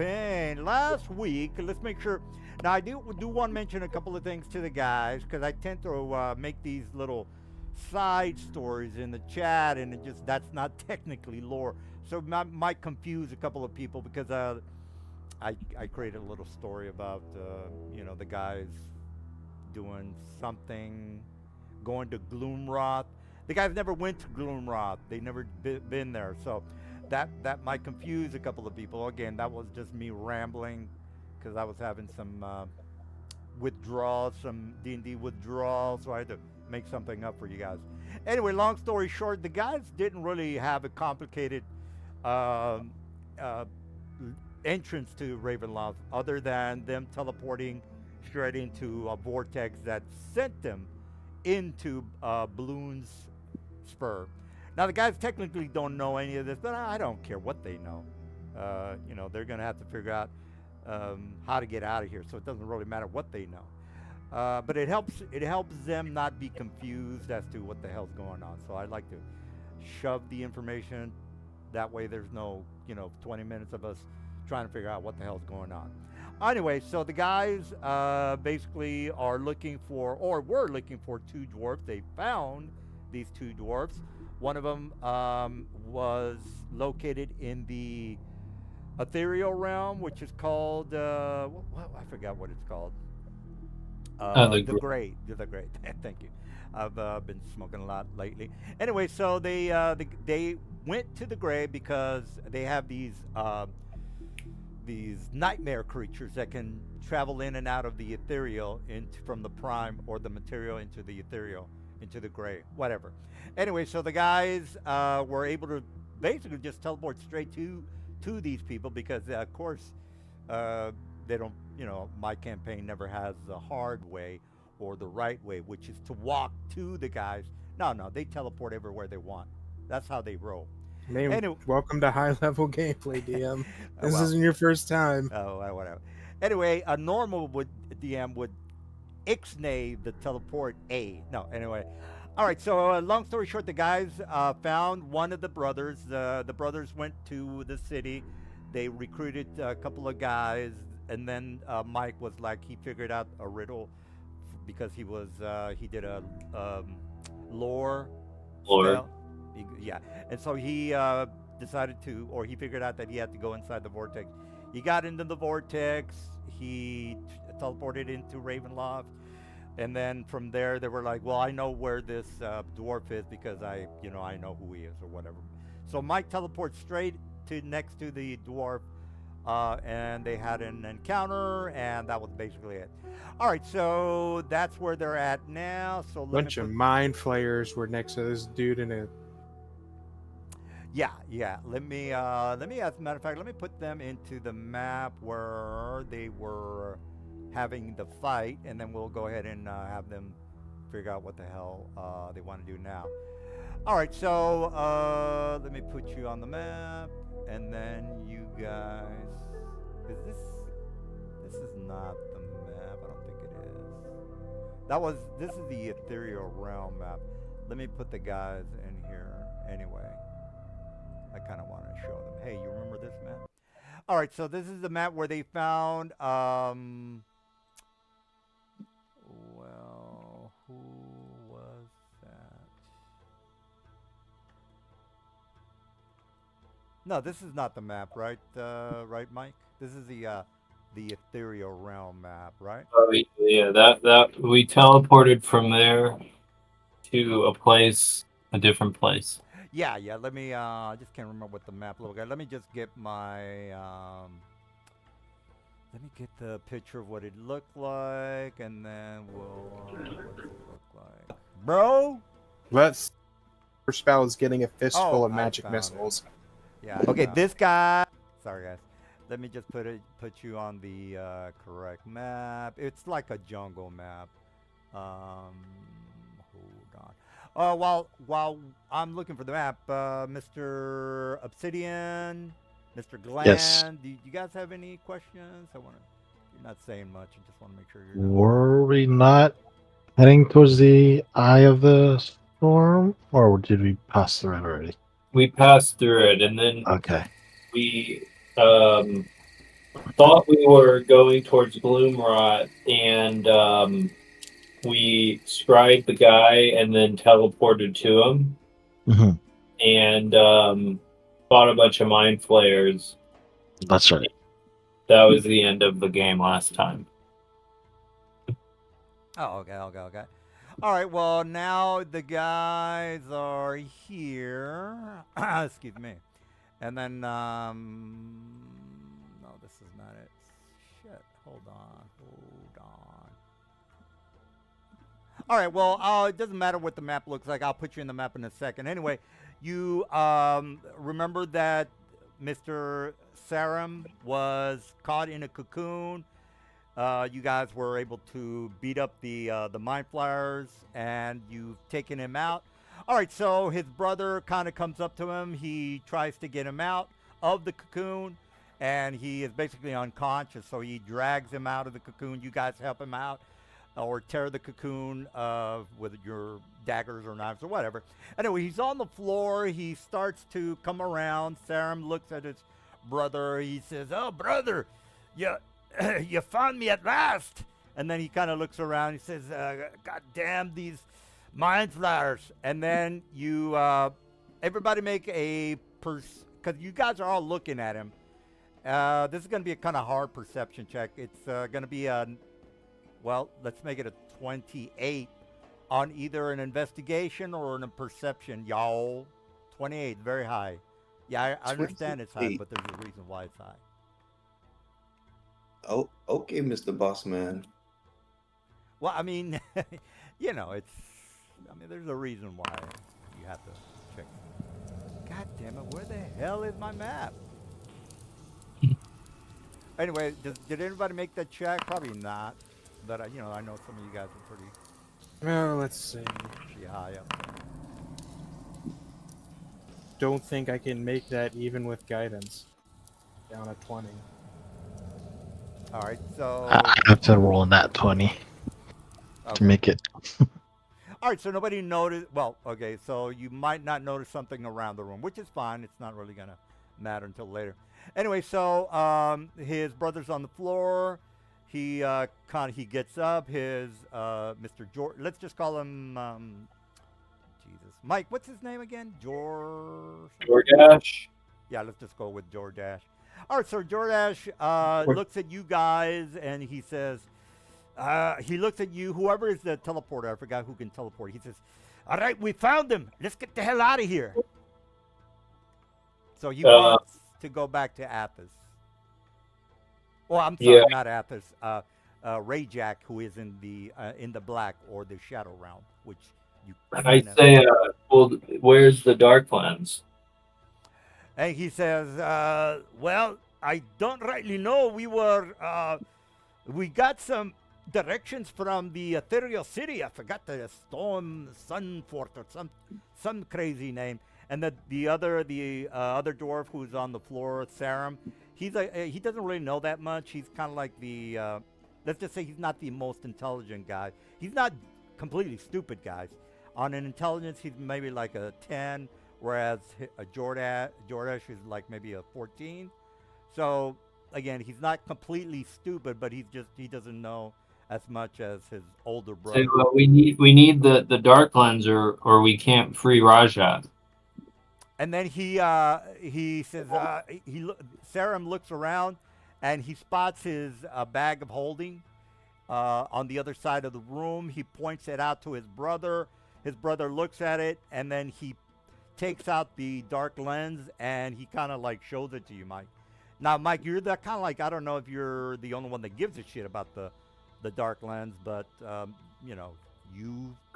campaign last week. Let's make sure. Now, I do want to mention a couple of things to the guys because I tend to make these little side stories in the chat, and that's not technically lore, so it might confuse a couple of people because I created a little story about the guys doing something, going to Gloomroth. The guys never went to Gloomroth. They never been there, so that might confuse a couple of people. Again, that was just me rambling because I was having some withdrawals, some D&D withdrawals, so I had to make something up for you guys. Anyway, long story short, the guys didn't really have a complicated um uh, entrance to Ravenloft other than them teleporting straight into a vortex that sent them into Bloon's Spur. Now, the guys technically don't know any of this, but I don't care what they know. They're going to have to figure out how to get out of here, so it doesn't really matter what they know. But it helps them not be confused as to what the hell's going on. So I'd like to shove the information. That way, there's no 20 minutes of us trying to figure out what the hell's going on. Anyway, so the guys basically are looking for, or were looking for, two dwarfs. They found these two dwarfs. One of them was located in the ethereal realm, which is called I forgot what it's called. The Great. The Great. Thank you. I've been smoking a lot lately. Anyway, so they went to the Gray because they have these nightmare creatures that can travel in and out of the ethereal from the prime or the material into the ethereal into the Gray, whatever. Anyway, so the guys were able to basically just teleport straight to these people because of course they don't. My campaign never has the hard way or the right way, which is to walk to the guys. No, they teleport everywhere they want. That's how they roll. Anyway, welcome to high level gameplay, DM. This well, isn't your first time. oh, whatever. Anyway, a normal DM would ixnay the teleport A. No, anyway. All right, so long story short, the guys found one of the brothers. The brothers went to the city. They recruited a couple of guys, and then Mike was like, he figured out a riddle because he did a lore Lord. spell. Yeah, and so he decided to, or he figured out that he had to go inside the vortex. He got into the vortex. He teleported into Ravenloft, and then from there they were like, "Well, I know where this dwarf is because I know who he is or whatever." So Mike teleports straight to next to the dwarf, and they had an encounter, and that was basically it. All right, so that's where they're at now. So Bunch of mind flayers were next to this dude in a. Yeah. Let me, as a matter of fact, let me put them into the map where they were having the fight, and then we'll go ahead and have them figure out what the hell they want to do now. All right, so let me put you on the map, and then you guys. Is this? This is not the map. I don't think it is. This is the ethereal realm map. Let me put the guys in here anyway. I kind of want to show them. Hey, you remember this map? All right, so this is the map where they found. Well, who was that? No, this is not the map, right? Right, Mike? This is the ethereal realm map, right? Yeah, that we teleported from there to a different place. Yeah. Let me. I just can't remember what the map looked like. Let me just get my. Let me get the picture of what it looked like, and then we'll. What's it look like, bro? Let's. Her spell is getting a fistful of I magic found missiles. it. Yeah. Okay, this guy. Sorry, guys. Let me just put you on the correct map. It's like a jungle map. Hold on. While I'm looking for the map, Mr. Obsidian, Mr. Glenn, Yes. do you guys have any questions? You're not saying much. I just want to make sure you're. Were we not heading towards the eye of the storm, or did we pass through it already? We passed through it, and then Okay. we thought we were going towards Gloomrot, and we scried the guy and then teleported to him, Mhm. and fought a bunch of mind flayers. That's right. That was the end of the game last time. Oh, okay. All right. Well, now the guys are here. Excuse me. And then, no, this is not it. Shit. Hold on. All right. Well, it doesn't matter what the map looks like. I'll put you in the map in a second. Anyway, you remember that Mr. Sarum was caught in a cocoon. You guys were able to beat up the mind flyers, and you've taken him out. All right, so his brother kind of comes up to him. He tries to get him out of the cocoon, and he is basically unconscious. So he drags him out of the cocoon. You guys help him out, or tear the cocoon with your daggers or knives or whatever. Anyway, he's on the floor. He starts to come around. Sarum looks at his brother. He says, "Oh, brother, you." You found me at last." And then he kind of looks around. He says, "God damn these mind flayers." And then you, everybody make a because you guys are all looking at him. This is going to be a kind of hard perception check. It's going to be let's make it a 28 on either an investigation or a perception, y'all. 28, very high. Yeah, I understand it's high, 28. but there's a reason why it's high. Oh, okay, Mr. Boss Man. Well, I mean, you know, there's a reason why you have to check. God damn it, where the hell is my map? Anyway, did anybody make that check? Probably not. But, I know some of you guys are pretty Well, let's see. high up there. Don't think I can make that even with guidance. Down at 20. All right, so... I have to roll in that 20 to okay. make it. All right, so nobody noticed. Well, okay, so you might not notice something around the room, which is fine. It's not really going to matter until later. Anyway, so his brother's on the floor. He he gets up. His Mr. George, let's just call him Jesus. Mike, what's his name again? Jordash. Yeah, let's just go with Jordash. All right, so Jordash looks at you guys and he says, he looks at you, whoever is the teleporter, I forgot who can teleport. He says, "All right, we found him. Let's get the hell out of here." So he wants to go back to Athos. Oh, I'm sorry, not Athos. Rayjack, who is in the black or the shadow realm, which you. I say, well, where's the Dark Lens? And he says, "Well, I don't rightly know. We got some directions from the ethereal city. I forgot the Storm Sunfort or some crazy name." And the other dwarf who's on the floor, Sarum, he doesn't really know that much. He's kind of like the let's just say he's not the most intelligent guy. He's not completely stupid, guys. On an intelligence, he's maybe like a 10, whereas a Jordash is like maybe a 14. So again, he's not completely stupid, but he doesn't know as much as his older brother. So, we need the Dark Lens, or we can't free Rajat. And then he says, Sarum looks around, and he spots his bag of holding on the other side of the room. He points it out to his brother. His brother looks at it, and then he takes out the Dark Lens, and he kind of like shows it to you, Mike. Now, Mike, you're that kind of like, I don't know if you're the only one that gives a shit about the Dark Lens, but you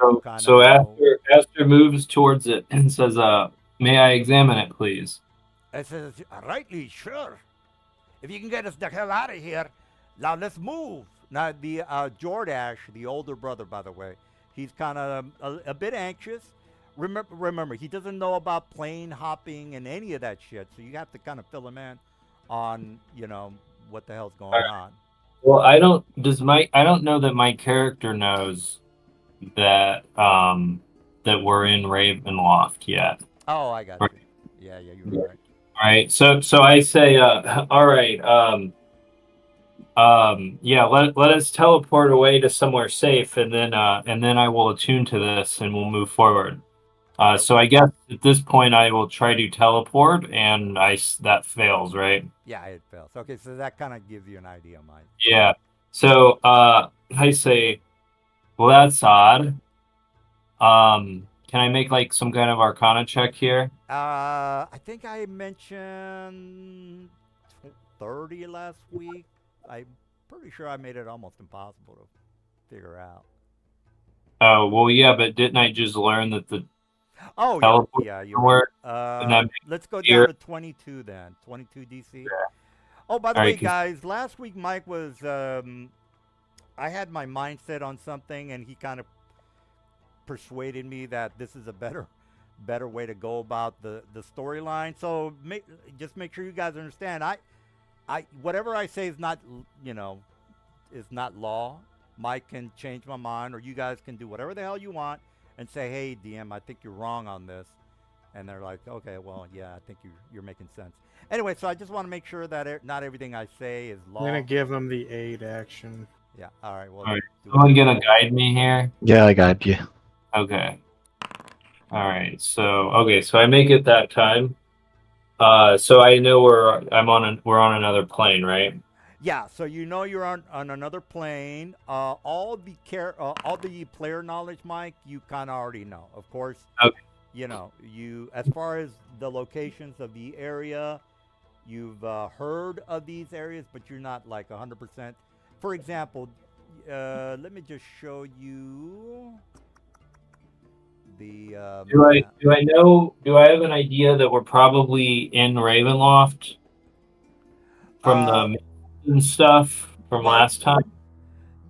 kind of. So Aster moves towards it and says, "May I examine it, please?" I says, "Rightly, sure. If you can get us the hell out of here, now let's move." Now, the Jordash, the older brother, by the way, he's kind of a bit anxious. Remember, he doesn't know about plane hopping and any of that shit, so you have to kind of fill him in on, what the hell's going on. Well, I don't know that my character knows that that we're in Ravenloft yet. Oh, I got you. Yeah, you're right. All right. So I say, all right, Yeah, let us teleport away to somewhere safe, and then I will attune to this, and we'll move forward. So I guess at this point I will try to teleport, and that fails, right? Yeah, it fails. Okay, so that kind of gives you an idea, Mike. Yeah. So I say, well, that's odd. Can I make like some kind of Arcana check here? I think I mentioned 30 last week. I'm pretty sure I made it almost impossible to figure out. Oh, well, yeah, but didn't I just learn that the Oh, yeah, teleport yeah, you're doesn't right. work? And that Let's go here, down to 22 then. 22 DC. Oh, by the all way, right, guys, last week Mike was. I had my mindset on something, and he kind of persuaded me that this is a better way to go about the storyline. So just make sure you guys understand. I whatever I say is not is not law. Mike can change my mind, or you guys can do whatever the hell you want and say, "Hey, DM, I think you're wrong on this." And they're like, "Okay, well, yeah, I think you're making sense." Anyway, so I just want to make sure that not everything I say is law. I'm gonna give him the aid action. Yeah. All right. Well, all right. do Someone it. gonna guide me here? Yeah, I got you. Okay. All right. So so I make it that time. So I know we're on another plane, right? Yeah, so you know you're on another plane. All the player knowledge, Mike, you kind of already know. Of course, Okay. You as far as the locations of the area, you've heard of these areas, but you're not like 100%. For example, let me just show you the. Do I have an idea that we're probably in Ravenloft from Uh, the and stuff from well, last time?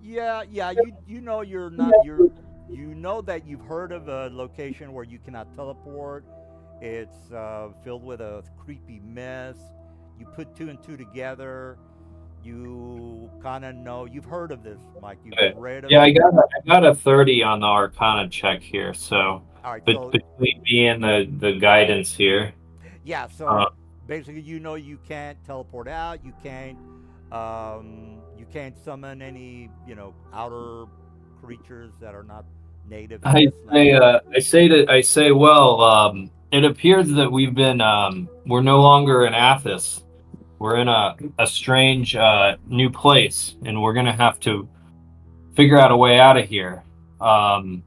yeah, yeah. You know you're not you know that you've heard of a location where you cannot teleport. It's filled with a creepy mist. You put two and two together. You kind of know. You've heard of this, Mike. You've Okay. read of Yeah, it. I got a 30 on the Arcana check here. So All right. but So between me and the guidance here, yeah. So uh, basically, you know you can't teleport out. You can't summon any outer creatures that are not native to this land. I say, well, it appears that we're no longer in Athos. We're in a strange new place, and we're gonna have to figure out a way out of here. And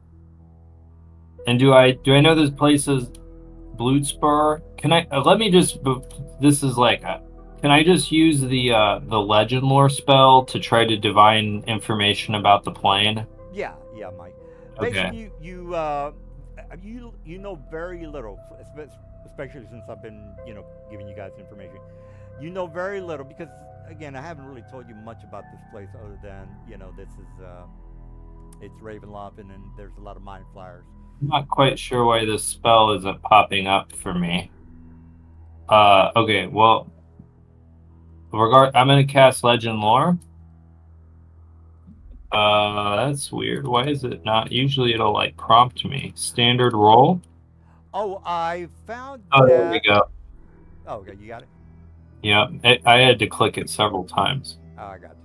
do I know this place is Bloodspur? Can I let me just? This is like, can I just use the legend lore spell to try to divine information about the plane? Yeah, yeah, Mike. Okay. Basically, you know very little, especially since I've been giving you guys information. You know very little because again, I haven't really told you much about this place other than this is it's Ravenloft, and then there's a lot of mind flyers. I'm not quite sure why this spell isn't popping up for me. Okay, well, I'm gonna cast Legend Lore. That's weird. Why is it not? Usually it'll like prompt me. Standard roll. Oh, I found Oh, that. there we go. Oh, okay, you got it. Yeah, I had to click it several times. Oh, I got it.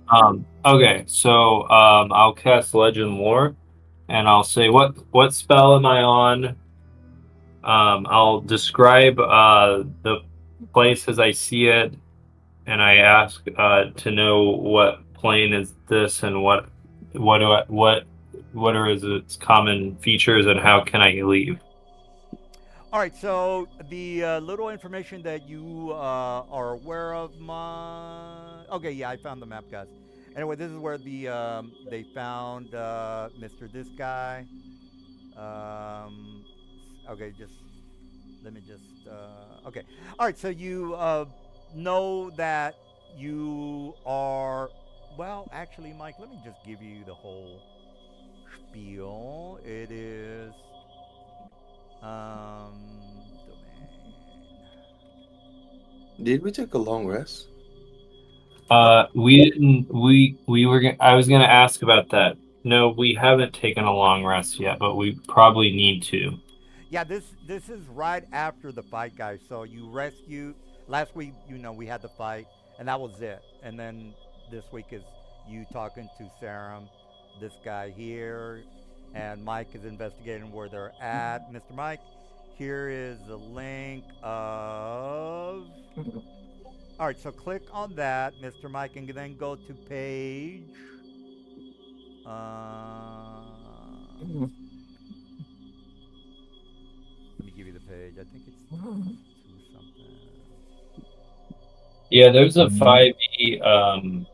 Okay, so I'll cast Legend Lore, and I'll say what spell am I on? I'll describe the place as I see it, and I ask to know what plane is this, and what are its common features, and how can I leave? All right, so the little information that you are aware of, okay, yeah, I found the map, guys. Anyway, this is where they found Mr. This guy. Okay, let me okay. All right, so you know that you are, well, actually, Mike, let me just give you the whole spiel. It is domain. Did we take a long rest? We didn't. We were. I was gonna ask about that. No, we haven't taken a long rest yet, but we probably need to. Yeah, this is right after the fight, guys. So you rescued last week. We had the fight, and that was it. And then this week is you talking to Sarum, this guy here, and Mike is investigating where they're at. Mr. Mike, here is the link of. All right, so click on that, Mr. Mike, and then go to page. Let me give you the page. I think it's 2 something. Yeah, there's a 5e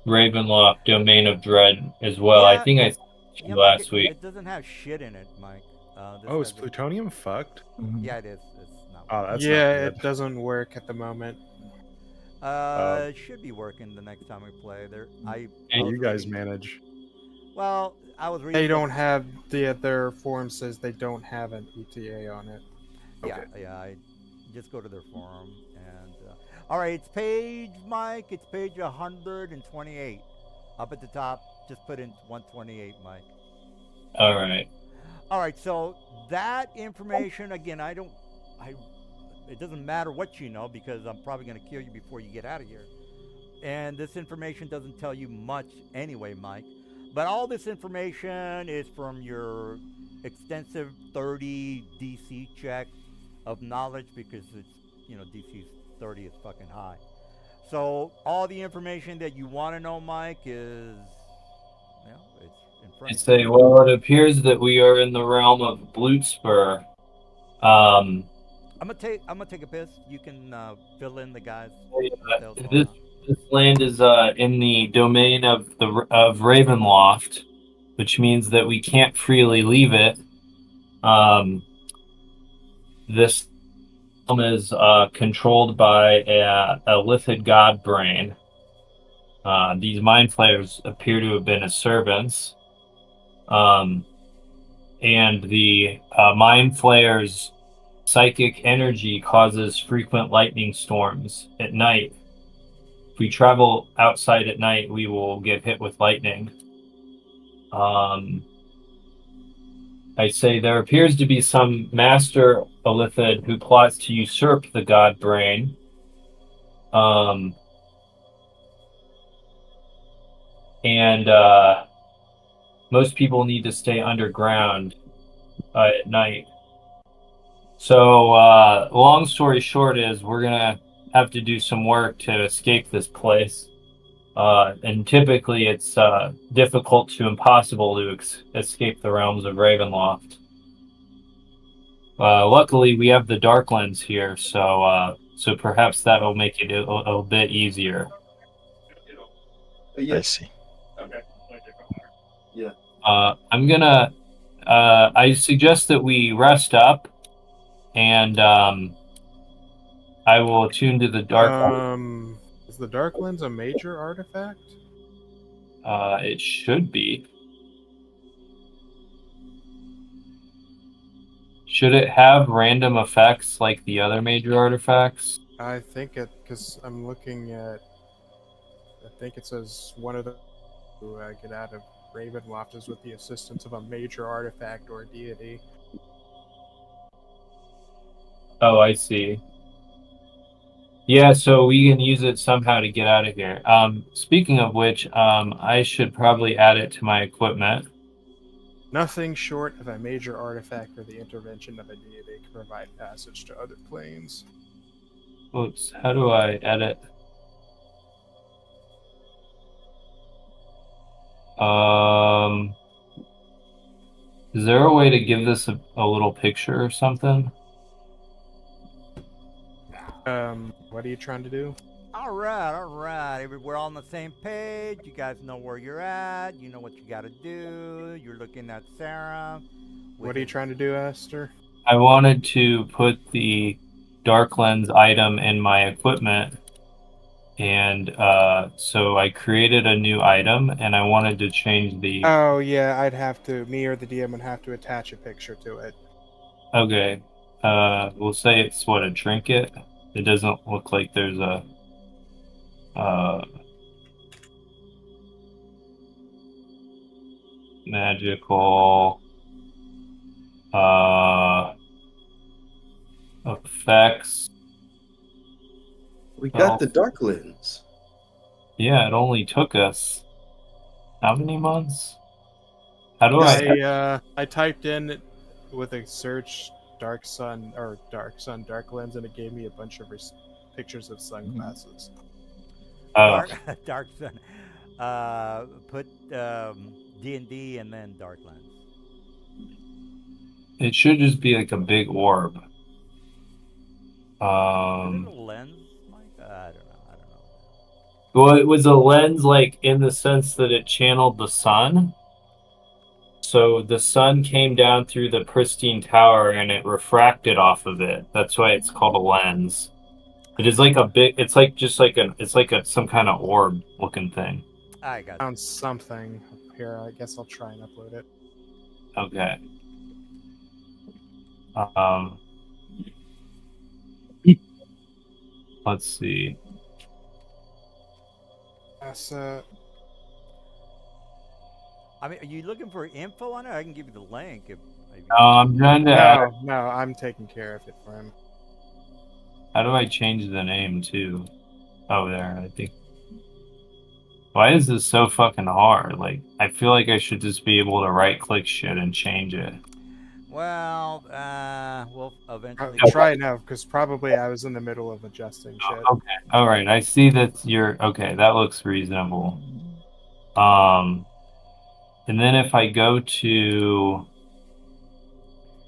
Ravenloft Domain of Dread as well. I Yeah, think I said it Mike, last week. it doesn't have shit in it, Mike. This Oh, is has plutonium fucked? yeah, it is. It's not. Oh, that's yeah, not it good. doesn't work at the moment. It should be working the next time we play. There, I And was You guys reading- manage. Well, I was reading. They the- don't have their forum says they don't have an ETA on it. Yeah, yeah. I just go to their forum and. All right, it's page, Mike. It's page 128. Up at the top, just put in 128, Mike. All right. All right, so that information again, it doesn't matter what you know because I'm probably going to kill you before you get out of here. And this information doesn't tell you much anyway, Mike. But all this information is from your extensive 30 DC check of knowledge because it's, DC's 30 is fucking high. So all the information that you want to know, Mike, is, it's in front They of say, you. well, it appears that we are in the realm of Blootspur. I'm gonna take a piss. You can fill in the guys. details on This that. this land is in the domain of Ravenloft, which means that we can't freely leave it. This realm is controlled by a Lithid god brain. These mind flayers appear to have been his servants. And the mind flayers' psychic energy causes frequent lightning storms at night. If we travel outside at night, we will get hit with lightning. I say there appears to be some master Elithid who plots to usurp the god brain. Most people need to stay underground at night. So, long story short is we're gonna have to do some work to escape this place. And typically it's difficult to impossible to escape the realms of Ravenloft. Luckily, we have the Darklands here, so perhaps that will make it a bit easier. I see. I'm gonna. I suggest that we rest up, and I will attune to the dark. Is the Darklands a major artifact? It should be. Should it have random effects like the other major artifacts? I think it, because I'm looking at. I think it says one of the who get out of Ravenloft is with the assistance of a major artifact or deity. Oh, I see. Yeah, so we can use it somehow to get out of here. Speaking of which, I should probably add it to my equipment. Nothing short of a major artifact or the intervention of a deity can provide passage to other planes. Oops, how do I edit? Is there a way to give this a little picture or something? What are you trying to do? All right. We're all on the same page. You guys know where you're at. You know what you got to do. You're looking at Sarah. What are you trying to do, Esther? I wanted to put the Darklands item in my equipment, and so I created a new item, and I wanted to change the... Oh, yeah, I'd have to, me or the DM would have to attach a picture to it. Okay, we'll say it's, what, a trinket? It doesn't look like there's a... magical... effects. We got Oh. the Dark Lens. Yeah, it only took us how many months? How do I typed in with a search Dark Sun Dark Lens, and it gave me a bunch of pictures of sunglasses. Oh, Dark Sun. Put D&D and then Darklands. it should just be like a big orb. Is it a Um, lens, Mike? I don't know. I don't know. well, it was a lens like in the sense that it channeled the sun. So the sun came down through the pristine tower and it refracted off of it. That's why it's called a lens. It is like a big. It's like just like an. It's like some kind of orb looking thing. I got you. Found something here. I guess I'll try and upload it. Okay. Um. Let's see. So I mean, are you looking for info on it? I can give you the link if. I'm trying to. no, I'm taking care of it for him. How do I change the name too? Oh, there. I think. Why is this so fucking hard? Like, I feel like I should just be able to right-click shit and change it. Well, we'll eventually. Try it now, because probably I was in the middle of adjusting shit. Okay. All right. I see that you're okay. That looks reasonable. And then if I go to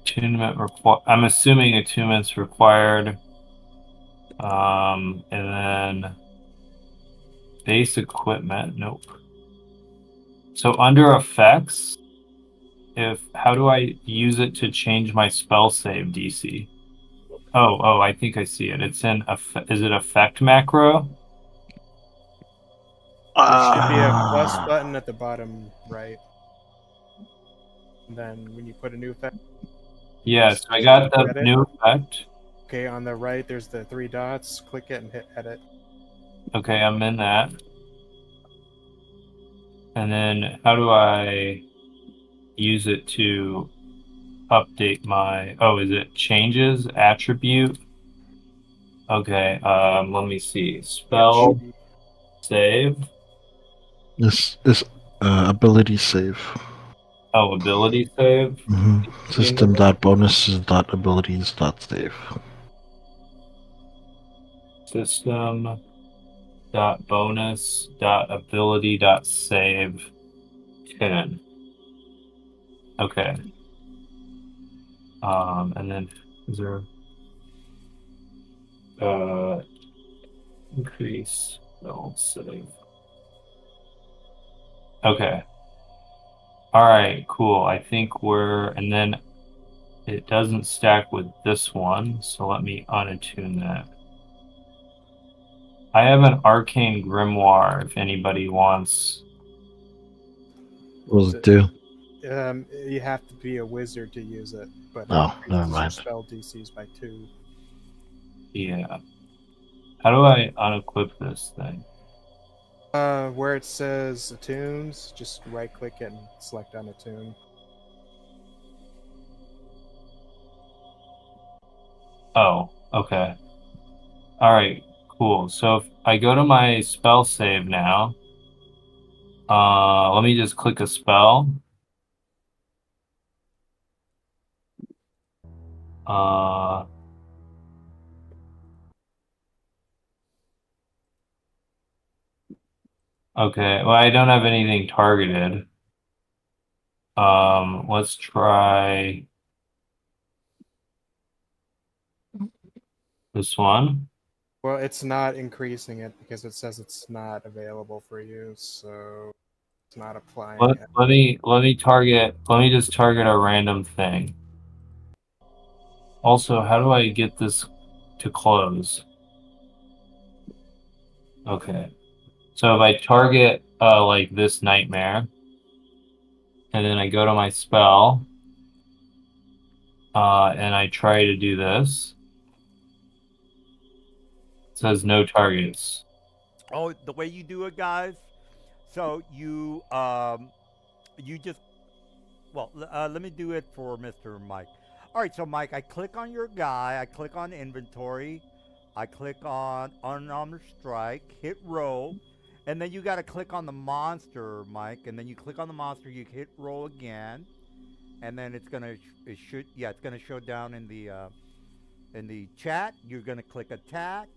attunement required, I'm assuming attunement's required. And then base equipment, nope. So under effects, how do I use it to change my spell save DC? Oh, I think I see it. It's in is it effect macro? There should be a plus button at the bottom right. And then when you put a new effect. Yes, I got the edit. new effect. Okay, on the right there's the 3 dots. Click it and hit edit. Okay, I'm in that. And then how do I use it to update my is it changes attribute? Okay, let me see. Spell save. This ability save. Oh, ability save. System dot bonuses dot abilities dot save. System dot bonus dot ability dot save 10. Okay. And then is there increase spell save. Okay. All right, cool. I think and then it doesn't stack with this one, so let me unattune that. I have an arcane grimoire if anybody wants. What does it do? You have to be a wizard to use it, but Oh, it never increases your mind. spell DCs by 2. Yeah. How do I unequip this thing? Where it says attunes, just right click it and select unattune. Oh, okay. All right, cool. So if I go to my spell save now, let me just click a spell. Okay, well, I don't have anything targeted. Let's try this one. Well, it's not increasing it because it says it's not available for you, so it's not applying it. Let me just target a random thing. Also, how do I get this to close? Okay. So if I target like this nightmare, and then I go to my spell, and I try to do this, it says no targets. Oh, the way you do it, guys. So you just let me do it for Mr. Mike. All right, so Mike, I click on your guy, I click on inventory, I click on unarmored strike, hit roll, and then you got to click on the monster, Mike, and then you click on the monster. You hit roll again, and then it's gonna it's gonna show down in the chat. You're gonna click attack.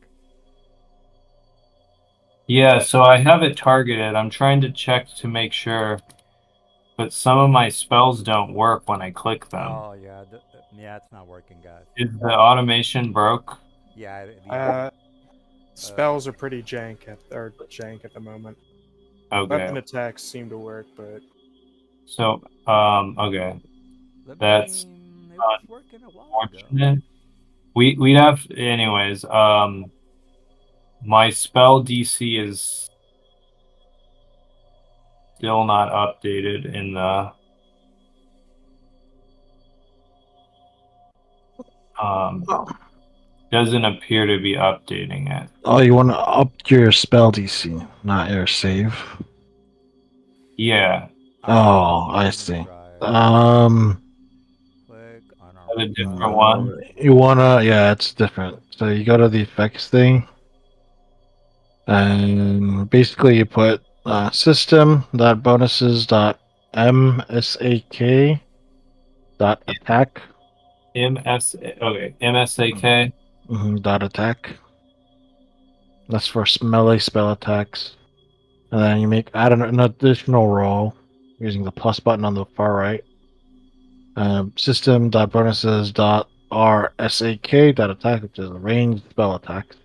Yeah, so I have it targeted. I'm trying to check to make sure, but some of my spells don't work when I click them. Oh yeah, yeah, it's not working, guys. Is the automation broke? Yeah, Spells are pretty jank at the moment. Okay. Weapon attacks seem to work, but So, okay. it That's was working a while ago. Fortunate. We'd have, anyways. My spell DC is still not updated in the doesn't appear to be updating it. Oh, you want to up your spell DC, not your save. Yeah, Oh, I let me see. try it. Click on our a different profile. one. You wanna, yeah, it's different. So you go to the effects thing, and basically you put system.bonuses.msak.attack. MSAK. Dot attack. That's for melee spell attacks. And then you add an additional roll using the plus button on the far right. System.bonuses.rsak.attack, which is a ranged spell attack.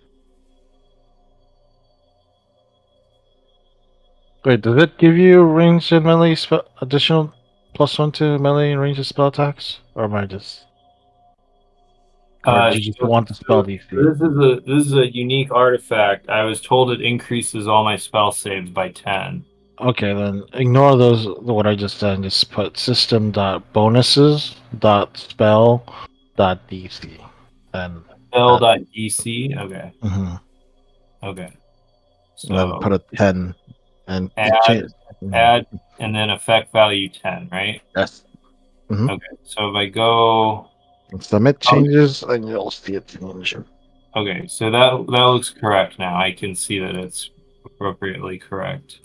Wait, does it give you ranged and melee additional +1 to melee and ranged spell attacks? Or am I just... Or do you just want the spell DC? This is a unique artifact. I was told it increases all my spell saves by 10. Okay, then ignore those. What I just said. And just put system.bonuses.spell.dc. And Spell.dc. Okay. Okay. So then put a 10 and add, and then effect value 10, right? Yes. Okay. So if I go submit changes, and you'll see it change. Okay, so that looks correct now. I can see that it's appropriately correct.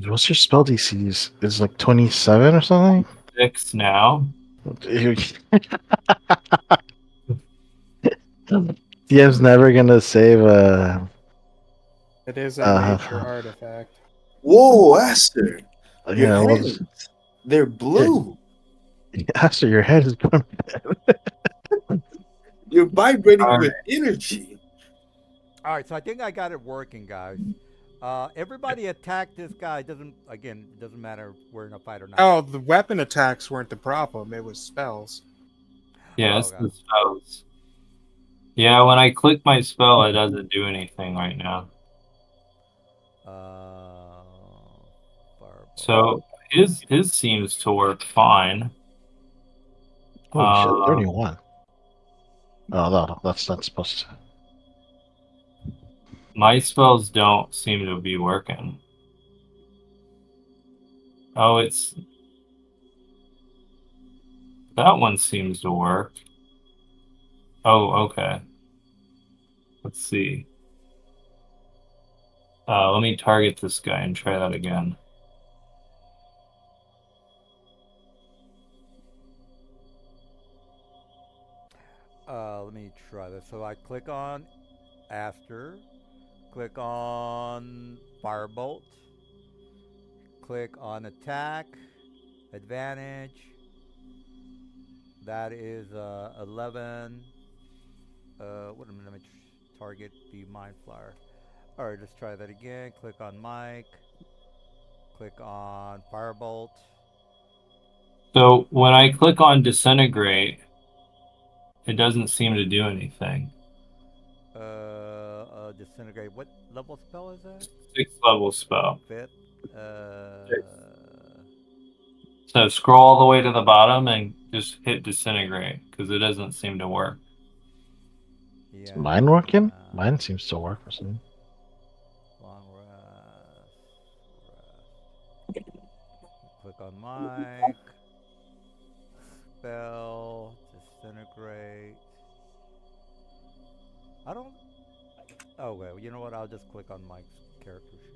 What's your spell DC? Is like 27 or something? 6 now. DM's never gonna save a. it is a nature artifact. Whoa, Aster! Your Yeah, well, hands, they're blue. Aster, your head is going. You're vibrating All with energy. All right, so I think I got it working, guys. Everybody attack this guy. Doesn't matter if we're in a fight or not. Oh, the weapon attacks weren't the problem. It was spells. Yeah, it's the spells. Yeah, when I click my spell, it doesn't do anything right now. So his seems to work fine. Holy shit, 31. Oh, no, that's not supposed to. My spells don't seem to be working. Oh, that one seems to work. Oh, okay. Let's see. Let me target this guy and try that again. Let me try this. So I click on Aster, click on Firebolt, click on Attack, Advantage. That is 11. Let me target the Mind Flyer. All right, let's try that again. Click on Mike. Click on Firebolt. So when I click on Disintegrate, it doesn't seem to do anything. Disintegrate. What level spell is that? 6th level spell. 5th. So scroll all the way to the bottom and just hit Disintegrate because it doesn't seem to work. Yeah. Is mine working? Mine seems to work for some. Long rest. Click on Mike. Spell. Disintegrate. I don't. Oh well, you know what? I'll just click on Mike's character sheet.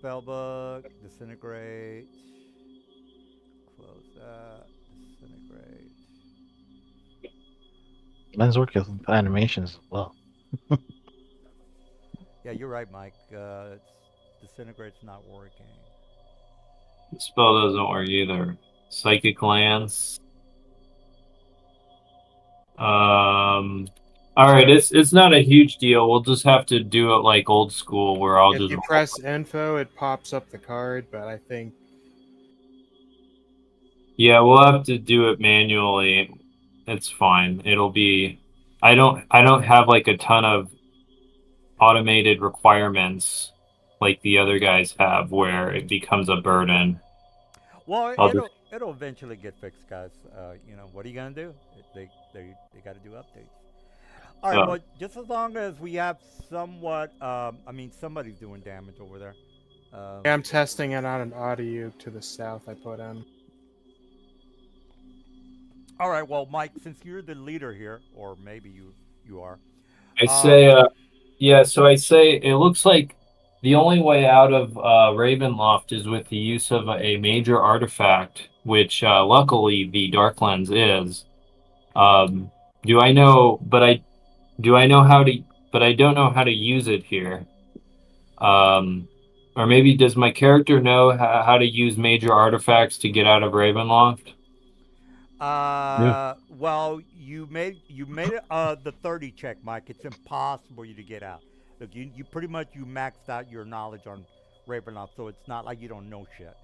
spellbook. Disintegrate. Close that. Disintegrate. Men's work with animations as well. Yeah, you're right, Mike. Disintegrate's not working. The spell doesn't work either. Psychic Lance. All right, it's not a huge deal. We'll just have to do it like old school, where I'll If just you press info, it pops up the card, but I think yeah, we'll have to do it manually. It's fine. It'll be. I don't have like a ton of automated requirements like the other guys have, where it becomes a burden. Well, I'll it'll eventually get fixed, guys. You know, what are you gonna do? They got to do updates. All right, Oh. but just as long as we have somewhat, I mean, somebody's doing damage over there. I'm testing it on an audio to the south I put in. All right, well, Mike, since you're the leader here, or maybe you are. I say, yeah. So I say it looks like the only way out of Ravenloft is with the use of a major artifact, which luckily the Dark Lens is. Do I know? Do I know how to? But I don't know how to use it here. Or maybe does my character know how to use major artifacts to get out of Ravenloft? Well, you made it the 30 check, Mike. It's impossible you to get out. Look, you pretty much you maxed out your knowledge on Ravenloft, so it's not like you don't know shit.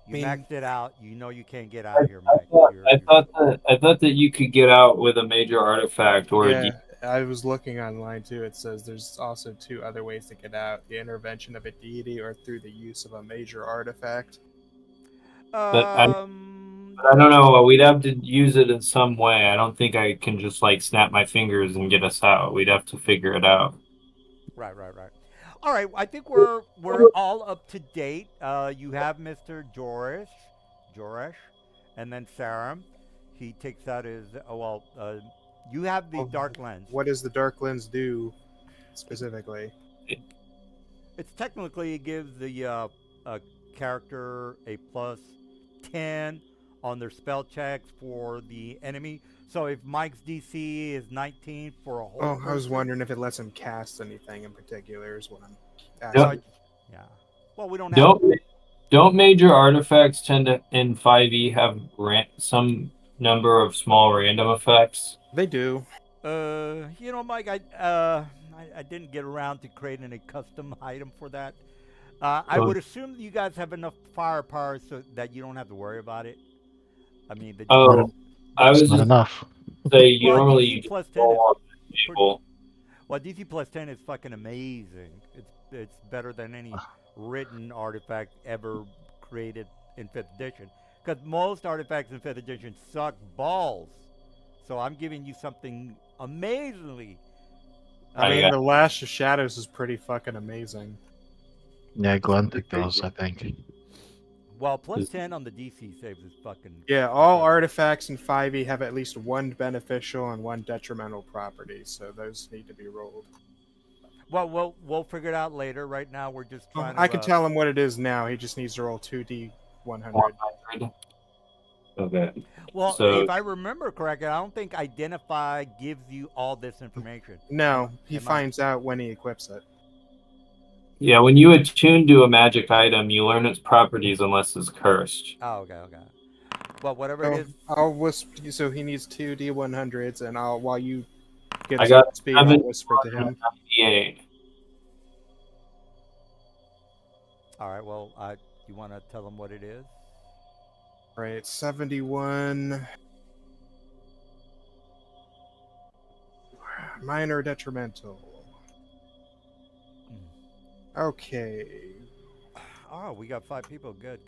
You mean- maxed it out. You know you can't get out of here, Mike. I thought that you could get out with a major artifact, or Yeah, I was looking online too. It says there's also 2 other ways to get out: the intervention of a deity or through the use of a major artifact. But I don't know. We'd have to use it in some way. I don't think I can just like snap my fingers and get us out. We'd have to figure it out. Right. All right, I think we're all up to date. You have Mr. Joresh, and then Sarum. He takes out his. You have the Dark Lens. What does the Dark Lens do specifically? It's technically it gives the character a +10 on their spell checks for the enemy. So if Mike's DC is 19 for a whole. Oh, I was person- wondering if it lets him cast anything in particular. Is what I'm Yeah. asking. Yeah. Well, we don't have. Don't major artifacts tend to in 5e have some number of small random effects? They do. You know, Mike, I didn't get around to creating a custom item for that. I would assume that you guys have enough firepower so that you don't have to worry about it. I mean, I was It's not just enough. say you Well, normally DC you plus 10 control is all the pretty- people. well, DC plus 10 is fucking amazing. It's better than any written artifact ever created in 5th edition. Because most artifacts in 5th edition suck balls. So I'm giving you something amazingly. I mean, got- the Lash of Shadows is pretty fucking amazing. Yeah, Glenn took those, I think. Well, plus 10 on the DC saves is fucking. Yeah, all artifacts in 5e have at least 1 beneficial and 1 detrimental property, so those need to be rolled. Well, we'll figure it out later. Right now, we're just trying to. I can tell him what it is now. He just needs to roll 2d100. 100. Okay. Well, So- if I remember correctly, I don't think Identify gives you all this information. No, he Am I- finds out when he equips it. Yeah, when you attune to a magic item, you learn its properties unless it's cursed. Oh, okay. Well, whatever it So is. I'll whisper. So he needs 2d100s, and while you get I some got speed, I'll 7 whisper to him. 98. All right. Well, you want to tell them what it is? Right, 71. Minor detrimental. Okay. Oh, we got 5 people. Good.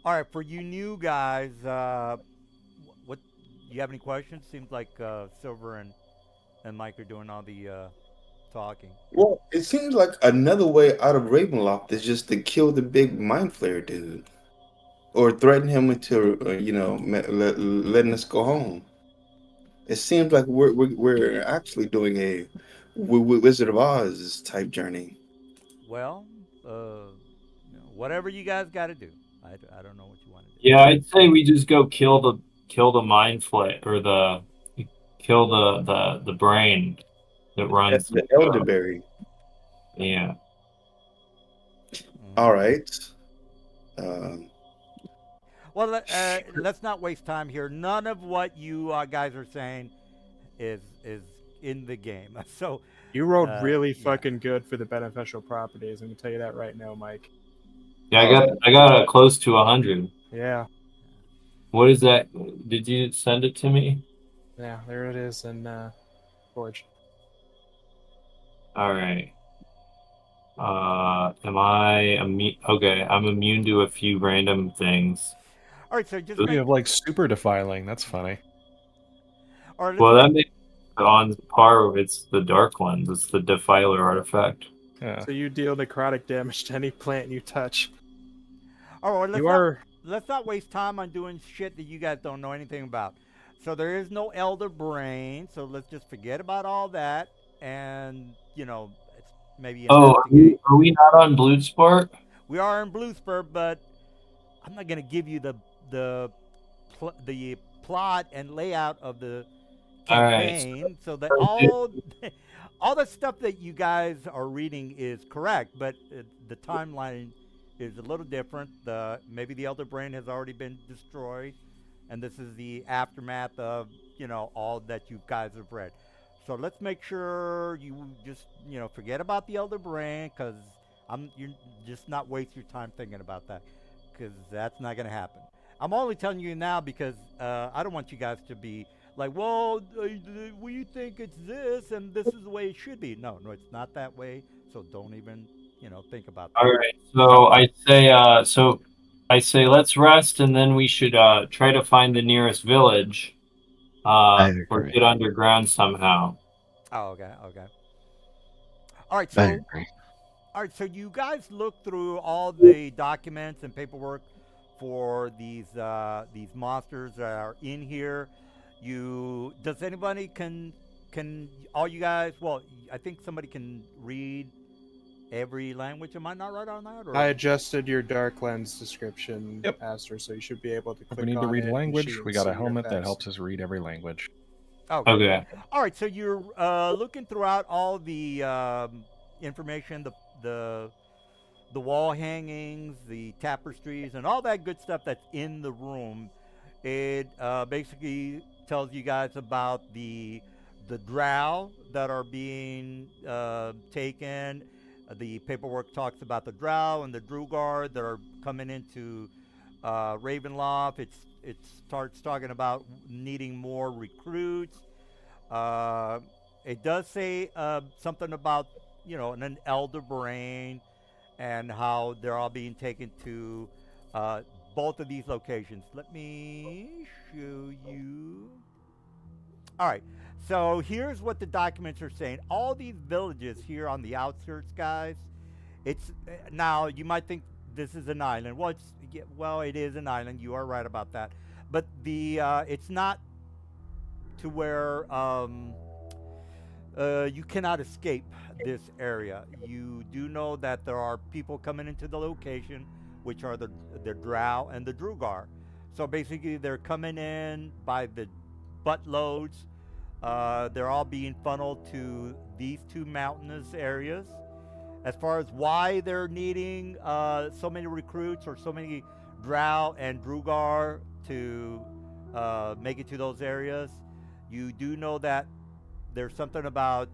All right, for you new guys, what you have any questions? Seems like Silver and Mike are doing all the talking. Well, it seems like another way out of Ravenloft is just to kill the big mind flayer dude, or threaten him into letting us go home. It seems like we're actually doing a Wizard of Oz type journey. Well, whatever you guys got to do. I don't know what you want to do. Yeah, I'd say we just go kill the mind flay or kill the brain that runs. The elderberry. Yeah. All right. Um, Well, let's not waste time here. None of what you guys are saying is in the game. So You rolled really yeah. fucking good for the beneficial properties. I'm gonna tell you that right now, Mike. Yeah, I got close to 100. Yeah, What is that? Did you send it to me? yeah, there it is in Forge. All right. Am I immune? Okay, I'm immune to a few random things. All right, so just You make, have like super defiling. That's funny. or let's Well, make- that makes it on par with the Dark Lens. It's the Defiler artifact. Yeah. So you deal necrotic damage to any plant you touch. all right, You are let's not waste time on doing shit that you guys don't know anything about. So there is no elder brain, so let's just forget about all that and it's maybe Oh, investigate. are we not on Bloodsport? We are in Bluespur, but I'm not going to give you the plot and layout of the All right. campaign, so that So all the stuff that you guys are reading is correct, but the timeline is a little different. Maybe the Elder Brain has already been destroyed, and this is the aftermath of all that you guys have read. So let's make sure you just forget about the Elder Brain, because you're just not waste your time thinking about that, because that's not going to happen. I'm only telling you now because I don't want you guys to be like, well, we think it's this and this is the way it should be. No, it's not that way. So don't even think about that. All right. So I say let's rest, and then we should try to find the nearest village, I or agree. get underground somehow. Oh, okay. All right, I so agree. you guys look through all the documents and paperwork for these monsters that are in here. Does anybody can all you guys? Well, I think somebody can read every language. Am I not right on that? Or? I adjusted your Dark Lens description, Yep. Aster, so you should be able to If click we need to on read it and language, see we got a your helmet that effects. helps us read every language. Okay. Okay. All right, so you're looking throughout all the information, the wall hangings, the tapestries, and all that good stuff that's in the room. It basically tells you guys about the drow that are being taken. The paperwork talks about the drow and the Drugar that are coming into Ravenloft. It starts talking about needing more recruits. It does say something about an elder brain and how they're all being taken to both of these locations. Let me show you. All right, so here's what the documents are saying. All these villages here on the outskirts, guys. It's now you might think this is an island. Well, it is an island. You are right about that. But it's not to where you cannot escape this area. You do know that there are people coming into the location, which are the drow and the Drugar. So basically, they're coming in by the buttloads. They're all being funneled to these two mountainous areas. As far as why they're needing so many recruits or so many drow and Drugar to make it to those areas, you do know that there's something about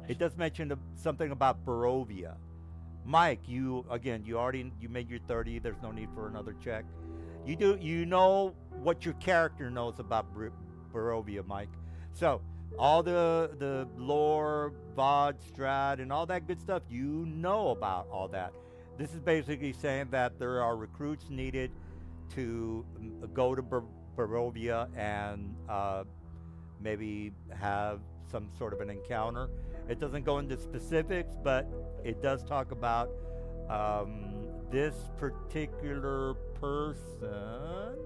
it does mention something about Barovia. Mike, you made your 30. There's no need for another check. You know what your character knows about Barovia, Mike. So all the lore, Vod, Strad, and all that good stuff, you know about all that. This is basically saying that there are recruits needed to go to Barovia and maybe have some sort of an encounter. It doesn't go into specifics, but it does talk about this particular person.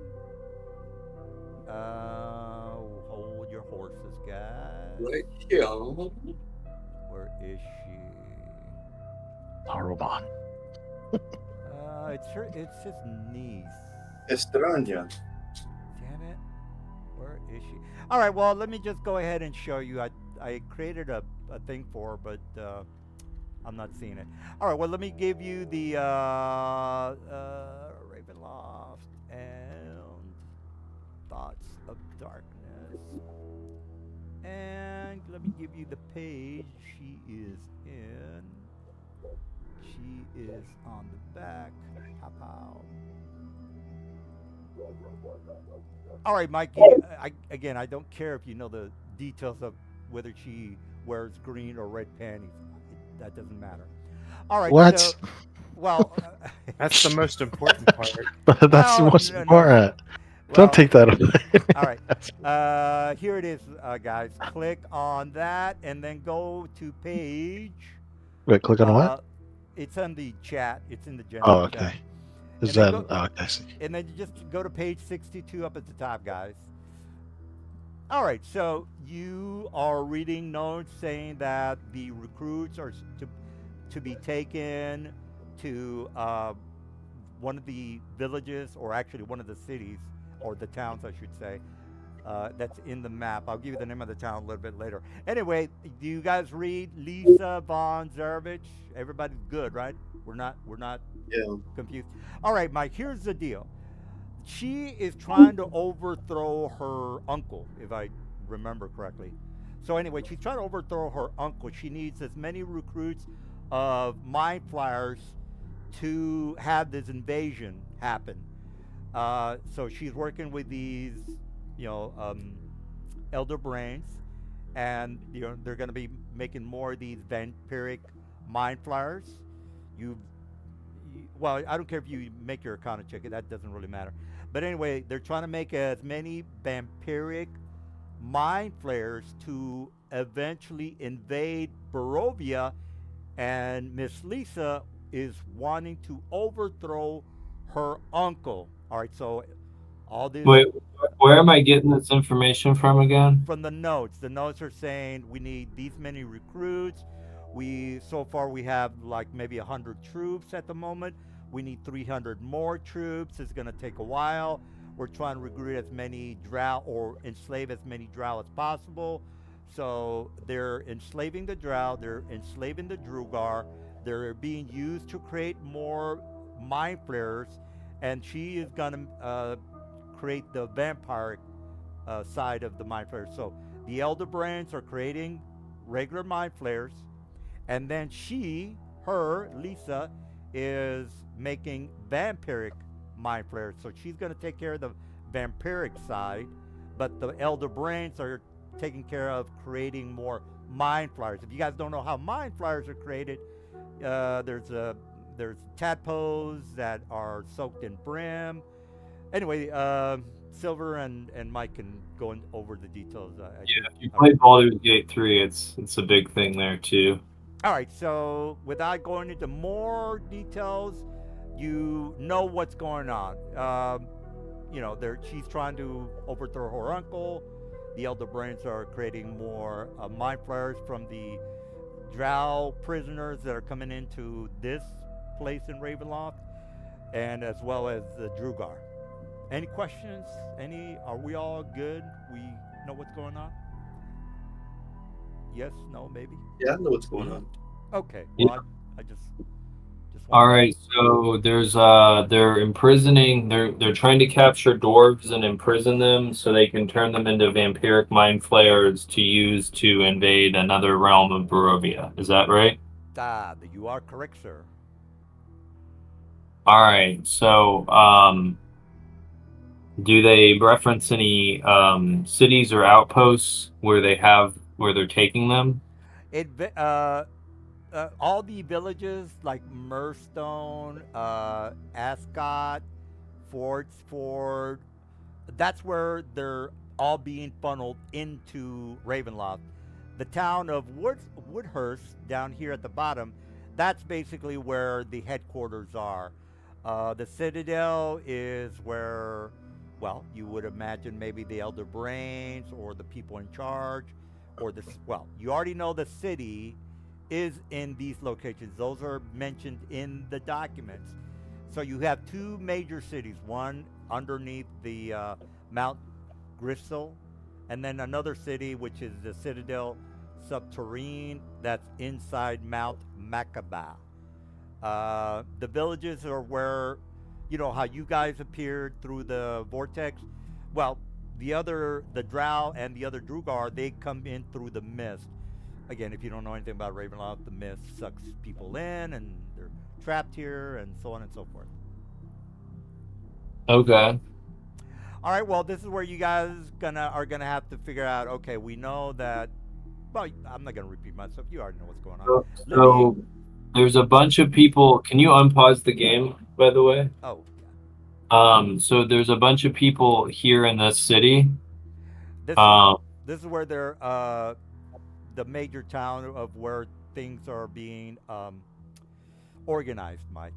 Hold your horses, guys. Right here. Where is she? Saruman. It's his niece. Estranja. Damn it. Where is she? All right, well, let me just go ahead and show you. I created a thing for her, but I'm not seeing it. All right, well, let me give you the Ravenloft and Thoughts of Darkness. And let me give you the page she is in. She is on the back. Pow. All right, Mikey. I don't care if you know the details of whether she wears green or red panties. That doesn't matter. All right. What? So, well, That's the most important part. That's No, the most no, no. important. well, Don't take that away. All right. Here it is, guys. Click on that and then go to page. Wait, click on what? It's on the chat. It's in the general Oh, chat. okay. Is And then that? Oh, okay, I see. And then you just go to page 62 up at the top, guys. All right, so you are reading notes saying that the recruits are to be taken to one of the villages, or actually one of the cities, or the towns, I should say, that's in the map. I'll give you the name of the town a little bit later. Anyway, do you guys read Lisa von Zarovich? Everybody's good, right? We're not Yeah. confused. All right, Mike, here's the deal. She is trying to overthrow her uncle, if I remember correctly. So anyway, she's trying to overthrow her uncle. She needs as many recruits of Mind Flyers to have this invasion happen. So she's working with these, elder brains, and they're going to be making more of these vampiric Mind Flyers. Well, I don't care if you make your account and check it. That doesn't really matter. But anyway, they're trying to make as many vampiric mind flayers to eventually invade Barovia, and Miss Lisa is wanting to overthrow her uncle. All right, so all this Wait, where am I getting this information from again? from the notes. The notes are saying we need these many recruits. So far we have like maybe 100 troops at the moment. We need 300 more troops. It's going to take a while. We're trying to recruit as many drow or enslave as many drow as possible. So they're enslaving the drow. They're enslaving the Drugar. They're being used to create more mind flayers, and she is going to create the vampire side of the mind flayers. So the elder brands are creating regular mind flayers, and then Lisa, is making vampiric mind flayers. So she's going to take care of the vampiric side, but the elder brains are taking care of creating more mind flyers. If you guys don't know how mind flyers are created, there's tadpoles that are soaked in brim. Anyway, Silver and Mike can go over the details. If you play Baldur's Gate 3, it's a big thing there too. All right, so without going into more details, you know what's going on. She's trying to overthrow her uncle. The Elder Brains are creating more mind flayers from the drow prisoners that are coming into this place in Ravenloft, and as well as the Drugar. Any questions? Are we all good? We know what's going on? Yes, no, maybe? Yeah, I know what's going on. Okay. Yeah. Well, I just All right, so they're imprisoning. They're trying to capture dwarves and imprison them so they can turn them into vampiric mind flayers to use to invade another realm of Barovia. Is that right? You are correct, sir. All right, so do they reference any cities or outposts where they're taking them? All the villages like Murstone, Ascot, Fordsford, that's where they're all being funneled into Ravenloft. The town of Woodhurst down here at the bottom, that's basically where the headquarters are. The Citadel is where well, you would imagine maybe the elder brains or the people in charge, or well, you already know the city is in these locations. Those are mentioned in the documents. So you have two major cities, one underneath the Mount Grisel, and then another city which is the Citadel Subterrane that's inside Mount Makaba. The villages are where, you know, how you guys appeared through the vortex. Well, the Drow and the other Drugar, they come in through the mist. Again, if you don't know anything about Ravenloft, the mist sucks people in, and they're trapped here, and so on and so forth. Okay. All right. Well, this is where you guys are gonna have to figure out. Okay, we know that. Well, I'm not gonna repeat myself. You already know what's going on. So there's a bunch of people. Can you unpause the game, by the way? Oh. So there's a bunch of people here in this city. This is where they're the major town of where things are being organized, Mike.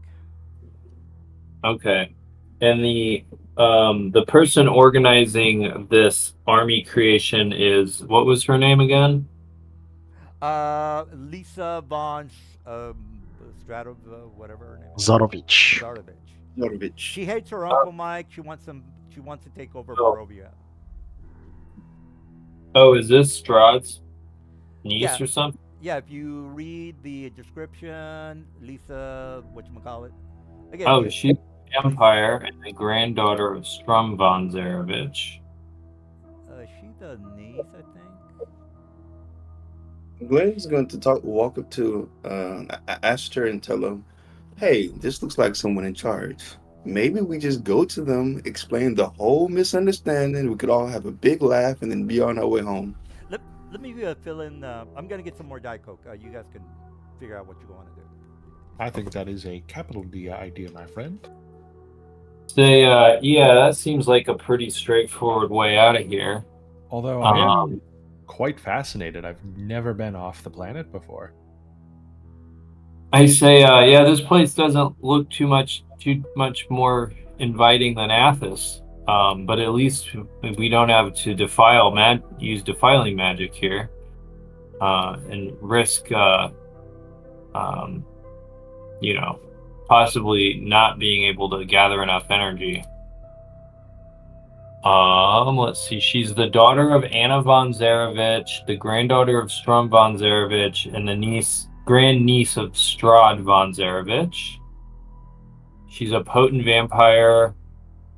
Okay. And the person organizing this army creation is, what was her name again? Lisa von Stratov, whatever her name is. Zarovich. Norovich. She hates her uncle Mike. She wants to take over Barovia. Oh, is this Strahd's niece Yeah. or something? Yeah, if you read the description, Lisa, whatchamacallit. Again, Oh, she's Empire and the granddaughter of Strum von Zarevich. she's the niece, I think. Glenn's going to walk up to Aster and tell him, "Hey, this looks like someone in charge. Maybe we just go to them, explain the whole misunderstanding. We could all have a big laugh and then be on our way home." Let me fill in. I'm gonna get some more Diet Coke. You guys can figure out what you want to do. I think that is a capital D idea, my friend. Say, yeah, that seems like a pretty straightforward way out of here. Although I am quite fascinated. I've never been off the planet before. I say, yeah, this place doesn't look too much more inviting than Athos. But at least we don't have to use defiling magic here, and risk, possibly not being able to gather enough energy. Let's see. She's the daughter of Anna von Zarevich, the granddaughter of Strum von Zarevich, and the grandniece of Strahd von Zarevich. She's a potent vampire.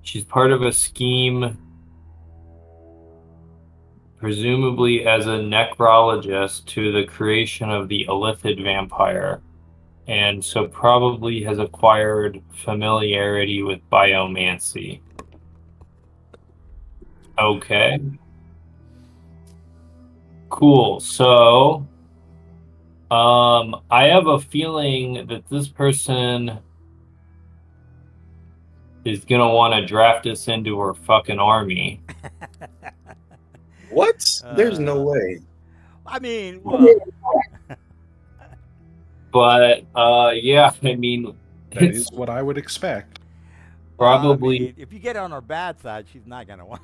She's part of a scheme, presumably as a necrologist, to the creation of the Illithid vampire, and so probably has acquired familiarity with biomancy. Okay. Cool. So, I have a feeling that this person is gonna want to draft us into her fucking army. What? There's no way. I mean, well, But yeah, I mean, That is what I would expect. probably. I mean, if you get on her bad side, she's not gonna want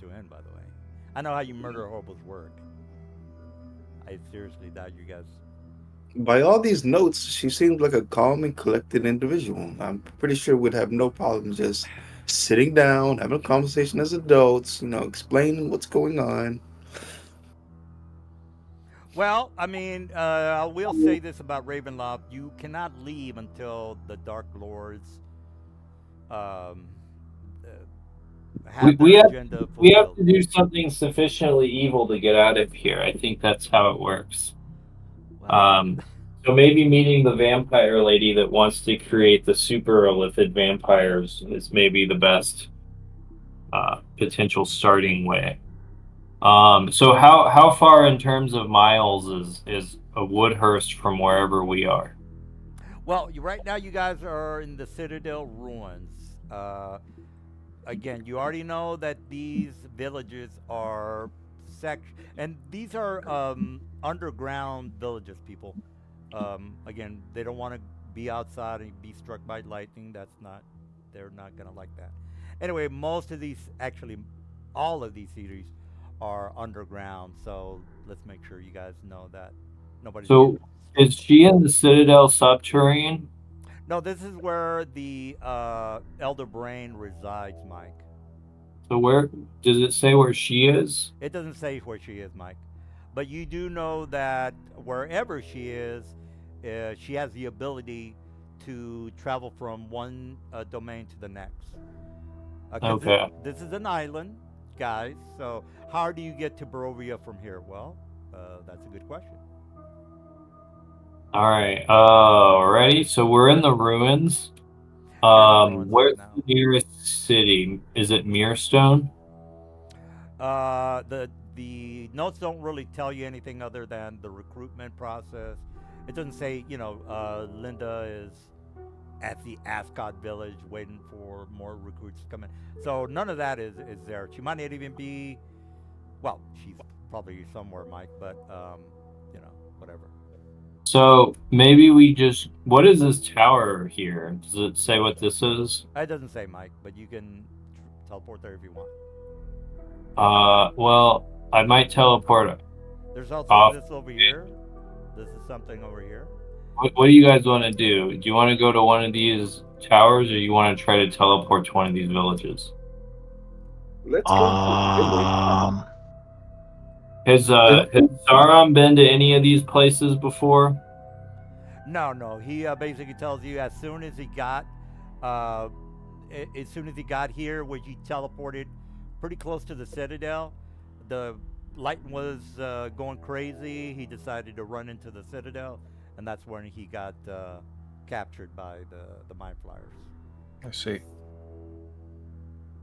you in. By the way, I know how you murder hobos work. I seriously doubt you guys. By all these notes, she seems like a calm and collected individual. I'm pretty sure we'd have no problem just sitting down, having a conversation as adults, explaining what's going on. Well, I mean, I will say this about Ravenloft: you cannot leave until the Dark Lords have We their have agenda we have fulfilled. to do something sufficiently evil to get out of here. I think that's how it works. Well, So maybe meeting the vampire lady that wants to create the super Illithid vampires is maybe the best potential starting way. So how far in terms of miles is a Woodhurst from wherever we are? well, right now you guys are in the Citadel ruins. Again, you already know that these villages are and these are underground villages, people. Again, they don't want to be outside and be struck by lightning. They're not gonna like that. Anyway, most of these, actually, all of these cities are underground. So let's make sure you guys know that nobody's So getting. is she in the Citadel subterranean? No, this is where the Elder Brain resides, Mike. So where does it say where she is? It doesn't say where she is, Mike. But you do know that wherever she is, she has the ability to travel from one domain to the next. 'Cause Okay. this is an island, guys. So how do you get to Barovia from here? Well, that's a good question. All right. Ready? So we're in the ruins. You're in the ruins right Where's now. the nearest city? Is it Mirestone? The notes don't really tell you anything other than the recruitment process. It doesn't say, Linda is at the Ascot village waiting for more recruits to come in. So none of that is there. She might not even be, well, she's probably somewhere, Mike, but, whatever. So maybe we just. What is this tower here? Does it say what this is? It doesn't say, Mike, but you can teleport there if you want. Well, I might teleport. There's also off. this over here. This is something over here. What do you guys want to do? Do you want to go to one of these towers, or you want to try to teleport to one of these villages? Let's go. Has Sauron been to any of these places before? No. He basically tells you as soon as he got here, where you teleported pretty close to the Citadel, the light was going crazy. He decided to run into the Citadel, and that's when he got captured by the Mind Flyers. I see.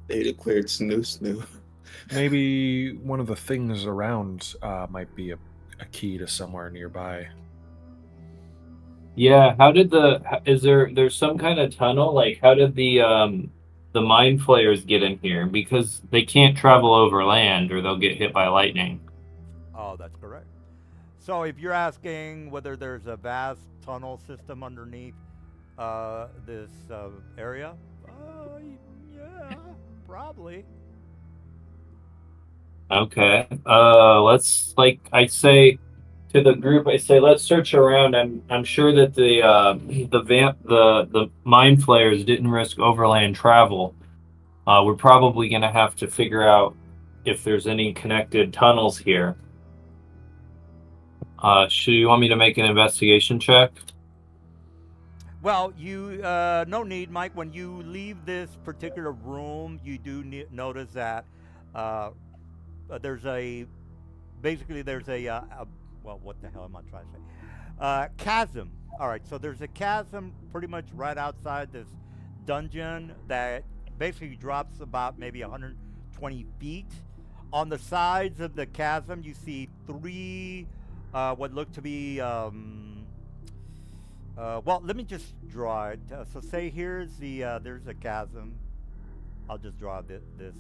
They declared snoo. Maybe one of the things around might be a key to somewhere nearby. Yeah. How did there's some kind of tunnel? Like, how did the Mind Flayers get in here? Because they can't travel over land, or they'll get hit by lightning. Oh, that's correct. So if you're asking whether there's a vast tunnel system underneath this area, yeah, probably. Okay. Let's, like I say to the group, let's search around. I'm sure that the Mind Flayers didn't risk overland travel. We're probably gonna have to figure out if there's any connected tunnels here. Should you want me to make an investigation check? Well, you no need, Mike. When you leave this particular room, you do notice that there's a well, what the hell am I trying to say? Chasm. All right, so there's a chasm pretty much right outside this dungeon that basically drops about maybe 120 feet. On the sides of the chasm, you see three what look to be well, let me just draw it. So say here's there's a chasm. I'll just draw this.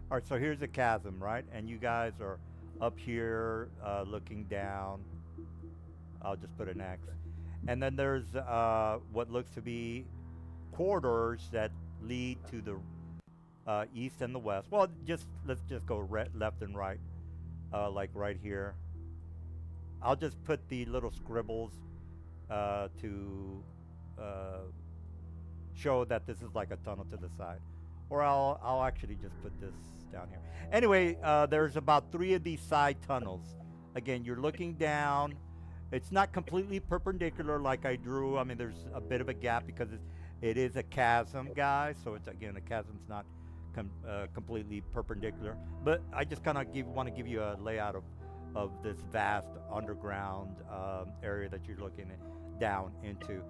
All right, so here's a chasm, right? And you guys are up here looking down. I'll just put an X. And then there's what looks to be corridors that lead to the east and the west. Well, let's just go left and right, like right here. I'll just put the little scribbles to show that this is like a tunnel to the side, or I'll actually just put this down here. Anyway, there's about 3 of these side tunnels. Again, you're looking down. It's not completely perpendicular like I drew. I mean, there's a bit of a gap because it is a chasm, guys. So it's, again, a chasm's not completely perpendicular. But I just kind of want to give you a layout of this vast underground area that you're looking down into.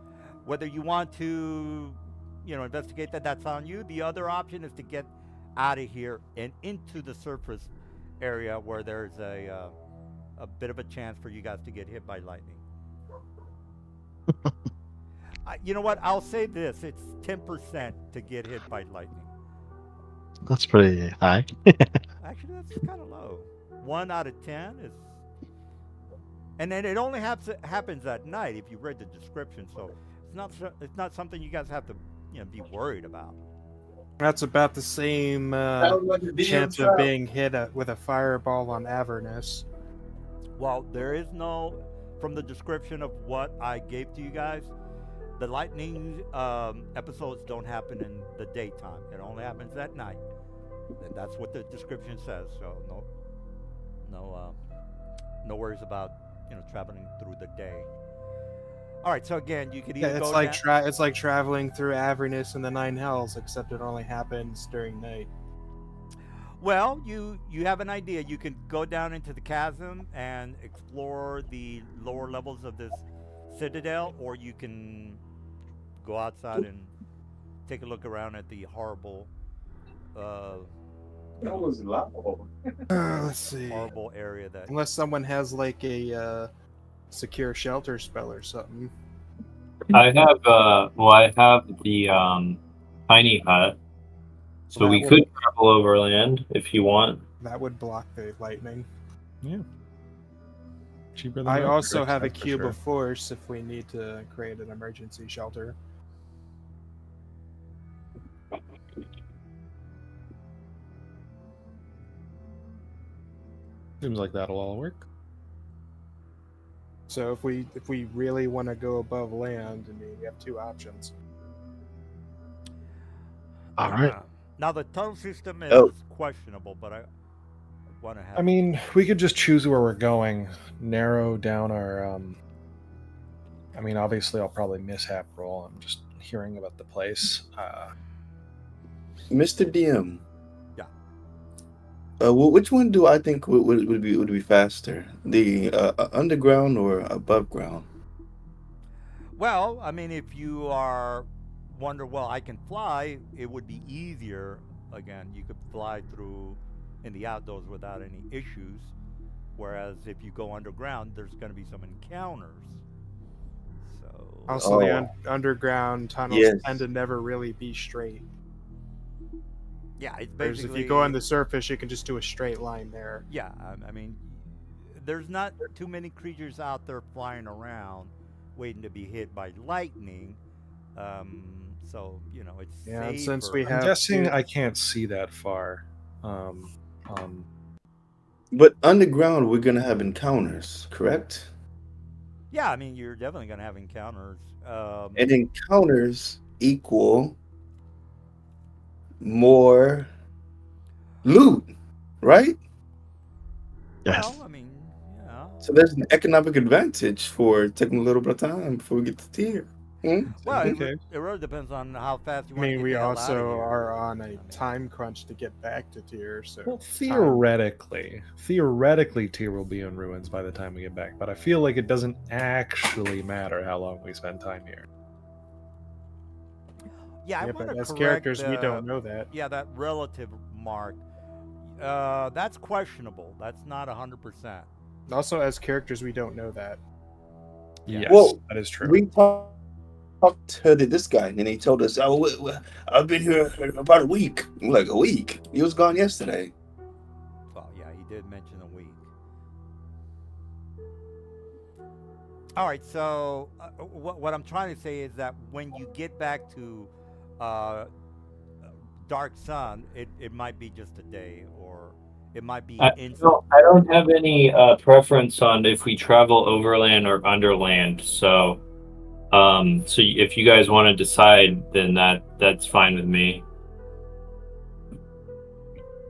Whether you want to, investigate that's on you. The other option is to get out of here and into the surface area where there's a bit of a chance for you guys to get hit by lightning. You know what? I'll say this: it's 10% to get hit by lightning. That's pretty high. Actually, that's kind of low. 1 out of 10 is, and then it only happens at night. If you read the description, so it's not something you guys have to be worried about. That's about the same chance of being hit with a fireball on Avernus. Well, there is no, from the description of what I gave to you guys, the lightning episodes don't happen in the daytime. It only happens at night. And that's what the description says. So no worries about traveling through the day. All right. So again, you could either Yeah, it's go like down- it's like traveling through Avernus and the Nine Hells, except it only happens during night. Well, you have an idea. You can go down into the chasm and explore the lower levels of this citadel, or you can go outside and take a look around at the horrible, That was loud. Let's see. horrible area that. Unless someone has like a secure shelter spell or something. I have the tiny hut, so That we will- could travel overland if you want. That would block the lightning. Cheaper than I that, also that's have a for cube sure. of force if we need to create an emergency shelter. Seems like that'll all work. So if we really want to go above land, I mean, we have two options. All right. Now the tunnel system is Oh. questionable, but I want to have. I mean, we could just choose where we're going, narrow down our. I mean, obviously, I'll probably mishap roll. I'm just hearing about the place. Mr. DM. Yeah. Which one do I think would be faster? The underground or above ground? Well, I mean, if you wonder, well, I can fly, it would be easier. Again, you could fly through in the outdoors without any issues. Whereas if you go underground, there's going to be some encounters. So. Also, the Oh. underground tunnels Yes. tend to never really be straight. Yeah, it's Whereas basically. if you go on the surface, you can just do a straight line there. Yeah, I mean, there's not too many creatures out there flying around waiting to be hit by lightning. So it's Yeah, and safer. since we I'm have guessing two- I can't see that far. But underground, we're gonna have encounters, correct? Yeah, I mean, you're definitely going to have encounters. And encounters equal more loot, right? Yes. Well, I mean, yeah. So there's an economic advantage for taking a little bit of time before we get to tier. Well, Okay. it really depends on how fast you I want to mean, get we the hell out of also here. are on a I mean, time crunch to get back to tier, so Well, theoretically, Tyr will be in ruins by the time we get back. But I feel like it doesn't actually matter how long we spend time here. Yeah, I yeah, want but to as correct characters, we don't know that. Yeah, that relative mark. That's questionable. That's not 100%. Also, as characters, we don't know that. Yes, Well, that is true. We talked to this guy, and he told us, "Oh, I've been here about a week." I'm like, a week? He was gone yesterday. Well, yeah, he did mention a week. All right, so what I'm trying to say is that when you get back to Dark Sun, it might be just a day, or it might be I don't have any preference on if we travel overland or underland. So, if you guys want to decide, then that's fine with me.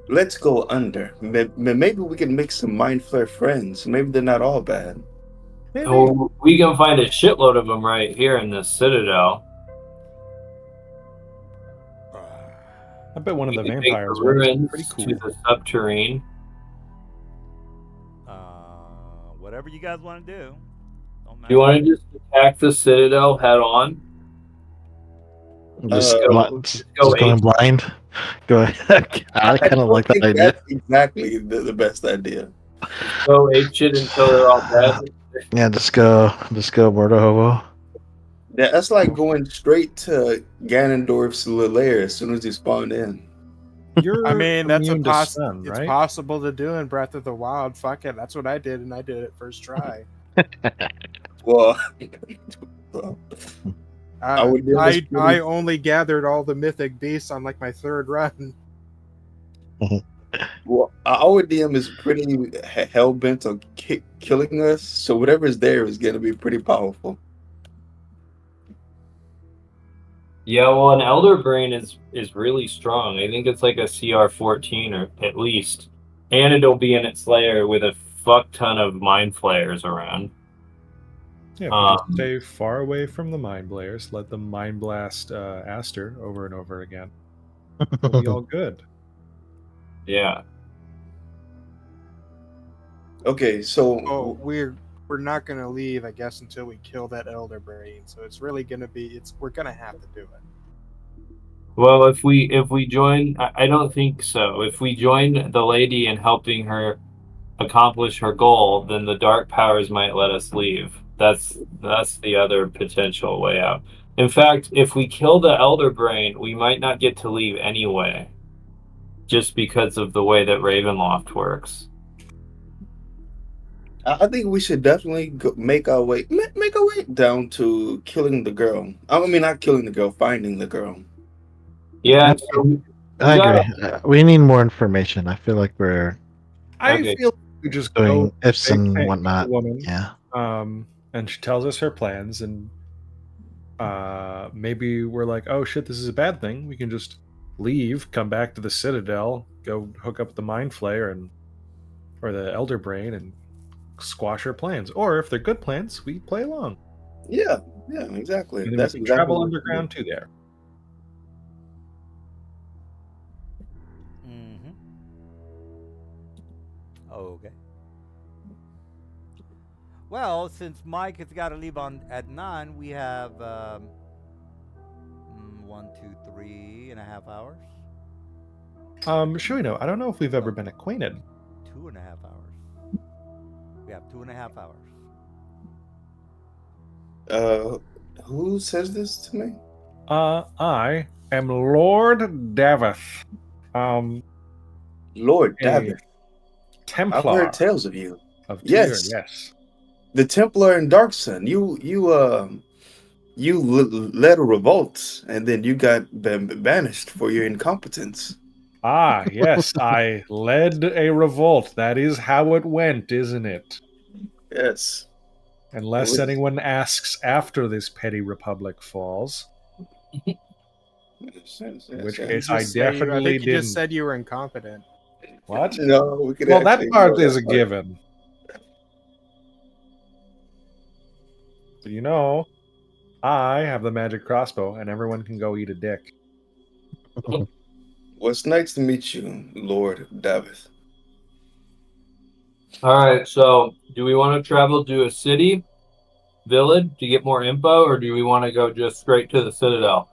Let's go under. Maybe we can make some Mind Flare friends. Maybe they're not all bad. Oh, we can find a shitload of them right here in the Citadel. I bet one of We the can take vampires the ones is ruins pretty cool. to the subterrane. whatever you guys want to do. Don't Do you matter. want to just attack the Citadel head on? Just, Uh, just go going eight. blind. Go ahead. I kind of like that think idea. That's exactly the best idea. Go ape shit until they're all dead. Yeah, just go Border Hobo. Yeah, that's like going straight to Ganondorf's lair as soon as he spawned in. You're I mean, that's immune to stun, it's right? possible to do in Breath of the Wild. Fuck it, that's what I did, and I did it first try. Well, I only gathered all the mythic beasts on like my third run. Well, our DM is pretty hell bent on killing us, so whatever is there is going to be pretty powerful. Yeah, well, an Elder Brain is really strong. I think it's like a CR 14 or at least, and it'll be in its lair with a fuck ton of mind flayers around. Yeah, if we just stay far away from the mind blayers, let them mind blast Aster over and over again. We'll be all good. Yeah. Okay, so Oh, we're not gonna leave, I guess, until we kill that Elder Brain. So it's really gonna be we're gonna have to do it. Well, if we join, I don't think so. If we join the lady in helping her accomplish her goal, then the dark powers might let us leave. That's the other potential way out. In fact, if we kill the Elder Brain, we might not get to leave anyway, just because of the way that Ravenloft works. I think we should definitely make our way down to killing the girl. I mean, not killing the girl, finding the girl. Yeah, I agree. We need more information. I feel like we're I feel we just doing go ifs big and tank whatnot. woman, Yeah. and she tells us her plans, and maybe we're like, oh shit, this is a bad thing. We can just leave, come back to the Citadel, go hook up the Mind Flayer or the Elder Brain, and squash her plans. Or if they're good plans, we play along. Yeah, exactly. And then That's we can exactly travel what underground too there. Okay. Well, since Mike has got to leave at 9, we have 1, 2, 3.5 hours. Sure, we know. I don't know if we've ever been acquainted. 2.5 hours. We have 2.5 hours. Who says this to me? I am Lord Davith. Lord a Davith. Templar. I've heard tales of you. Of Yes. Tyr, yes. The Templar in Darksun. You led a revolt, and then you got banished for your incompetence. Ah, yes, I led a revolt. That is how it went, isn't it? Yes. Unless anyone asks after this petty republic falls. In which case, I definitely think you just said you were incompetent. What? No, we could. Well, that part is a given. So you know, I have the magic crossbow, and everyone can go eat a dick. Well, it's nice to meet you, Lord Davith. All right, so do we want to travel to a city, village to get more info, or do we want to go just straight to the Citadel?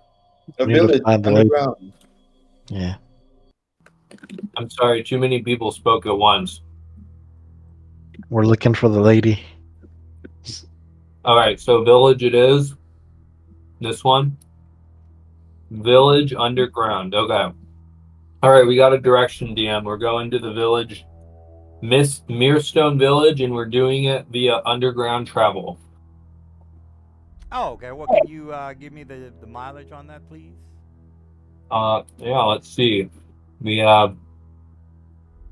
A village underground. Yeah. I'm sorry, too many people spoke at once. We're looking for the lady. All right, so village it is. This one. Village underground. Okay. All right, we got a direction, DM. We're going to the village, Mirestone Village, and we're doing it via underground travel. Oh, okay. Well, can you give me the mileage on that, please? Yeah, let's see. We have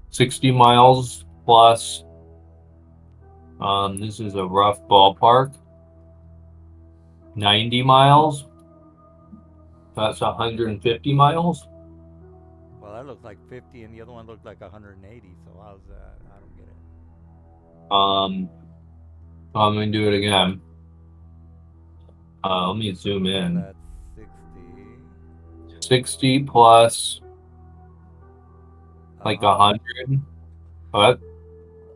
60 miles plus. This is a rough ballpark. 90 miles. That's 150 miles. Well, that looks like 50, and the other one looked like 180. So how's that? I don't get it. I'm gonna do it again. Let me zoom in. That's 60 plus like 100. But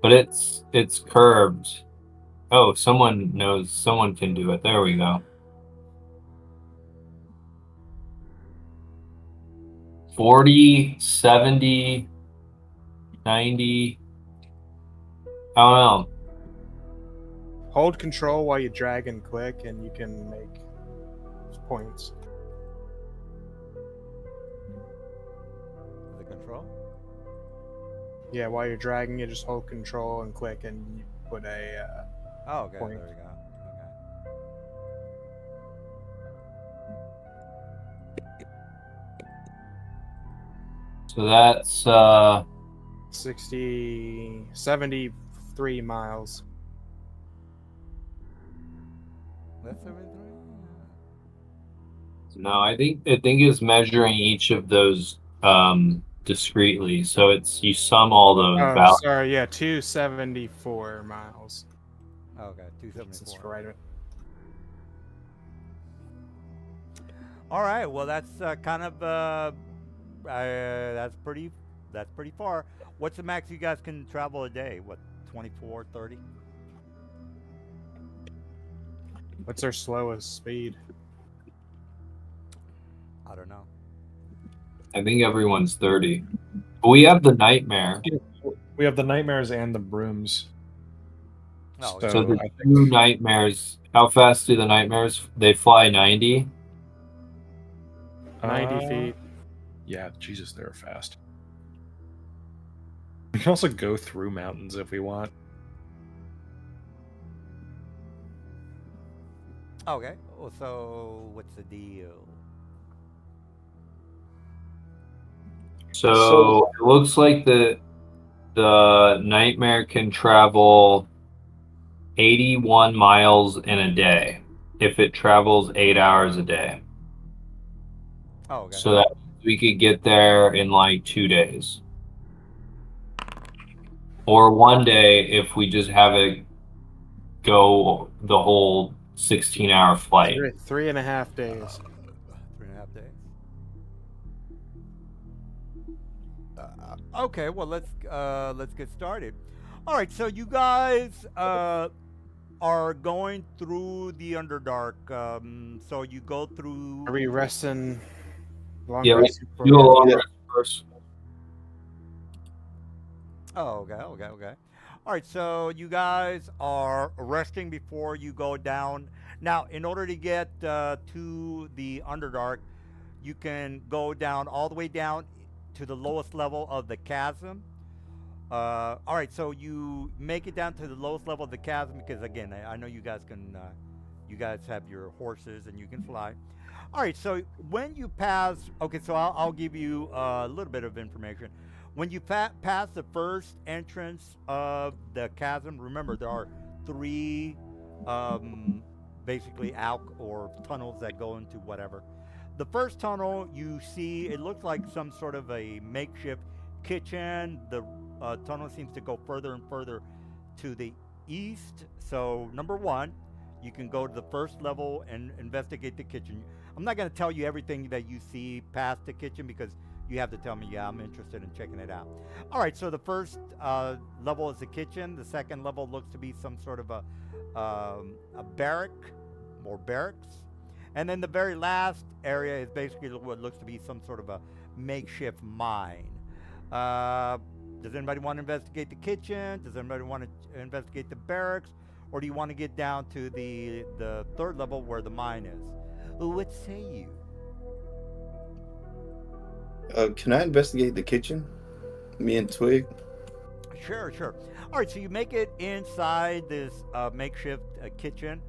it's curved. Oh, someone can do it. There we go. 40, 70, 90. I don't know. Hold control while you drag and click, and you can make points. The control? Yeah, while you're dragging, you just hold control and click, and you put a Oh, okay. point. There we go. So that's 73 miles. That's 73. no, I think it's measuring each of those discretely. So it's you sum all those Oh, values. sorry, yeah, 274 miles. Okay, That's 274. right. All right. Well, that's kind of that's pretty far. What's the max you guys can travel a day? What, 24, 30? What's our slowest speed? I don't know. I think everyone's 30. But we have the nightmare. We have the nightmares and the brooms. Oh, So- So the I two nightmares. How fast do the nightmares? They fly 90. 90 feet. Yeah, Jesus, they're fast. We can also go through mountains if we want. Okay. Oh, so what's the deal? So it looks like the nightmare can travel 81 miles in a day if it travels 8 hours a day. Oh, okay. So that we could get there in like 2 days. Or one day if we just have it go the whole 16-hour flight. 3.5 days. 3.5 days. Okay, well let's get started. All right, so you guys are going through the Underdark. So you go through. Are we resting? Long Yeah, we rest before do a long Yeah. rest first. Oh, okay. All right, so you guys are resting before you go down. Now, in order to get to the Underdark, you can go down all the way down to the lowest level of the chasm. All right, so you make it down to the lowest level of the chasm because, again, I know you guys can. You guys have your horses and you can fly. All right, so when you pass, okay, so I'll give you a little bit of information. When you pass the first entrance of the chasm, remember there are 3 basically or tunnels that go into whatever. The first tunnel you see, it looks like some sort of a makeshift kitchen. The tunnel seems to go further and further to the east. So number 1, you can go to the first level and investigate the kitchen. I'm not going to tell you everything that you see past the kitchen because you have to tell me, yeah, I'm interested in checking it out. All right, so the first level is the kitchen. The second level looks to be some sort of a barrack or barracks. And then the very last area is basically what looks to be some sort of a makeshift mine. Does anybody want to investigate the kitchen? Does anybody want to investigate the barracks? Or do you want to get down to the third level where the mine is? What say you? Can I investigate the kitchen? Me and Twig. Sure. All right, so you make it inside this makeshift kitchen.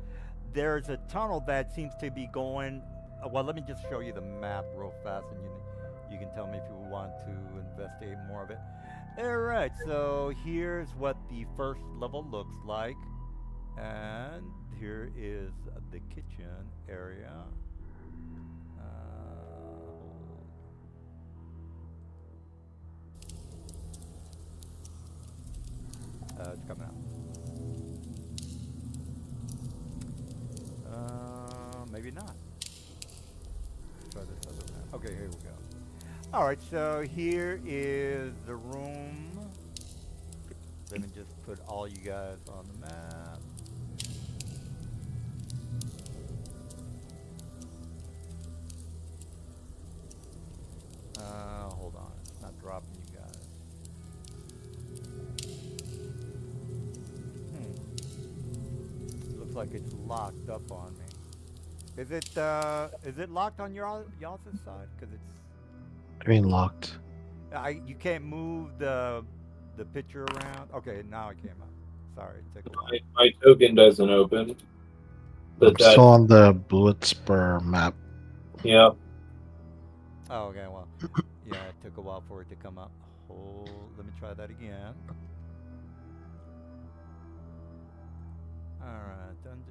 There's a tunnel that seems to be going. Well, let me just show you the map real fast, and you can tell me if you want to investigate more of it. All right, so here's what the first level looks like, and here is the kitchen area. It's coming out. Maybe not. Let's try this other map. Okay, here we go. All right, so here is the room. Let me just put all you guys on the map. Hold on, it's not dropping you guys. Looks like it's locked up on me. Is it locked on y'all's side? Because it's. I mean, locked. You can't move the picture around. Okay, now it came up. Sorry, it took a while. My token doesn't open. I'm But that, still on the Blitzspur map. yeah. Oh, okay. Well, yeah. Yeah, it took a while for it to come up. Let me try that again. Alright, dungeon.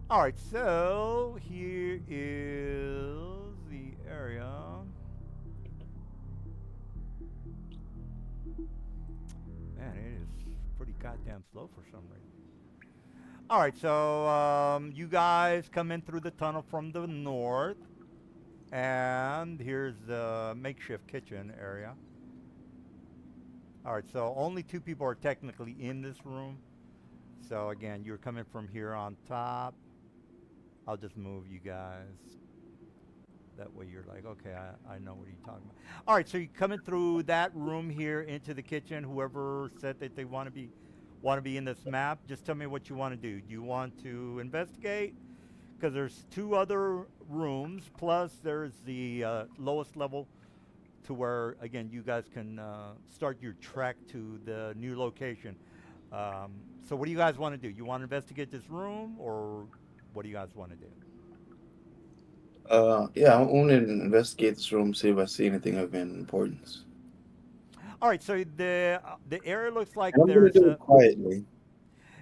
Alright, so here is the area. Man, it is pretty goddamn slow for some reason. Alright, so you guys come in through the tunnel from the north. And here's the makeshift kitchen area. Alright, so only 2 people are technically in this room. So again, you're coming from here on top. I'll just move you guys. That way you're like, okay, I know what you're talking about. All right, so you're coming through that room here into the kitchen. Whoever said that they want to be in this map, just tell me what you want to do. Do you want to investigate? Because there's 2 other rooms, plus there's the lowest level to where, again, you guys can start your trek to the new location. So what do you guys want to do? You want to investigate this room, or what do you guys want to do? Yeah, I want to investigate this room, see if I see anything of importance. All right, so the area looks like And I'm gonna there's do it quietly.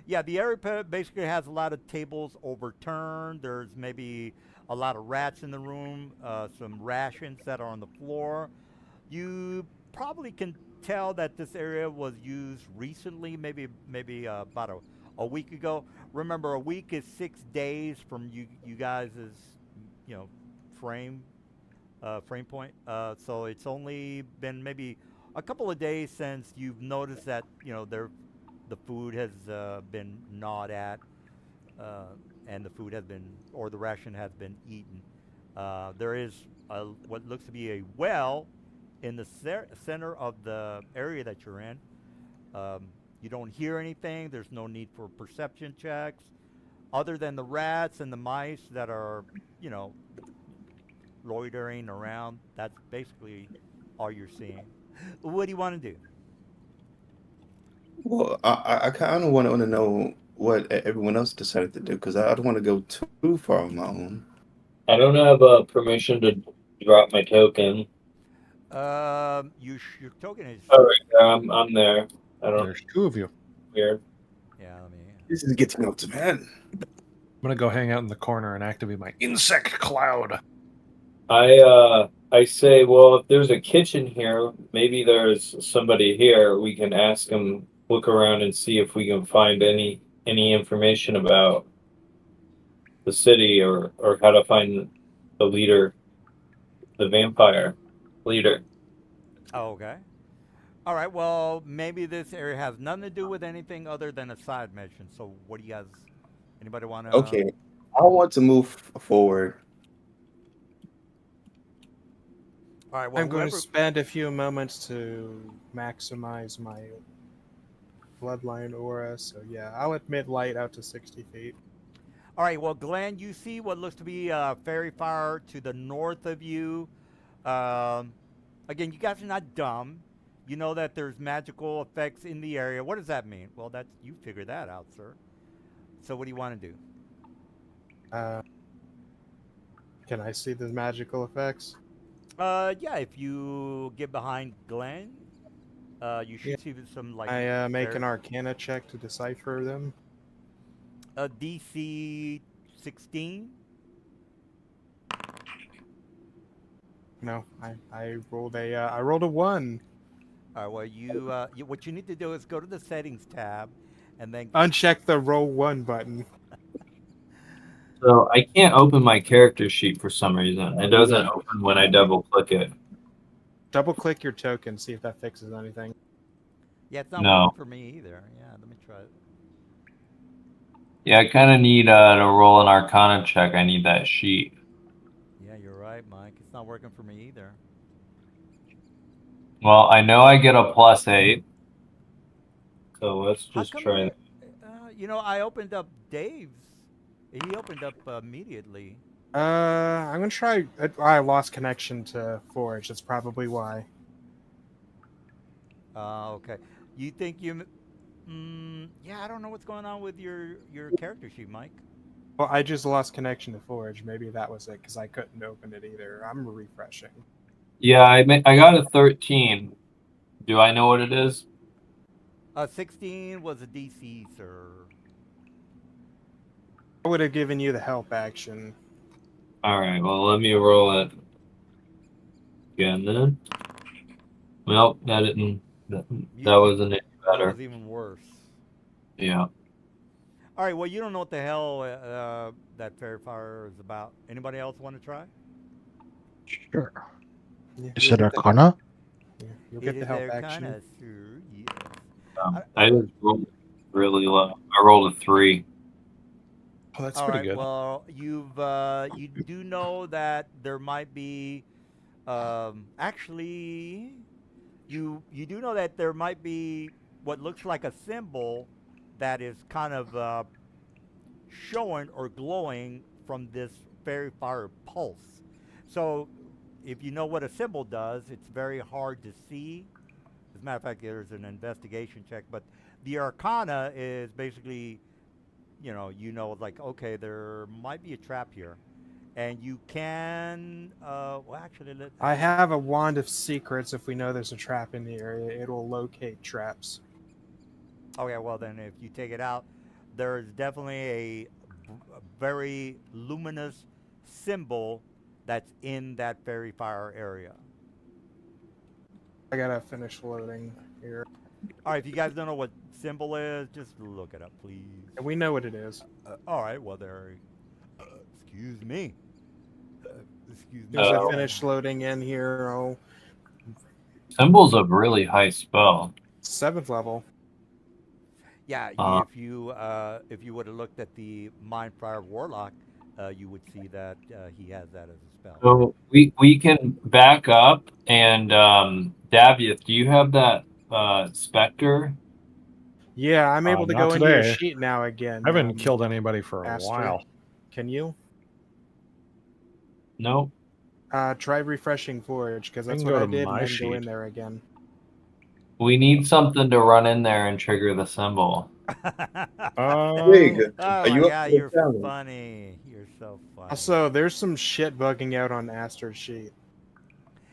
yeah, the area basically has a lot of tables overturned. There's maybe a lot of rats in the room, some rations that are on the floor. You probably can tell that this area was used recently, maybe about a week ago. Remember, a week is 6 days from you guys' frame point. So it's only been maybe a couple of days since you've noticed that the food has been gnawed at, and the food has been, or the ration has been eaten. There is what looks to be a well in the center of the area that you're in. You don't hear anything. There's no need for perception checks, other than the rats and the mice that are, loitering around. That's basically all you're seeing. What do you want to do? Well, I kind of want to know what everyone else decided to do because I don't want to go too far on my own. I don't have permission to drop my token. Your token is. All right, I'm there. I don't. There's 2 of you. Weird. Yeah, let me. This is getting up to man. I'm gonna go hang out in the corner and activate my insect cloud. I say, well, if there's a kitchen here, maybe there's somebody here. We can ask them, look around, and see if we can find any information about the city or how to find the leader, the vampire leader. Oh, okay. All right. Well, maybe this area has nothing to do with anything other than a side mission. So, what do you guys? Anybody want to? Okay, I want to move forward. All right. Well, I'm going to whoever- spend a few moments to maximize my bloodline aura. So yeah, I'll admit light out to 60 feet. All right. Well, Glenn, you see what looks to be a fairy fire to the north of you. Again, you guys are not dumb. You know that there's magical effects in the area. What does that mean? Well, you figure that out, sir. So, what do you want to do? Can I see the magical effects? Yeah. If you get behind Glenn, you should see some like. I make an fairy- Arcana check to decipher them. DC 16. No, I rolled a 1. All right. Well, what you need to do is go to the settings tab, and then Uncheck the roll 1 button. So I can't open my character sheet for some reason. It doesn't open when I double click it. Double click your token, see if that fixes anything. yeah, it's not No. working for me either. Yeah, let me try it. Yeah, I kind of need to roll an Arcana check. I need that sheet. Yeah, you're right, Mike. It's not working for me either. Well, I know I get a +8. So let's How just come try. I opened up Dave's. He opened up immediately. I'm gonna try. I lost connection to Forge. That's probably why. Okay. You think you? Yeah, I don't know what's going on with your character sheet, Mike. Well, I just lost connection to Forge. Maybe that was it because I couldn't open it either. I'm refreshing. Yeah, I got a 13. Do I know what it is? 16 was a DC, sir. I would have given you the help action. All right. Well, let me roll it again then. Well, that didn't. That wasn't any That better. was even worse. Yeah. All right. Well, you don't know what the hell that Fairy Fire is about. Anybody else want to try? Sure. Yeah, You you'll said get the- Arcana? yeah, you'll get the help action. Arcana, sir. Yes. I just rolled really low. I rolled a 3. Oh, that's All pretty right. good. Well, you do know that there might be, actually, you do know that there might be what looks like a symbol that is kind of showing or glowing from this fairy fire pulse. So, if you know what a symbol does, it's very hard to see. As a matter of fact, there's an investigation check, but the Arcana is basically, like, okay, there might be a trap here, and you can, well, actually, I have a wand of secrets. If we know there's a trap in the area, it'll locate traps. okay, well then, if you take it out, there's definitely a very luminous symbol that's in that fairy fire area. I gotta finish loading here. All right, if you guys don't know what symbol is, just look it up, please. And we know what it is. All right, well, there. Excuse me. Excuse me. As I Oh. finish loading in here, oh, Symbol's a really high spell. 7th level. Yeah, Uh, if you would have looked at the Mind Fire Warlock, you would see that he has that as a spell. So we can back up and Daviath, do you have that Spectre? Yeah, I'm able to not go into your today. sheet now again. I haven't killed anybody for a Aster. while. Can you? No. Try refreshing Forge, because I that's can what go I to did, and my then sheet. go in there again. We need something to run in there and trigger the symbol. Big. Oh Are my you up god, for the you're challenge? funny. You're so funny. Also, there's some shit bugging out on Aster's sheet.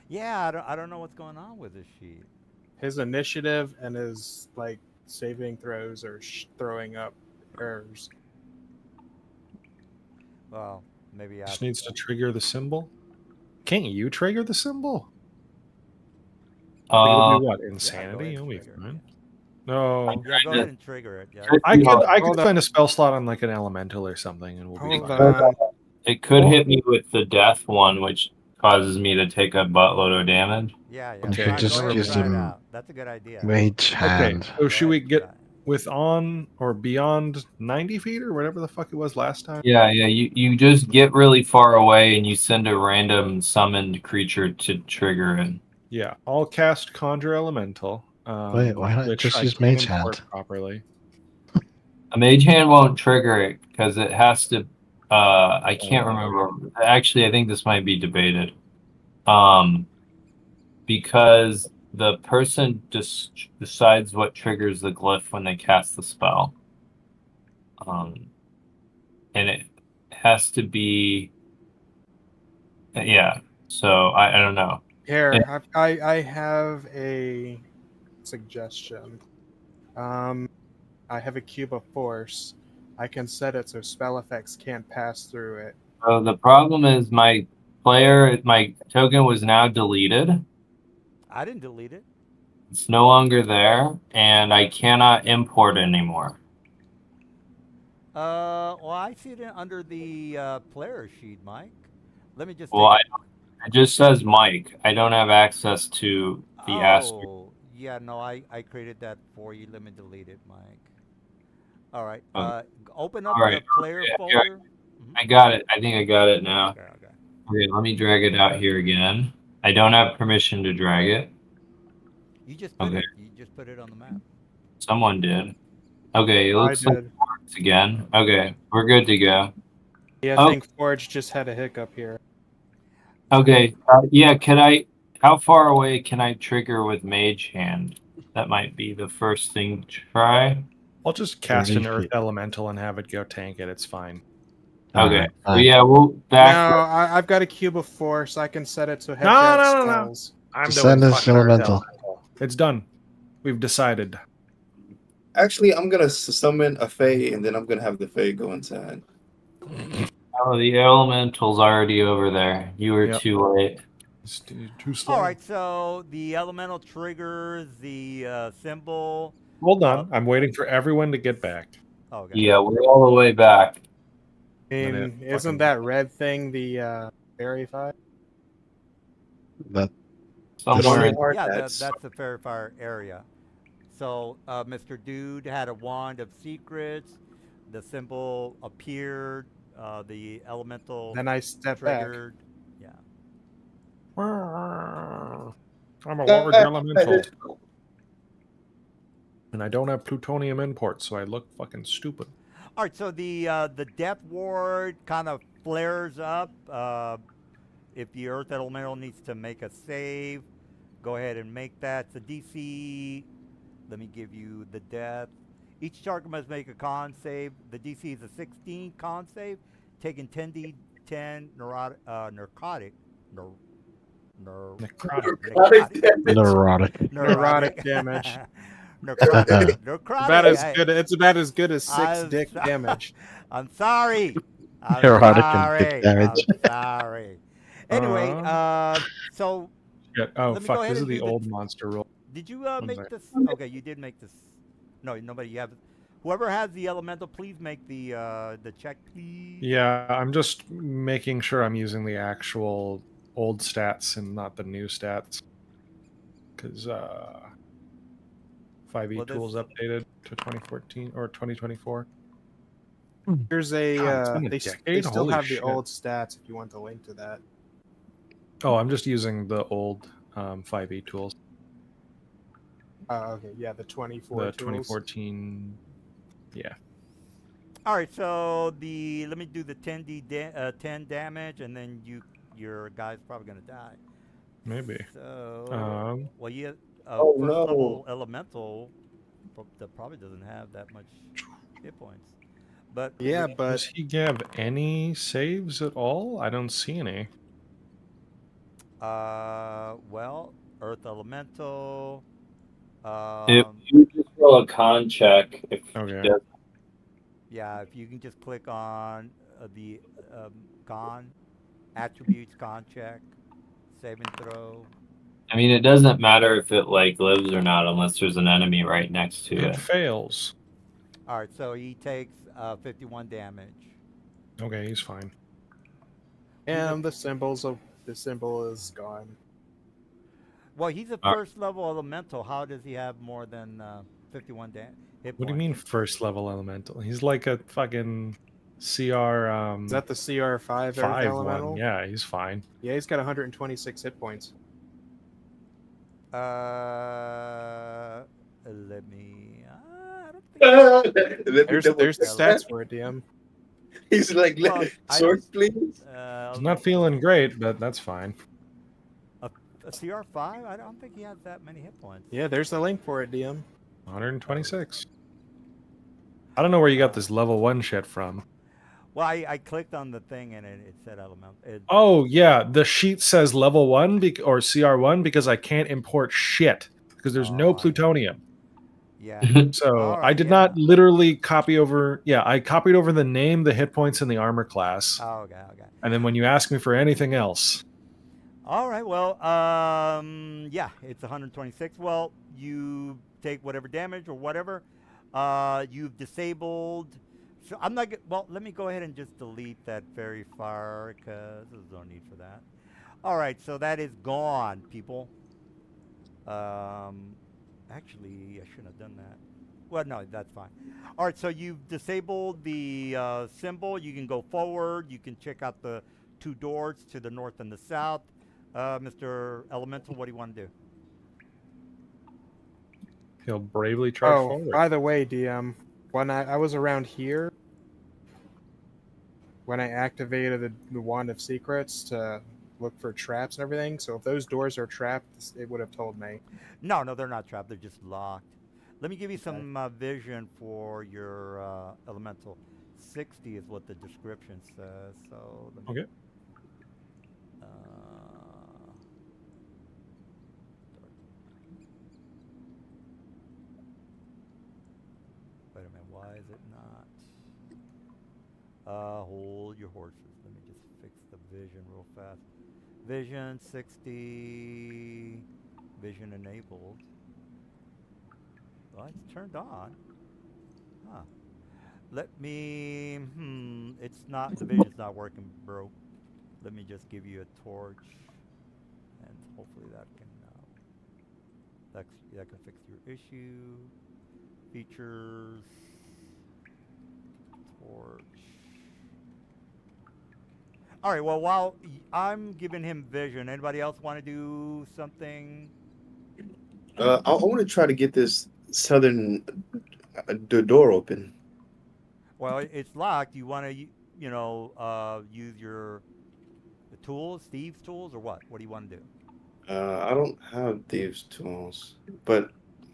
Yeah, I don't know what's going on with this sheet. His initiative and his saving throws are throwing up errors. Well, maybe I Just needs to trigger the symbol. Can't you trigger the symbol? It'll be what? Insanity? ahead You'll be and trigger it, fine. No. Yeah, go ahead and trigger it. Yeah. I could Hold on. find a spell slot on like an elemental or something, and we'll be Hold fine. on. It could hit me with the death one, which causes me to take a buttload of damage. Yeah. You Okay, Try- just go ahead and use try it him out. That's a good idea. Mage Okay, hand. so should we Go ahead and get try it. with on or beyond 90 feet or whatever the fuck it was last time? Yeah. You just get really far away and you send a random summoned creature to trigger it. Yeah, I'll cast Conjure Elemental. Wait, why not which just I use can't Mage import Hand? properly. A mage hand won't trigger it because it has to. I can't remember. Actually, I think this might be debated. Because the person decides what triggers the glyph when they cast the spell. And it has to be. Yeah. So I don't know. Here, I have a suggestion. I have a cube of force. I can set it so spell effects can't pass through it. So the problem is my token was now deleted. I didn't delete it. It's no longer there, and I cannot import anymore. Well, I see it under the player sheet, Mike. Let me just. Well, take it just says Mike. I don't have access to the Aster. Oh, yeah, no, I created that for you. Let me delete it, Mike. All right. Oh. Open up All right, the player okay, folder. Mhm. I got it. I think I got it now. Okay. Okay, let me drag it out here again. I don't have permission to drag it. You just put Okay. it. You just put it on the map. Someone did. Okay, it looks I like did. it's again. Okay, we're good to go. Yeah, Oh. I think Forge just had a hiccup here. Okay. Yeah. How far away can I trigger with Mage Hand? That might be the first thing to try. I'll just cast 30 an Earth feet. Elemental and have it go tank it. It's fine. Okay. Alright, So fine. yeah, we'll back. No, I've got a cube of force. I can set it to hedge No, out no, no, no. spells. I'm Send doing this fucking Earth elemental. It's done. We've decided. Actually, I'm gonna summon a Fae, and then I'm gonna have the Fae go inside. Oh, the elemental's already over there. You were Yep. too late. It's too slow. All right, so the elemental triggers the symbol. Hold on. I'm waiting for everyone to get back. Oh, okay. Yeah, we're all the way back. I And mean, it isn't fucking- that red thing the Fairy Fire? That Somewhere in Or Yeah, that's- that's the Fairy Fire area. So Mr. Dude had a wand of secrets. The symbol appeared. The elemental Then I step back. triggered. Yeah. I'm a large elemental. And I don't have plutonium imports, so I look fucking stupid. All right, so the Death Ward kind of flares up. If the Earth Elemental needs to make a save, go ahead and make that. It's a DC. Let me give you the death. Each target must make a con save. The DC is a 16 con save, taking 10d10 narcotic. Necrotic. Neurotic damage. Necrotic. It's about as good as 6 I'm dick so- damage. I'm sorry. I'm Neurotic sorry. and dick damage. I'm sorry. Anyway, so Yeah. Oh, Let me go fuck. ahead This is and the do the- old monster roll. did you One make sec. this? Okay, you did make this. No, nobody. You have. Whoever has the elemental, please make the check, please. Yeah, I'm just making sure I'm using the actual old stats and not the new stats. Because 5e Well, this- tools updated to 2014 or 2024. Here's a. God, it's been a They decade? still Holy have the shit. old stats if you want the link to that. Oh, I'm just using the old 5e tools. Oh, okay. Yeah, the 24 The tools. 2014. Yeah. All right, so let me do the 10 damage, and then your guy's probably gonna die. Maybe. So well, you Oh, first no. level elemental that probably doesn't have that much hit points, but Yeah, Does but he have any saves at all? I don't see any. well, Earth Elemental. If you just roll a con check, if Okay. he does- Yeah, if you can just click on the con attributes, con check, saving throw. I mean, it doesn't matter if it like lives or not unless there's an enemy right next to It it. fails. All right, so he takes 51 damage. Okay, he's fine. and the symbol is gone. Well, he's a first level elemental. How does he have more than 51 hit points? What do you mean first level elemental? He's like a fucking CR Is that the CR5 Earth 5 elemental? one. Yeah, he's fine. Yeah, he's got 126 hit points. Let me. I don't think. There's the stats for it, DM. He's like, Well, source, please. He's not feeling great, but that's fine. A CR5? I don't think he has that many hit points. Yeah, there's the link for it, DM. 126. I don't know where you got this level 1 shit from. Well, I clicked on the thing and it said elemental. Oh, yeah, the sheet says level 1 or CR1 because I can't import shit because there's no Oh, plutonium. Yeah. So All I right, did yeah. not literally copy over. Yeah, I copied over the name, the hit points, and the armor class. Oh, okay. And then when you ask me for anything else, All right. Well, yeah, it's 126. Well, you take whatever damage or whatever. You've disabled. So I'm not. Well, let me go ahead and just delete that fairy fire because there's no need for that. All right. So that is gone, people. Actually, I shouldn't have done that. Well, no, that's fine. All right. So you've disabled the symbol. You can go forward. You can check out the 2 doors to the north and the south. Mr. Elemental, what do you want to do? he'll bravely charge Oh, forward. by the way, DM, when I was around here, when I activated the Wand of Secrets to look for traps and everything. So if those doors are trapped, it would have told me. No, no, they're not trapped. They're just locked. Let me give you some vision for your elemental. 60 is what the description says. So let me, Okay. Uh, wait a minute. Why is it not? Hold your horses. Let me just fix the vision real fast. Vision 60. Vision enabled. Well, it's turned on. Huh. Let me. It's not. The vision's not working, bro. Let me just give you a torch, and hopefully that can. That can fix your issue. Features. Torch. All right. Well, while I'm giving him vision, anybody else want to do something? I want to try to get this southern the door open. Well, it's locked. You want to, use your tools, thieves' tools, or what? What do you want to do? I don't have thieves' tools, but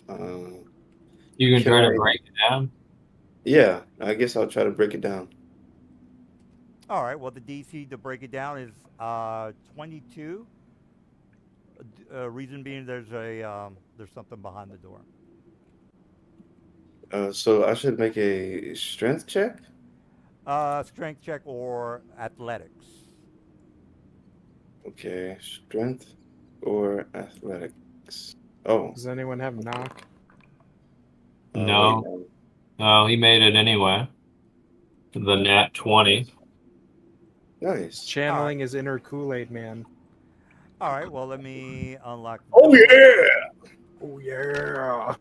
You can can try to I? break it down. Yeah, I guess I'll try to break it down. All right. Well, the DC to break it down is 22. Reason being, there's something behind the door. So I should make a strength check. Strength check or athletics. Okay, strength or athletics. Oh, Does anyone have knock? No. wait, No, he made it anyway. The nat 20. nice. Channeling his inner Kool-Aid man. All right. Well, let me unlock the Oh door. yeah! Oh yeah.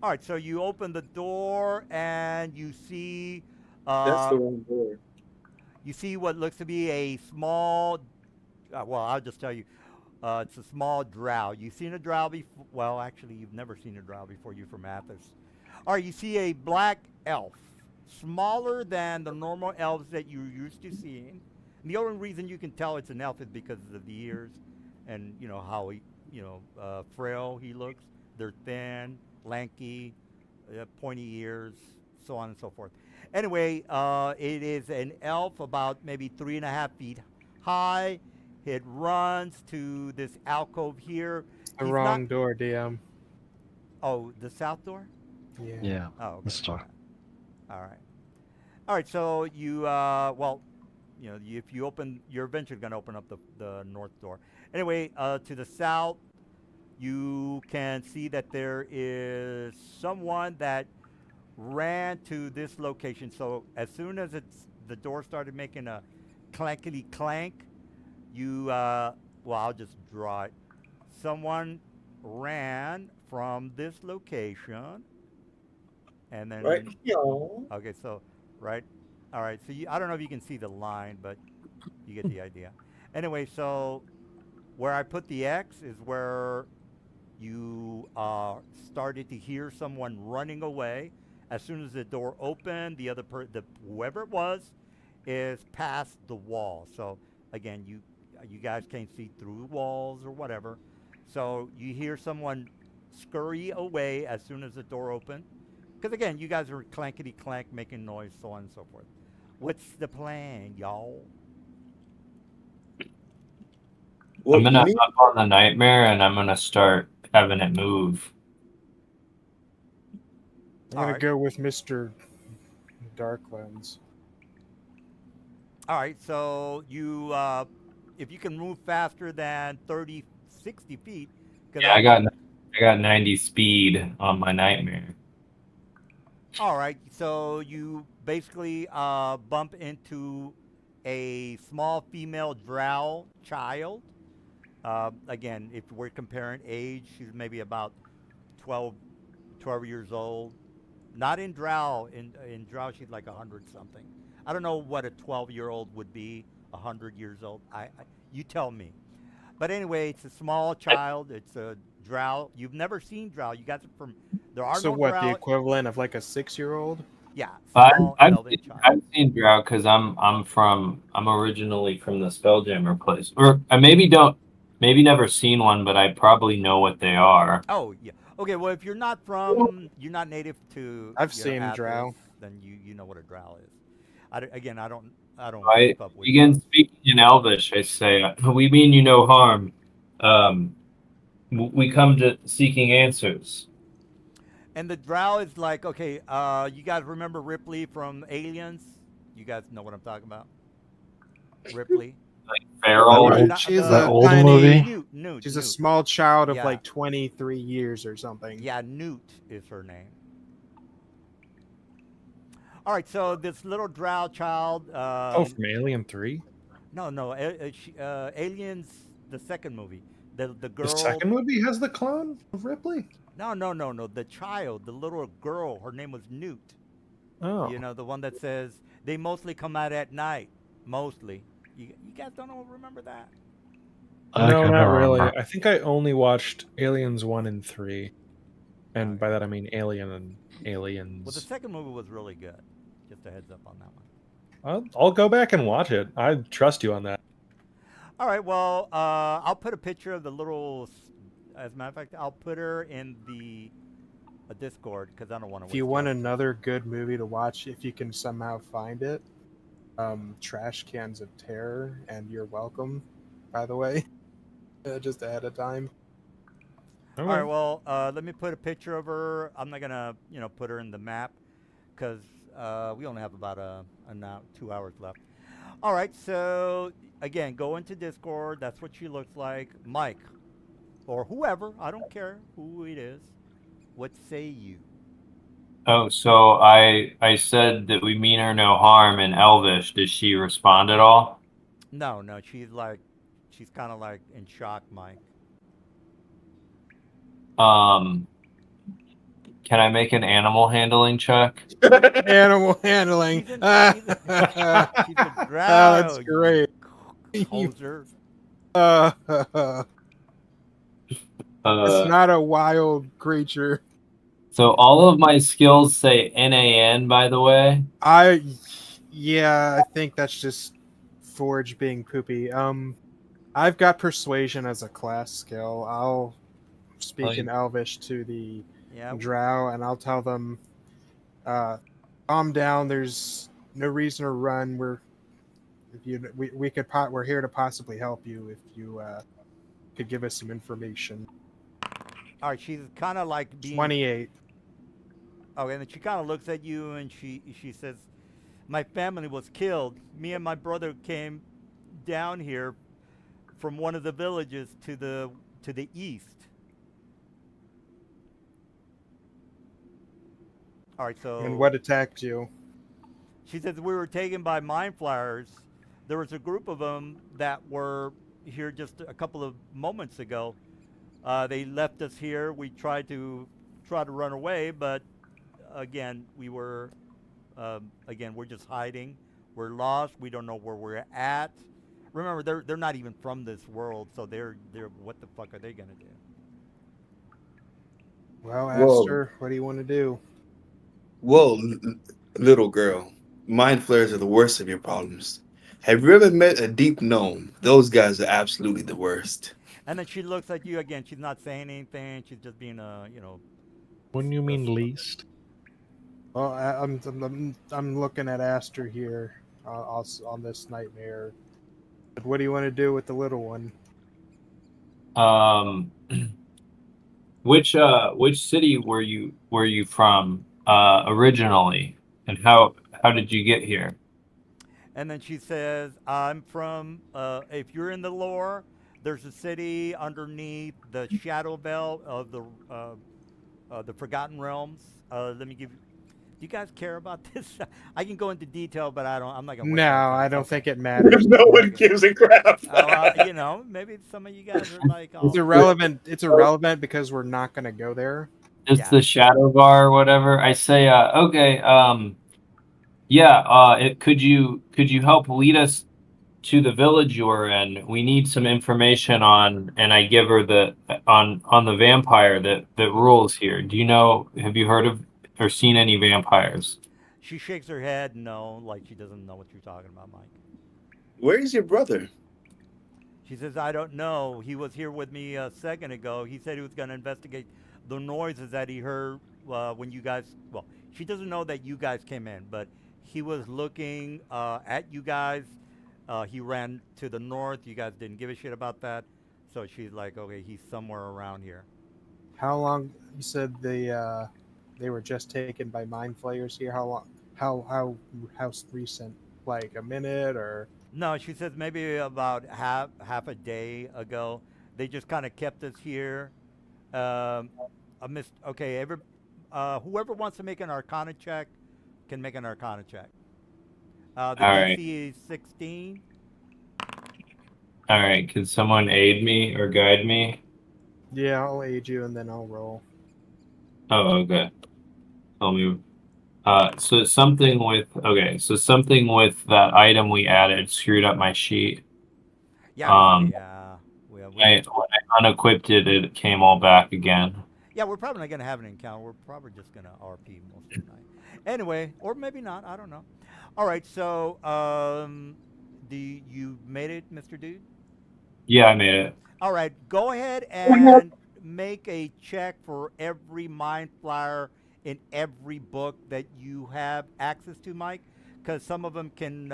All right. So you open the door and you see. That's the wrong door. You see what looks to be a small. Well, I'll just tell you. It's a small drow. You've seen a drow before. Well, actually, you've never seen a drow before. You from Athos. All right. You see a black elf, smaller than the normal elves that you're used to seeing. And the only reason you can tell it's an elf is because of the ears, and how he, frail he looks. They're thin, lanky, pointy ears, so on and so forth. Anyway, it is an elf about maybe 3.5 feet high. It runs to this alcove here. The He's wrong not- door, DM. Oh, the south door? Yeah. Yeah. Oh, okay. Let's start. All right. All right. So you, if you open, you're eventually going to open up the north door. Anyway, to the south, you can see that there is someone that ran to this location. So as soon as the door started making a clankety clank, I'll just draw it. Someone ran from this location, and then Right here. okay, so right, all right. So I don't know if you can see the line, but you get the idea. Anyway, so where I put the X is where you started to hear someone running away. As soon as the door opened, the whoever it was is past the wall. So again, you guys can't see through walls or whatever. So you hear someone scurry away as soon as the door opened. Because again, you guys are clankety clank, making noise, so on and so forth. What's the plan, y'all? Well, I'm gonna me- up on the nightmare and I'm gonna start having it move. I'm gonna Alright. go with Mr. Darklens. All right, so you, if you can move faster than 30, 60 feet. 'Cause Yeah, I got 90 speed on my nightmare. All right, so you basically bump into a small female drow child. Again, if we're comparing age, she's maybe about 12 years old. Not in drow. In drow, she's like 100 something. I don't know what a 12-year-old would be, 100 years old. You tell me. But anyway, it's a small child. It's a drow. You've never seen drow. You got it from. There are So no what? drow. The equivalent of like a 6-year-old? Yeah, I've, small I've, elven seen, child. I've seen Drow because I'm originally from the Spelljammer place, or I maybe never seen one, but I probably know what they are. Oh yeah. Okay. Well, if you're not native to I've seen Athos, Drow. then you know what a drow is. Again, I don't I keep up with. begin speaking in Elvish. I say, "We mean you no harm. Um, we come to seeking answers." And the drow is like, okay, you guys remember Ripley from Aliens? You guys know what I'm talking about? Ripley. Feral. Right. Not She's The a old tiny. movie? Newt. She's a small child of Yeah. like 23 years or something. Yeah, Newt is her name. All right, so this little drow child. Oh, from Alien 3? No, Aliens, the second movie. The girl. The second movie has the clone of Ripley? No. The child, the little girl. Her name was Newt. Oh. You know, the one that says they mostly come out at night. Mostly. You guys don't remember that? I No, can not really. remember. I think I only watched Aliens 1 and 3. And by that I mean Alien and Aliens. Well, the second movie was really good. Just a heads up on that one. I'll go back and watch it. I trust you on that. All right. Well, I'll put a picture of the little. As a matter of fact, I'll put her in the Discord because I don't want to. If you want another good movie to watch, if you can somehow find it, Trash Cans of Terror, and You're Welcome, by the way, just ahead of time. All right. Well, let me put a picture of her. I'm not gonna, put her in the map because we only have about 2 hours left. All right. So again, go into Discord. That's what she looks like. Mike, or whoever. I don't care who it is. What say you? Oh, so I said that we mean her no harm in Elvish. Did she respond at all? No. She's kind of like in shock, Mike. Can I make an animal handling check? Animal handling. She's a Oh, drow. that's great. Hoser. It's not a wild creature. So all of my skills say NAN, by the way. I think that's just Forge being poopy. I've got Persuasion as a class skill. I'll speak in Elvish to the drow, and I'll tell them, calm down. There's no reason to run. We're here to possibly help you if you could give us some information. All right, she's kind of like being 28. Okay, and then she kind of looks at you and she says, "My family was killed. Me and my brother came down here from one of the villages to the east." All right, so. And what attacked you? She says we were taken by mind flyers. There was a group of them that were here just a couple of moments ago. They left us here. We tried to run away, but again, we're just hiding. We're lost. We don't know where we're at. Remember, they're not even from this world, so they're what the fuck are they gonna do? Well, Whoa. Aster, what do you want to do? Whoa, little girl. Mind flares are the worst of your problems. Have you ever met a deep gnome? Those guys are absolutely the worst. And then she looks at you again. She's not saying anything. She's just being Wouldn't you mean least? Well, I'm looking at Aster here on this nightmare. But what do you want to do with the little one? Which city were you from originally, and how did you get here? And then she says, "I'm from. If you're in the lore, there's a city underneath the Shadow Belt of the Forgotten Realms. Let me give you. Do you guys care about this? I can go into detail, but I don't. I'm not gonna. No, I don't think it matters. No one gives a crap. Maybe some of you guys are like. Oh, It's irrelevant. It's irrelevant because we're not going to go there. It's Yeah. the Shadow Bar or whatever. I say, okay, could you help lead us to the village you're in? We need some information on, and I give her on the vampire that rules here. Do you know? Have you heard of or seen any vampires? She shakes her head, no, like she doesn't know what you're talking about, Mike. Where is your brother? She says, I don't know. He was here with me a second ago. He said he was going to investigate the noises that he heard when you guys, well, she doesn't know that you guys came in, but he was looking at you guys. He ran to the north. You guys didn't give a shit about that. So she's like, okay, he's somewhere around here. How long? You said they were just taken by mind flayers here. How long? How recent? Like a minute or? No, she says maybe about half a day ago. They just kind of kept us here. Okay, whoever wants to make an Arcana check can make an Arcana check. The All right. DC is 16. All right. Can someone aid me or guide me? Yeah, I'll aid you and then I'll roll. Oh, okay. Tell me. So something with that item we added screwed up my sheet. Yeah, When I unequipped it, it came all back again. yeah, we're probably not gonna have an encounter. We're probably just gonna RP most of the night. Anyway, or maybe not. I don't know. All right, so you made it, Mr. Dude? Yeah, I made it. All right, go ahead and make a check for every mind flyer in every book that you have access to, Mike, because some of them can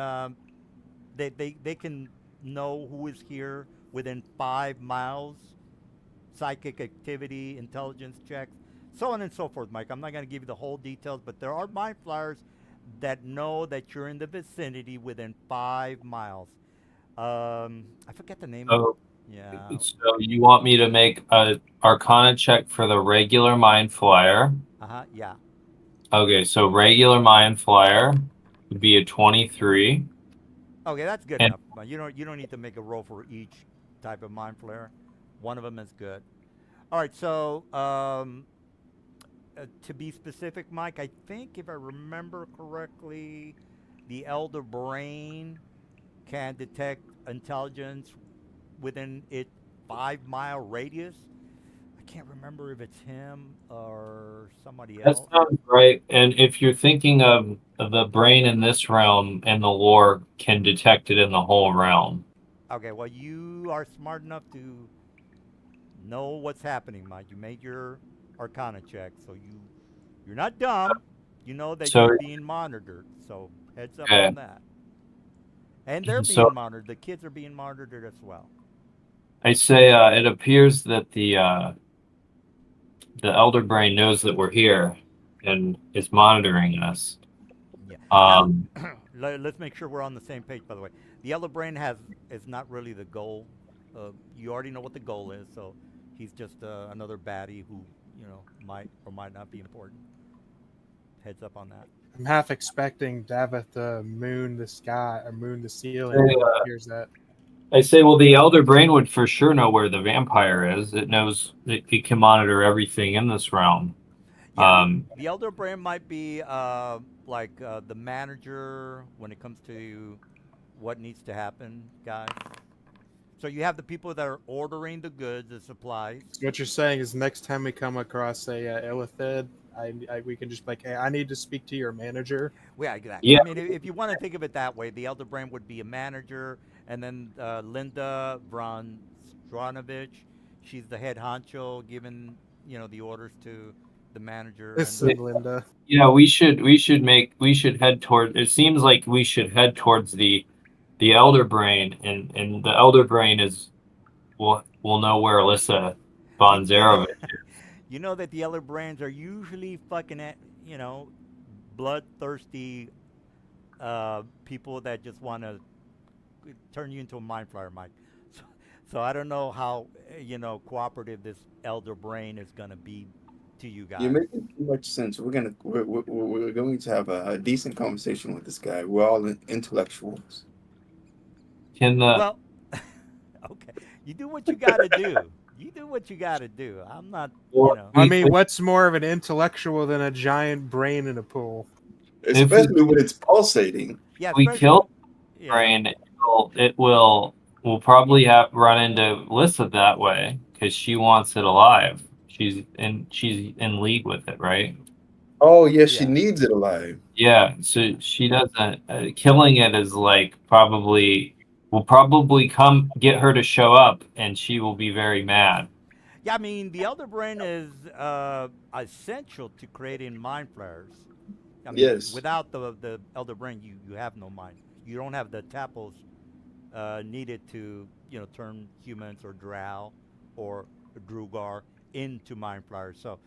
they can know who is here within 5 miles. Psychic activity, intelligence checks, so on and so forth, Mike. I'm not going to give you the whole details, but there are mind flyers that know that you're in the vicinity within 5 miles. I forget the name of So, it. Yeah. so you want me to make a Arcana check for the regular Mind Flyer? Yeah. Okay, so regular Mind Flyer would be a 23. Okay, that's good enough. But you don't need to make a roll for each type of mind flare. One of them is good. All right, so to be specific, Mike, I think if I remember correctly, the Elder Brain can detect intelligence within its 5-mile radius. I can't remember if it's him or somebody That else. sounds right. And if you're thinking of the brain in this realm and the lore can detect it in the whole realm. Okay, well, you are smart enough to know what's happening, Mike. You made your Arcana check, so you're not dumb. You know that So- you're being monitored, so heads up Okay. on that. And they're So- being monitored. The kids are being monitored as well. I say it appears that the Elder Brain knows that we're here and is monitoring us. Yeah. Um, Let's make sure we're on the same page, by the way. The Elder Brain is not really the goal. You already know what the goal is, so he's just another baddie who, might or might not be important. Heads up on that. I'm half expecting Davith to moon the sky or moon the ceiling. Yeah. When it appears that. I say, well, the Elder Brain would for sure know where the vampire is. It knows it can monitor everything in this realm. Yeah, the Elder Brain might be like the manager when it comes to what needs to happen, guys. So you have the people that are ordering the goods, the supplies. What you're saying is next time we come across a Illithid, we can just be like, hey, I need to speak to your manager. Yeah, exactly. Yeah. I mean, if you want to think of it that way, the Elder Brain would be a manager, and then Linda Von Stranovich, she's the head honcho, giving the orders to the manager. This and is Linda. Yeah, we should head toward. It seems like we should head towards the Elder Brain, and the Elder Brain will know where Alyssa Von Zarovich is. You know that the Elder Brains are usually fucking bloodthirsty people that just want to turn you into a mind flyer, Mike. So I don't know how cooperative this Elder Brain is gonna be to you guys. You're making too much sense. We're going to have a decent conversation with this guy. We're all intellectuals. Can the Well, okay. You do what you gotta do. You do what you gotta do. I'm not, I mean, what's more of an intellectual than a giant brain in a pool? Especially when it's pulsating. Yeah, we especially- kill yeah. Brain, we'll probably run into Alyssa that way because she wants it alive. She's in league with it, right? Oh, yes, she Yeah. needs it alive. Yeah, so she doesn't. Killing it is like probably will probably come get her to show up, and she will be very mad. Yeah, I mean, the Elder Brain is essential to creating mind flayers. I mean, Yes. without the Elder Brain, you have no mind. You don't have the tapos needed to turn humans or Drow or Drugar into mind flayers. So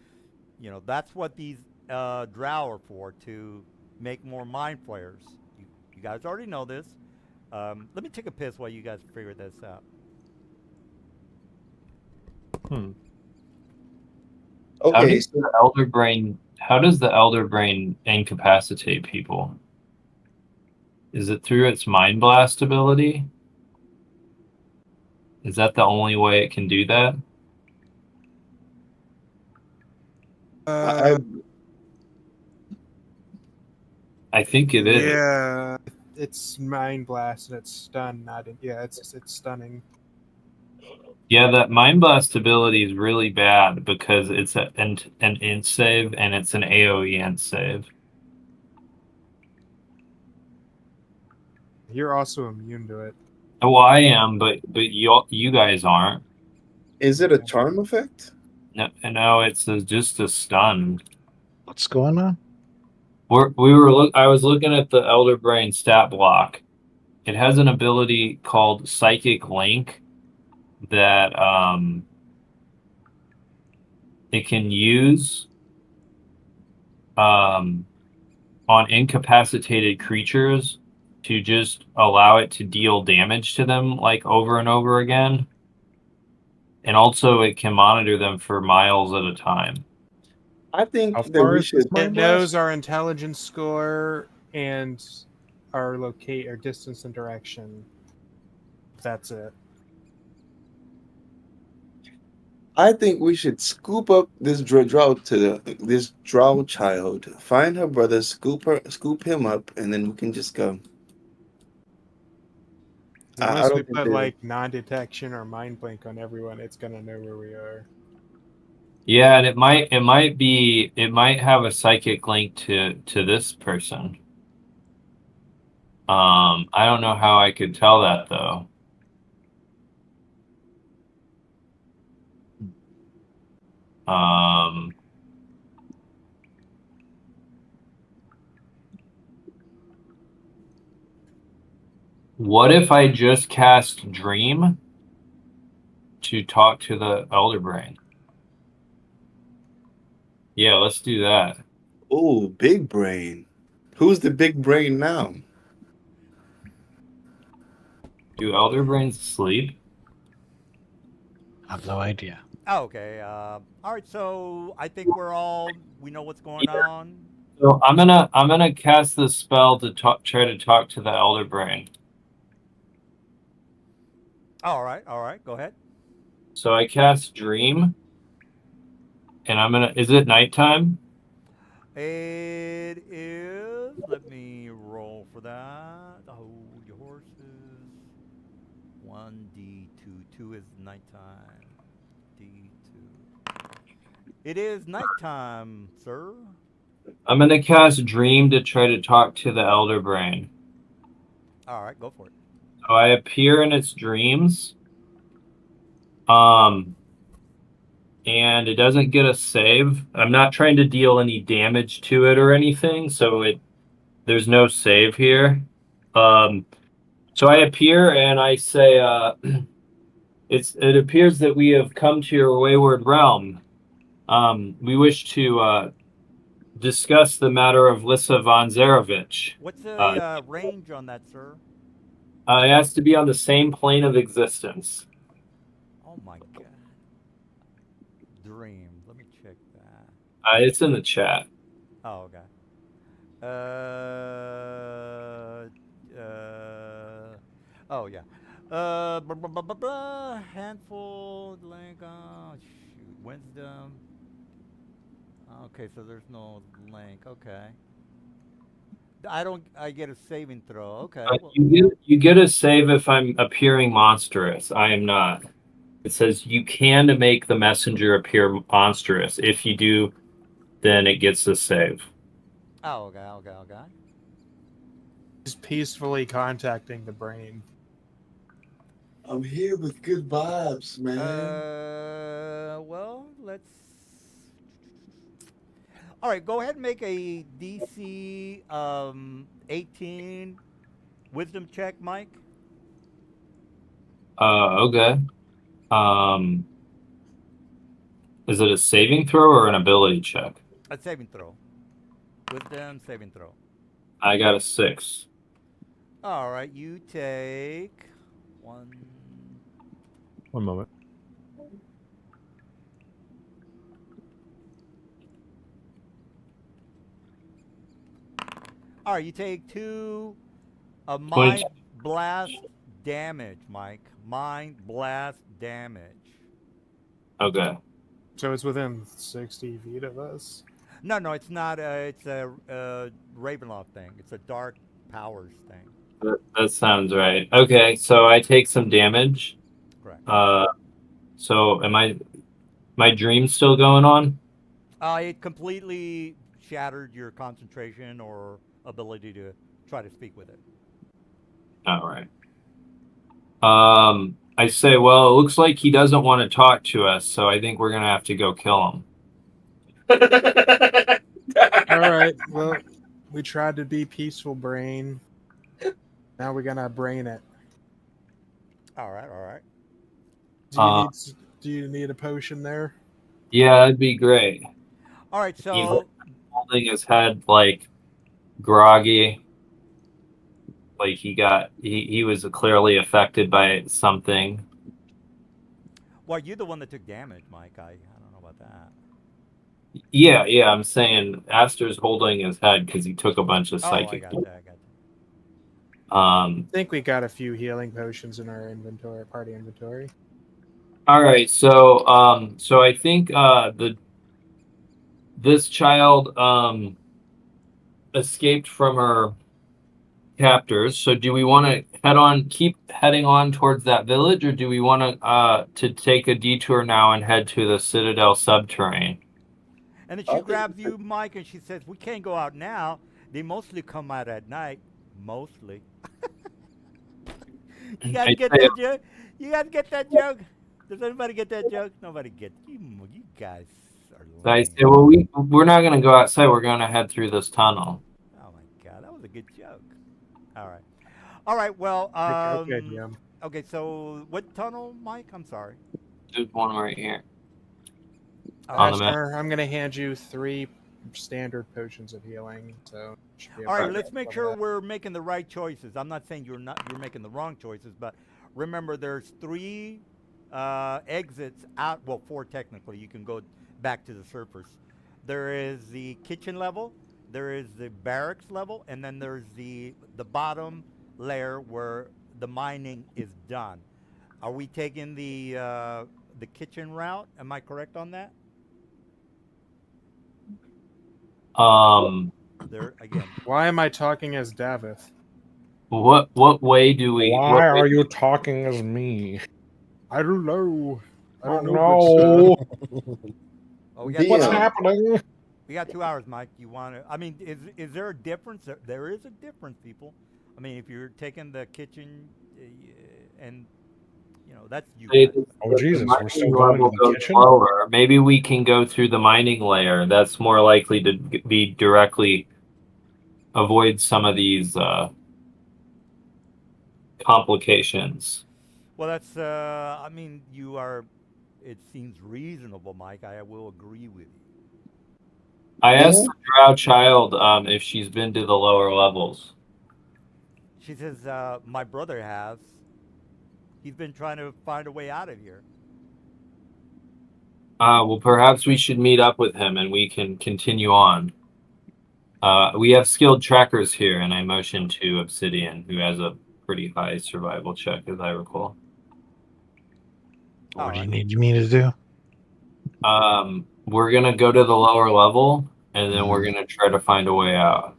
that's what these Drow are for, to make more mind flayers. You guys already know this. Let me take a piss while you guys figure this out. Hmm. How Okay. does the Elder Brain? How does the Elder Brain incapacitate people? Is it through its Mind Blast ability? Is that the only way it can do that? I I think it is. Yeah, it's mind blast and it's stun. Not in, yeah, it's stunning. Yeah, that Mind Blast ability is really bad because it's an int save and it's an AoE int save. You're also immune to it. Oh, I am, but you guys aren't. Is it a charm effect? No, it's just a stun. What's going on? I was looking at the Elder Brain stat block. It has an ability called Psychic Link that it can use on incapacitated creatures to just allow it to deal damage to them like over and over again. And also it can monitor them for miles at a time. I think How that far we is should. this It Mind knows Blast? our intelligence score and our locate or distance and direction. That's it. I think we should scoop up this this drow child, find her brother, scoop him up, and then we can just go. I Unless we don't think put there's. like non-detection or mind blink on everyone, it's gonna know where we are. Yeah, and it might have a psychic link to this person. I don't know how I could tell that though. Um, what if I just cast Dream to talk to the Elder Brain? Yeah, let's do that. Oh, big brain. Who's the big brain now? Do Elder Brains sleep? I have no idea. Oh, okay. All right. So I think we know what's going on. So I'm gonna cast this spell to try to talk to the Elder Brain. All right. All right. Go ahead. So I cast Dream, and is it nighttime? It is. Let me roll for that. Oh, your horses. 1d2. 2 is nighttime. D2. It is nighttime, sir. I'm gonna cast Dream to try to talk to the Elder Brain. All right, go for it. So I appear in its dreams. And it doesn't get a save. I'm not trying to deal any damage to it or anything, so there's no save here. So I appear and I say, it appears that we have come to your wayward realm. We wish to discuss the matter of Lissa von Zarevich. What's the range on that, sir? It has to be on the same plane of existence. Oh my god. Dream. Let me check that. It's in the chat. Oh, okay. Oh yeah. Handful, like, shoot, wisdom. Okay, so there's no link. Okay. I get a saving throw. Okay. Well, You get a save if I'm appearing monstrous. I am not. It says you can make the messenger appear monstrous. If you do, then it gets a save. Oh, okay. Just peacefully contacting the brain. I'm here with good vibes, man. Well, let's. All right, go ahead and make a DC 18 wisdom check, Mike. Okay. Is it a saving throw or an ability check? A saving throw. Wisdom saving throw. I got a 6. All right, you take 1. One moment. All right, you take 2 mind 20. blast damage, Mike. Mind blast damage. Okay. So it's within 60 feet of us. No, it's not. It's a Ravenloft thing. It's a dark powers thing. That sounds right. Okay, so I take some damage. Correct. So am my dream still going on? It completely shattered your concentration or ability to try to speak with it. All right. I say, well, it looks like he doesn't want to talk to us, so I think we're gonna have to go kill him. All right. Well, we tried to be peaceful, brain. Now we're gonna brain it. All right. Do you need a potion there? Yeah, that'd be great. All right. So He's holding his head like groggy. Like he was clearly affected by something. well, you're the one that took damage, Mike. I don't know about that. Yeah, I'm saying Aster's holding his head because he took a bunch of Oh, psychic. I got that. I think we got a few healing potions in our inventory, party inventory. All right, so I think this child escaped from her captors. So do we want to keep heading on towards that village, or do we want to take a detour now and head to the Citadel subterranean? And then she grabs you, Mike, and she says, "We can't go out now. They mostly come out at night. Mostly." You guys get that joke? You guys get that joke? Does anybody get that joke? Nobody gets. You guys are. So I lame. say, well, we're not going to go outside. We're going to head through this tunnel. Oh my God, that was a good joke. All right. Well, Okay, yeah. okay. So what tunnel, Mike? I'm sorry. There's one right here. On the map. Aster, I'm gonna hand you 3 standard potions of healing. So should be All right, able to let's make cover sure that. we're making the right choices. I'm not saying you're making the wrong choices, but remember there's 3 exits out. Well, 4 technically. You can go back to the surface. There is the kitchen level, there is the barracks level, and then there's the bottom layer where the mining is done. Are we taking the kitchen route? Am I correct on that? There again. Why am I talking as Davith? What way do we? Why are you talking as me? I don't know. I don't know. No. Oh, we got What's 2 hours. happening? We got 2 hours, Mike. You want to? I mean, is there a difference? There is a difference, people. I mean, if you're taking the kitchen, and that's you. Hey, guys. Oh, Jesus, the we're mining still going level to the goes kitchen? lower. Maybe we can go through the mining layer. That's more likely to be directly avoid some of these complications. Well, that's. I mean, you are. It seems reasonable, Mike. I will agree with you. I asked the drow child if she's been to the lower levels. She says, "My brother has. He's been trying to find a way out of here." Well, perhaps we should meet up with him and we can continue on. We have skilled trackers here, and I motion to Obsidian, who has a pretty high survival check, as I recall. What do you need me to do? We're gonna go to the lower level, and then we're gonna try to find a way out.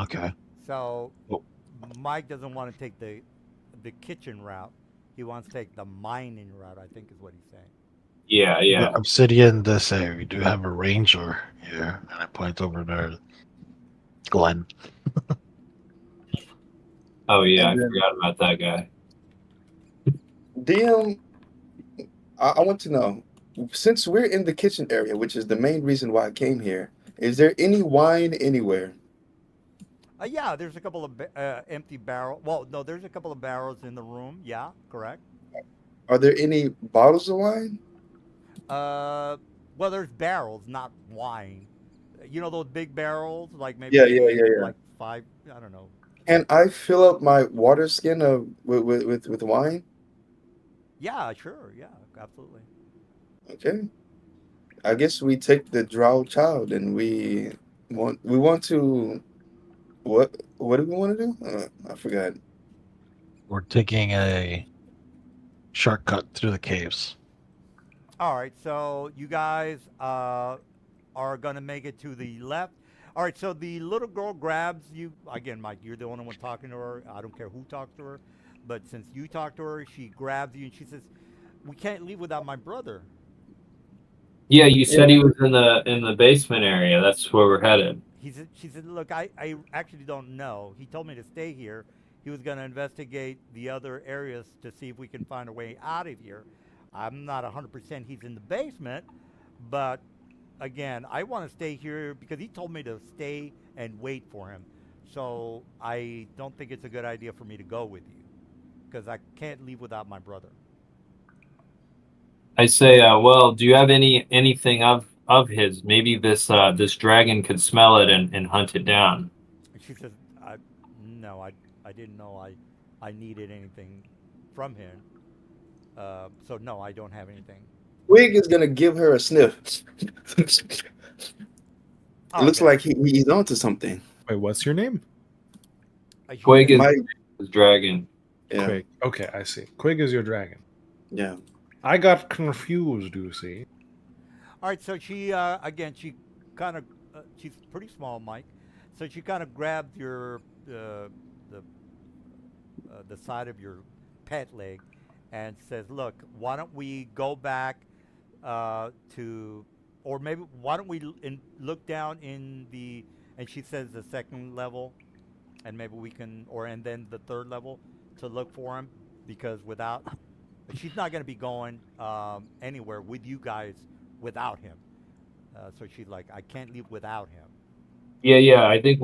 Okay. So, Oh. Mike doesn't want to take the kitchen route. He wants to take the mining route, I think is what he's saying. Yeah. The Obsidian this area. We do have a ranger here, and I point over there. Glenn. Oh yeah, I And then forgot about that guy. DM, I want to know, since we're in the kitchen area, which is the main reason why I came here, is there any wine anywhere? Yeah, there's a couple of empty barrels. Well, no, there's a couple of barrels in the room. Yeah, correct. Are there any bottles of wine? Uh, well, there's barrels, not wine. You know those big barrels, like Yeah, yeah, maybe yeah, yeah. like five. I don't know. Can I fill up my water skin with wine? Yeah, sure. Yeah, absolutely. Okay. I guess we take the drow child and we want to what do we want to do? I forgot. We're taking a shortcut through the caves. All right, so you guys are gonna make it to the left. All right, so the little girl grabs you again, Mike. You're the only one talking to her. I don't care who talks to her, but since you talk to her, she grabs you and she says, "We can't leave without my brother." Yeah, you said Yeah. he was in the basement area. That's where we're headed. She said, "Look, I actually don't know. He told me to stay here. He was going to investigate the other areas to see if we can find a way out of here. I'm not 100% he's in the basement, but again, I want to stay here because he told me to stay and wait for him. So I don't think it's a good idea for me to go with you because I can't leave without my brother." I say, well, do you have anything of his? Maybe this dragon could smell it and hunt it down. And she says, "No, I didn't know I needed anything from him. So no, I don't have anything." Wig is gonna give her a sniff. It looks Okay. like he's onto something. Wait, what's your name? She Quig says, is Mike, his dragon. yeah, Quig. Okay, I see. Quig is your dragon. yeah. I got confused, you see. all right, so she again she kind of she's pretty small, Mike. So she kind of grabs your the side of your pet leg and says, "Look, why don't we go back to, or maybe why don't we look down in the?" And she says the second level, and maybe we can, or and then the third level to look for him because without, she's not going to be going anywhere with you guys without him. So she's like, I can't leave without him. Yeah. I think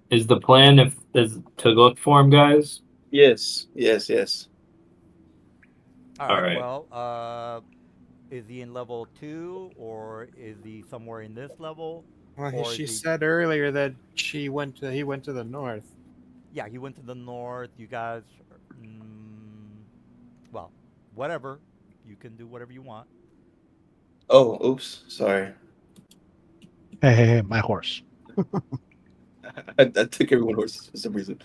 is the plan is to look for him, guys. Yes, yes, yes. All All right. right. Well, is he in level 2 or is he somewhere in this level? Well, Or she is he- said earlier that he went to the north. Yeah, he went to the north. You guys, well, whatever. You can do whatever you want. Oh, oops, sorry. Hey, my horse. I took everyone horses for some reason.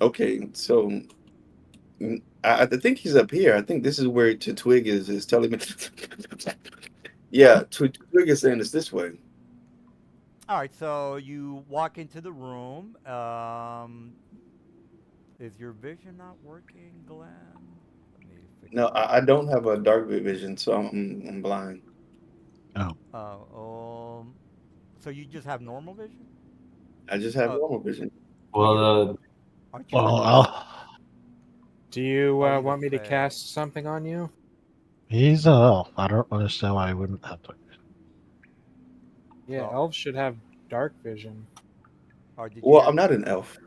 Okay, so I think he's up here. I think this is where Twig is telling me. Yeah, Twig is saying it's this way. All right, so you walk into the room. Is your vision not working, Glenn? Let me fix No, that. I don't have a dark vision, so I'm blind. So you just have normal vision? I just have Oh. normal vision. Well, Aren't you? Well, Do you Oh, he's a want me to fae. cast something on you? he's an elf. I don't understand why he wouldn't have to. Yeah, Well- elves should have dark vision. Or did Well, you I'm not an elf.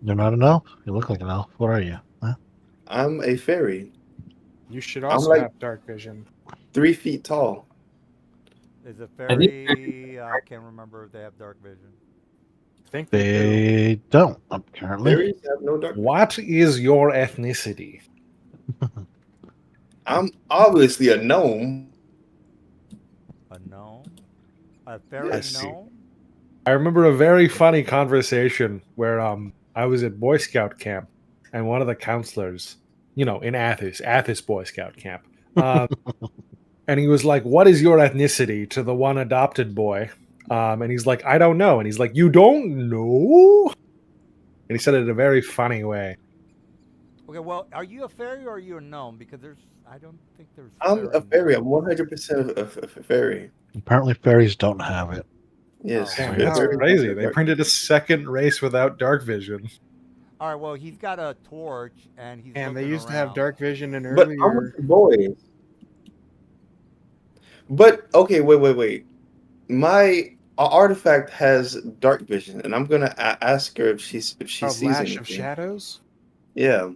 You're not an elf? You look like an elf. What are you? Huh? I'm a fairy, You should I'm also like- have dark vision. 3 feet tall. Is a I think- fairy? I can't remember if they have dark vision. I think they do. They don't, apparently. Fairies have no dark. What is your ethnicity? I'm obviously a gnome. A gnome? A fairy I see. gnome? I remember a very funny conversation where I was at Boy Scout camp and one of the counselors, in Athos Boy Scout camp, and he was like, "What is your ethnicity?" to the one adopted boy, and he's like, "I don't know," and he's like, "You don't know?" And he said it in a very funny way. Okay, well, are you a fairy or are you a gnome? Because I don't think there's. I'm a fairy. I'm gnomes. 100% a fairy. Apparently, fairies don't have it. Yes. Oh, Damn, yeah. that's very crazy. much They dark. printed a second race without dark vision. all right. Well, he's got a torch and he's And they looking used to have around. dark vision in But I'm with earlier. the boys. But okay, wait. My artifact has dark vision, and I'm gonna ask her if she Oh, sees Lash of anything. Shadows. Yeah,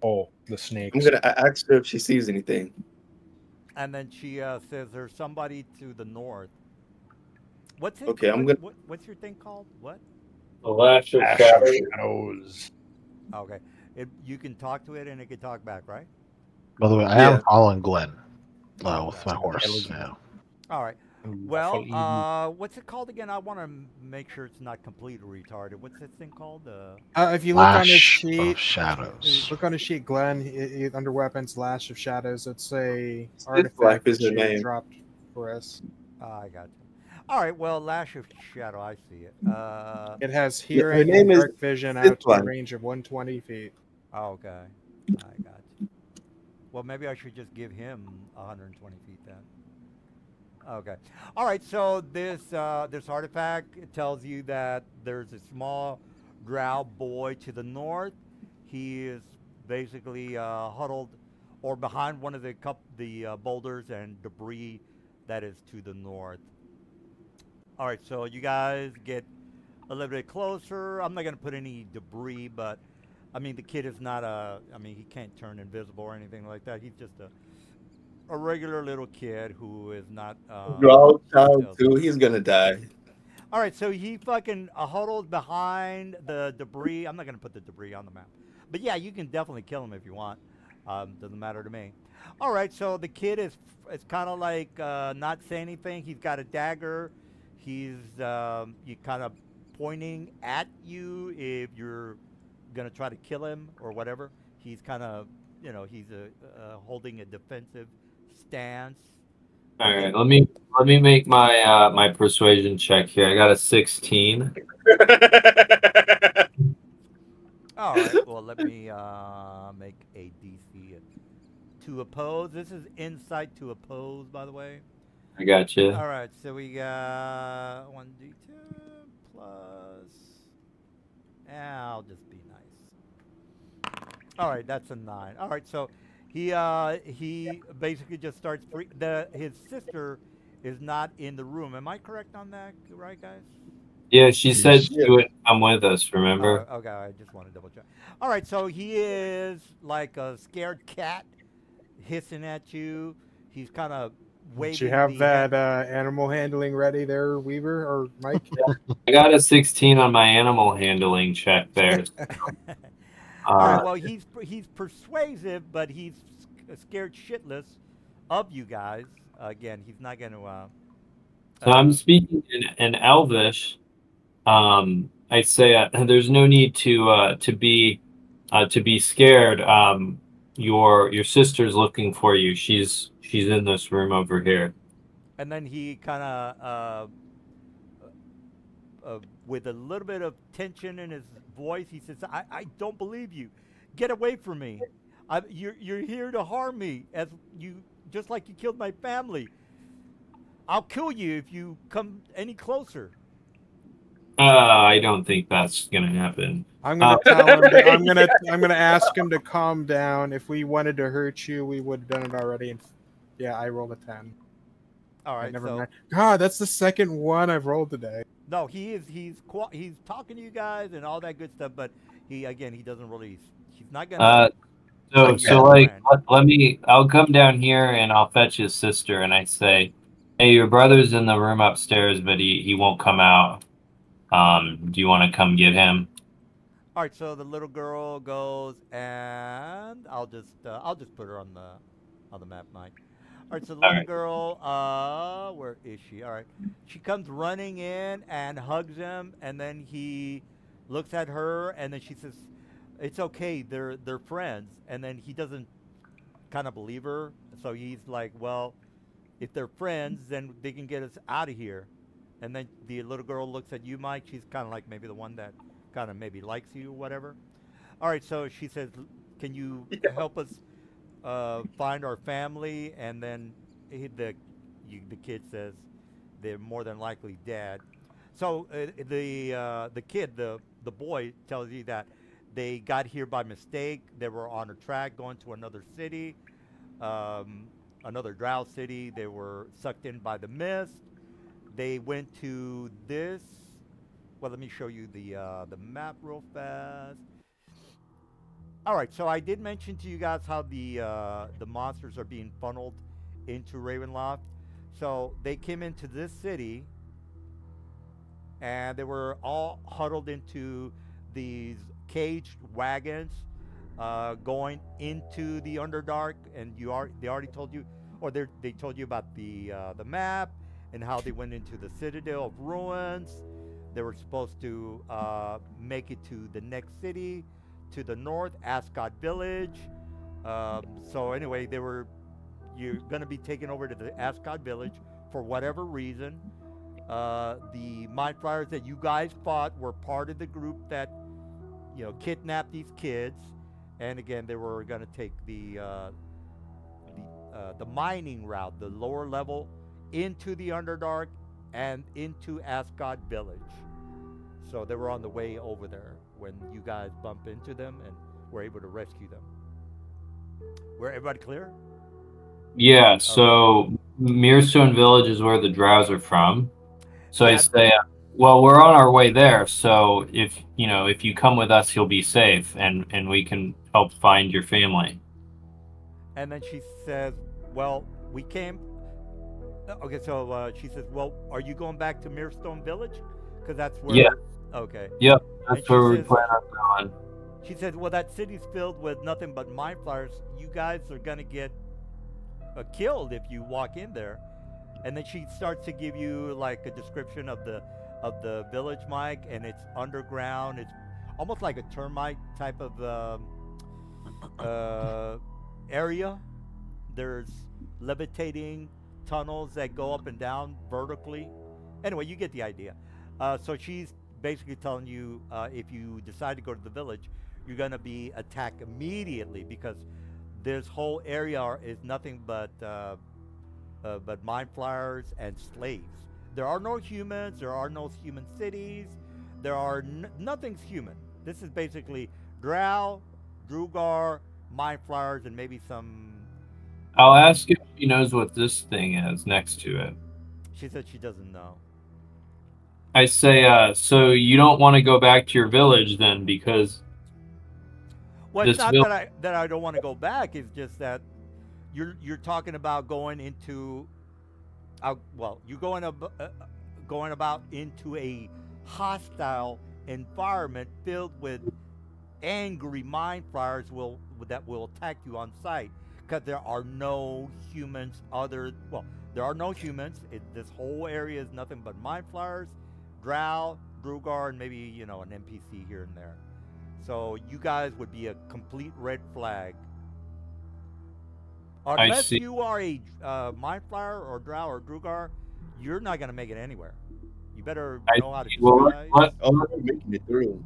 Oh, the I'm snakes. gonna ask her if she sees anything. And then she says there's somebody to the north. What's it? Okay, I'm gonna. What's your thing called? What? The Lash of Ash Shadow. of Shadows. Okay. You can talk to it and it can talk back, right? By the way, I Yeah. am following Glenn Oh, with okay. my horse. Yeah. All right. Well, what's it called again? I want to make sure it's not completely retarded. What's this thing called? If you look on his Lash sheet, of Shadows. look on his sheet, Glenn. Under weapons, Lash of Shadows. It's a Life artifact is that her she name. dropped for us. I got you. All right. Well, Lash of Shadow. I see it. It has Yeah, her hearing name and is dark vision out to a Sithlife. range of 120 feet. Okay. I got you. Well, maybe I should just give him 120 feet then. Okay. All right. So this artifact it tells you that there's a small drow boy to the north. He is basically huddled or behind one of the boulders and debris that is to the north. All right. So you guys get a little bit closer. I'm not gonna put any debris, but I mean the kid is not a. I mean he can't turn invisible or anything like that. He's just a regular little kid who is not. Draw child stealthy. too. He's gonna die. All right, so he fucking huddles behind the debris. I'm not gonna put the debris on the map, but yeah, you can definitely kill him if you want. Doesn't matter to me. All right, so the kid is kind of like not saying anything. He's got a dagger. He's you kind of pointing at you if you're gonna try to kill him or whatever. He's kind of he's holding a defensive stance. All right, let me make my my persuasion check here. I got a 16. All right. Well, let me make a DC to oppose. This is insight to oppose, by the way. I got you. All right. So we got 1d2 plus. I'll just be nice. All right. That's a 9. All right. So he basically just starts. His sister is not in the room. Am I correct on that? Right, guys? Yeah, she said she Yeah. would come with us. Remember? Okay, I just want to double check. All right, so he is like a scared cat hissing at you. He's kind of waving. Did you have the that animal handling ready there, Weaver or Mike? I got a 16 on my animal handling check there. All right, well, he's persuasive, but he's scared shitless of you guys. Again, he's not going to. So I'm speaking in Elvish. I say there's no need to be scared. Your sister's looking for you. She's in this room over here. And then he kind of, with a little bit of tension in his voice, he says, "I don't believe you. Get away from me. You're here to harm me, just like you killed my family. I'll kill you if you come any closer." I don't think that's gonna happen. I'm gonna tell him. I'm gonna ask him to calm down. If we wanted to hurt you, we would have done it already. And yeah, I rolled a 10. All right, Never so mind. God, that's the second one I've rolled today. no, he's talking to you guys and all that good stuff, but he doesn't really. He's not gonna. So like I'll come down here and I'll fetch his sister and I say, "Hey, your brother's in the room upstairs, but he won't come out. Do you want to come get him?" All right, so the little girl goes, and I'll just put her on the map, Mike. All right, so the little girl, where is she? All right, she comes running in and hugs him, and then he looks at her, and then she says, "It's okay, they're friends." And then he doesn't kind of believe her, so he's like, "Well, if they're friends, then they can get us out of here." And then the little girl looks at you, Mike. She's kind of like maybe the one that kind of maybe likes you or whatever. All right, so she says, "Can you help us find our family?" And then the kid says, "They're more than likely dead." So the kid, the boy, tells you that they got here by mistake. They were on a track going to another city, another drow city. They were sucked in by the mist. They went to this. Well, let me show you the map real fast. All right, so I did mention to you guys how the monsters are being funneled into Ravenloft. So they came into this city, and they were all huddled into these caged wagons, going into the Underdark. And they already told you, or they told you about the map and how they went into the Citadel of Ruins. They were supposed to make it to the next city, to the north, Ascot Village. So anyway, you're going to be taken over to the Ascot Village for whatever reason. The Mind Flayers that you guys fought were part of the group that, kidnapped these kids. And again, they were going to take the mining route, the lower level, into the Underdark and into Ascot Village. So they were on the way over there when you guys bumped into them and were able to rescue them. Were everybody clear? Yeah, so Mirestone Village is where the drows are from. So I say, well, we're on our way there. So if you come with us, you'll be safe, and we can help find your family. And then she says, well, we came. Okay, so she says, well, are you going back to Mirestone Village? Because that's where. Yeah. Okay. Yep, that's where we plan on going. She said, well, that city's filled with nothing but Mind Flayers. You guys are going to get killed if you walk in there. And then she starts to give you like a description of the village, Mike, and it's underground. It's almost like a termite type of area. There's levitating tunnels that go up and down vertically. Anyway, you get the idea. So she's basically telling you, if you decide to go to the village, you're going to be attacked immediately, because this whole area is nothing but Mind Flayers and slaves. There are no humans. There are no human cities. There are nothing's human. This is basically Drow, Drugar, Mind Flayers, and maybe some. I'll ask if she knows what this thing is next to it. She said she doesn't know. I say, so you don't want to go back to your village then, because well, it's not that I don't want to go back. It's just that you're talking about going into, you're going about into a hostile environment filled with angry Mind Flayers that will attack you on sight, because there are no humans. There are no humans. This whole area is nothing but Mind Flayers, Drow, Drugar, and maybe an NPC here and there. So you guys would be a complete red flag. Unless you are a Mind Flayer or Drow or Drugar, you're not going to make it anywhere. You better know how to disguise. Making it through.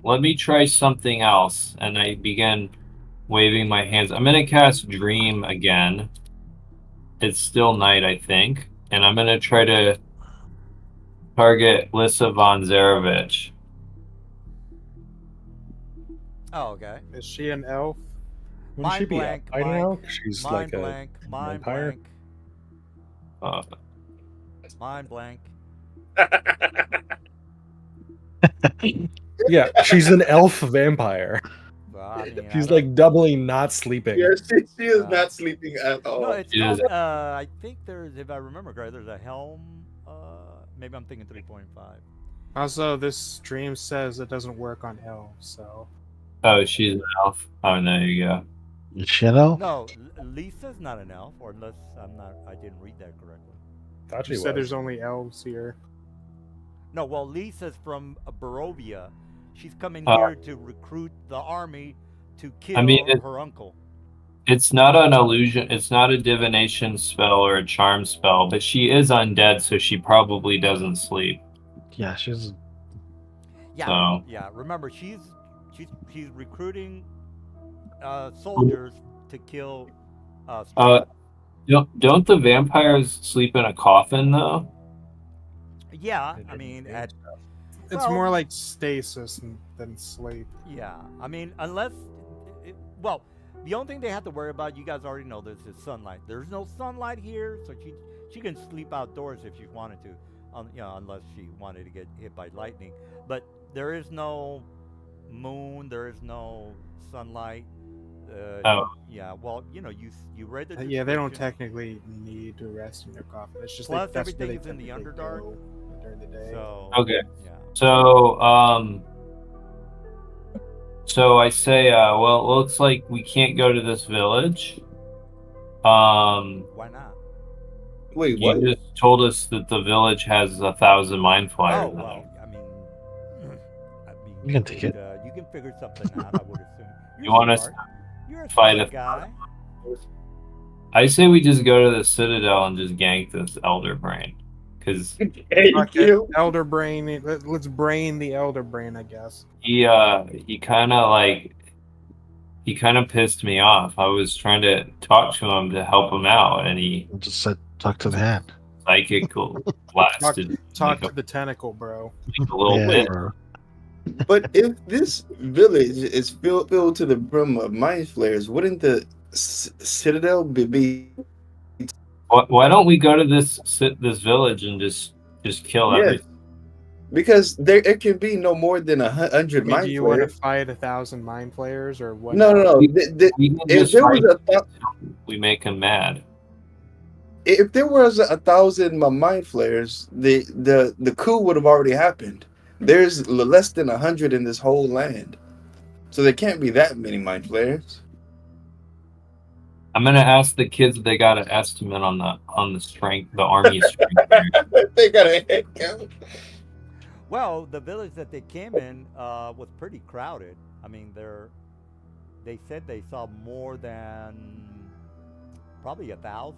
Let me try something else. And I begin waving my hands. I'm going to cast Dream again. It's still night, I think. And I'm going to try to target Lissa von Zarovich. Oh, okay. Is she an elf? Wouldn't she be blank, I don't Mike. know. She's Mind like blank. a Mind vampire. blank. Mind blank. Yeah, she's an elf vampire. Well, I mean, She's like doubly not sleeping. Yes, she is not sleeping at all. No, it's Yes. called, I think there's, if I remember correctly, there's a helm. Maybe I'm thinking 3.5. Also, this stream says it doesn't work on elves, so. Oh, she's an elf. Oh, no, there you go. Shadow? No, Lisa's not an elf, or unless I didn't read that correctly. Thought she You said was. there's only elves here. No, well, Lisa's from Barovia. She's coming here to recruit the army to kill her uncle. It's not an illusion. It's not a divination spell or a charm spell, but she is undead, so she probably doesn't sleep. Yeah, she's. Yeah, So- yeah. Remember, she's recruiting soldiers to kill. Don't the vampires sleep in a coffin though? Yeah, and I mean, game at stuff. It's Well- more like stasis than sleep. yeah, I mean, unless, well, the only thing they have to worry about, you guys already know this, is sunlight. There's no sunlight here, so she can sleep outdoors if she wanted to, unless she wanted to get hit by lightning. But there is no moon, there is no sunlight. Oh. Yeah, well, you read the Yeah, they don't description. technically need to rest in their coffin. It's just Plus, that's where everything they is in the typically Underdark. go during the day. So Okay. yeah. So I say, well, it looks like we can't go to this village. Why not? Wait, You what? just told us that the village has 1,000 mind flyers. Oh in well, it. I mean, You can take it. You can figure something out. I would assume. You want us smart. You're a fight smart a- guy. I say we just go to the Citadel and just gank this Elder Brain. Because Fuck it, Elder Brain. Let's brain the Elder Brain, I guess. he kind of pissed me off. I was trying to talk to him to help him out, and he I just said talk to the hand. psychical blasted Talk like to the tentacle, bro. a little Yeah, bit. bro. But if this village is filled to the brim of mind flayers, wouldn't the citadel be Why don't we go to this village and just kill Yes. everything? because it can be no more than 100 I mean, mind do you want to flayers? fight 1,000 mind flayers or what? No. We can If just there was fight we make him mad. if there was 1,000 mind flayers, the coup would have already happened. There's less than 100 in this whole land, so there can't be that many mind flayers. I'm gonna ask the kids if they got an estimate on the strength, the army strength. Here. They got a head count. Well, the village that they came in was pretty crowded. I mean, they said they saw more than probably 1,000.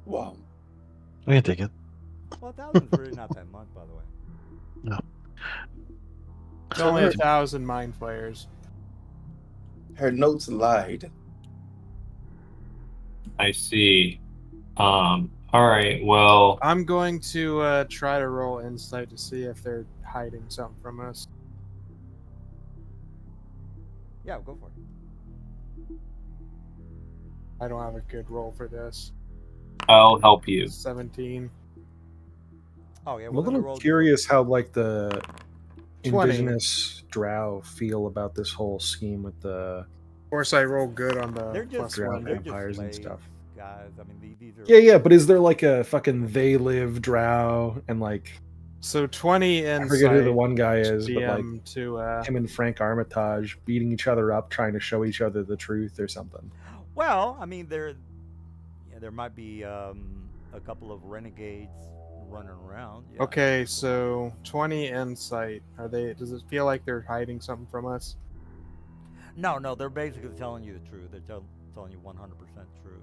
Wow. We can take it. Well, 1,000 is really not that much, by the way. It's only 1,000 mind flayers. Her notes lied. I see. All right. Well, I'm going to try to roll insight to see if they're hiding something from us. Yeah, go for it. I don't have a good roll for this. I'll help you. 17. Oh yeah, I'm a we're gonna little roll curious how like the 20. indigenous drow feel about this whole scheme with the Of course, I roll good on the They're just plus drow one. they're vampires and just stuff. slaves, guys. I mean, these are Yeah, but is there like a fucking they live drow and like So 20 I insight. forget who the one guy is, but like DM to him and Frank Armitage beating each other up, trying to show each other the truth or something. Well, I mean, there might be a couple of renegades running around. Yeah. Okay, so 20 insight. Does it feel like they're hiding something from us? No, they're basically telling you the truth. They're telling you 100% truth.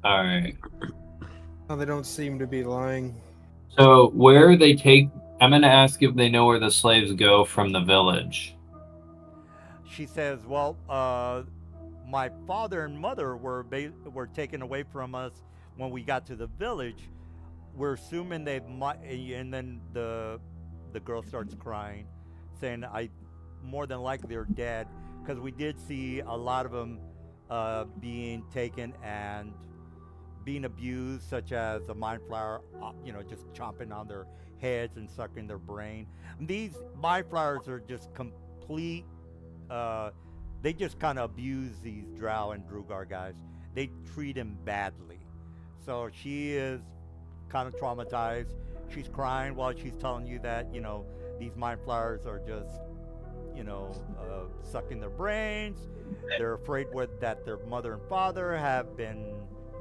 All right. Oh, they don't seem to be lying. So where they take, I'm gonna ask if they know where the slaves go from the village. She says, "Well, my father and mother were taken away from us when we got to the village. We're assuming they might." And then the girl starts crying, saying, "I more than likely they're dead because we did see a lot of them being taken and being abused, such as a mind flower, just chomping on their heads and sucking their brain. These mind flowers are just complete." They just kind of abuse these Drow and Drugar guys. They treat him badly. So she is kind of traumatized. She's crying while she's telling you that, these mind flowers are just, sucking their brains. They're afraid that their mother and father have been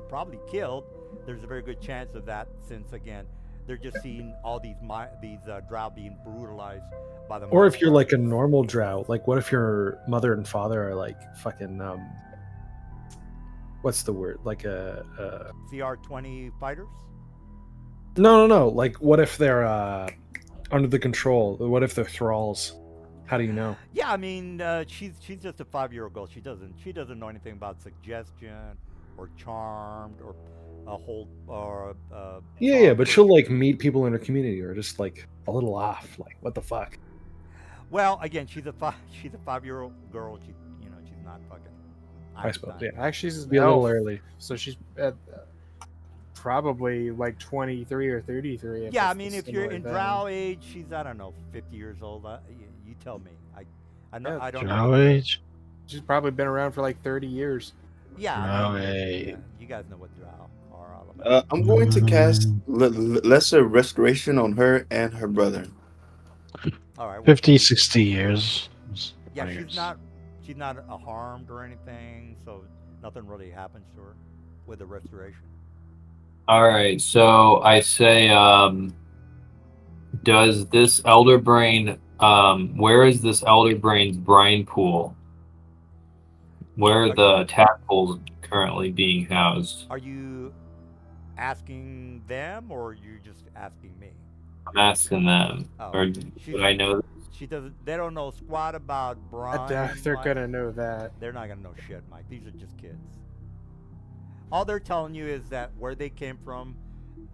probably killed. There's a very good chance of that since, again, they're just seeing all these Drow being brutalized by the. Or if you're like a normal drow, like what if your mother and father are like fucking what's the word? Like a CR-20 fighters. No. Like what if they're under the control? What if they're thralls? How do you know? Yeah, I mean, she's just a 5-year-old girl. She doesn't know anything about suggestion or charmed or a whole or Yeah, but she'll like meet people in her community or just like a little off. Like, what the fuck? Well, again, she's a 5-year-old girl. She's not fucking. I suppose. Einstein. Yeah, Actually, she's an be a little elf, early. so she's probably like 23 or 33. Yeah, I it's mean, if similar you're in then. drow age, she's, I don't know, 50 years old. You tell me. I know. Yeah, I don't know. Drow age? She's probably been around for like 30 years. Yeah, Drow I mean, age. yeah, you guys know what drow are all about. I'm going to cast lesser restoration on her and her brother. All right. 50, 60 years. Yeah, 20 she's years. not harmed or anything, so nothing really happens to her with the restoration. All right, so I say, does this elder brain? Where is this elder brain's brine pool? Where are the tadpoles currently being housed? Are you asking them, or are you just asking me? I'm asking them, Oh, or she- would I know? She doesn't. They don't know squat about brine. I doubt they're Mike. gonna know that. They're not gonna know shit, Mike. These are just kids. All they're telling you is that where they came from,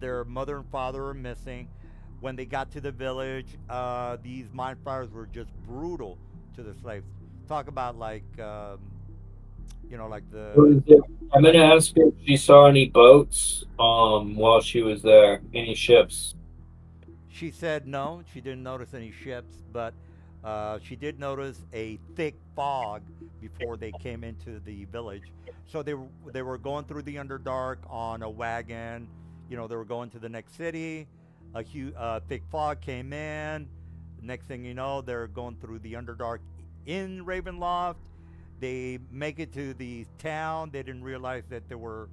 their mother and father are missing. When they got to the village, these mind flayers were just brutal to the slaves. Talk about like, like the. I'm gonna ask her if she saw any boats while she was there, any ships. She said no, she didn't notice any ships, but she did notice a thick fog before they came into the village. So they were going through the Underdark on a wagon. They were going to the next city. A huge thick fog came in. Next thing you know, they're going through the Underdark in Ravenloft. They make it to the town. They didn't realize that they were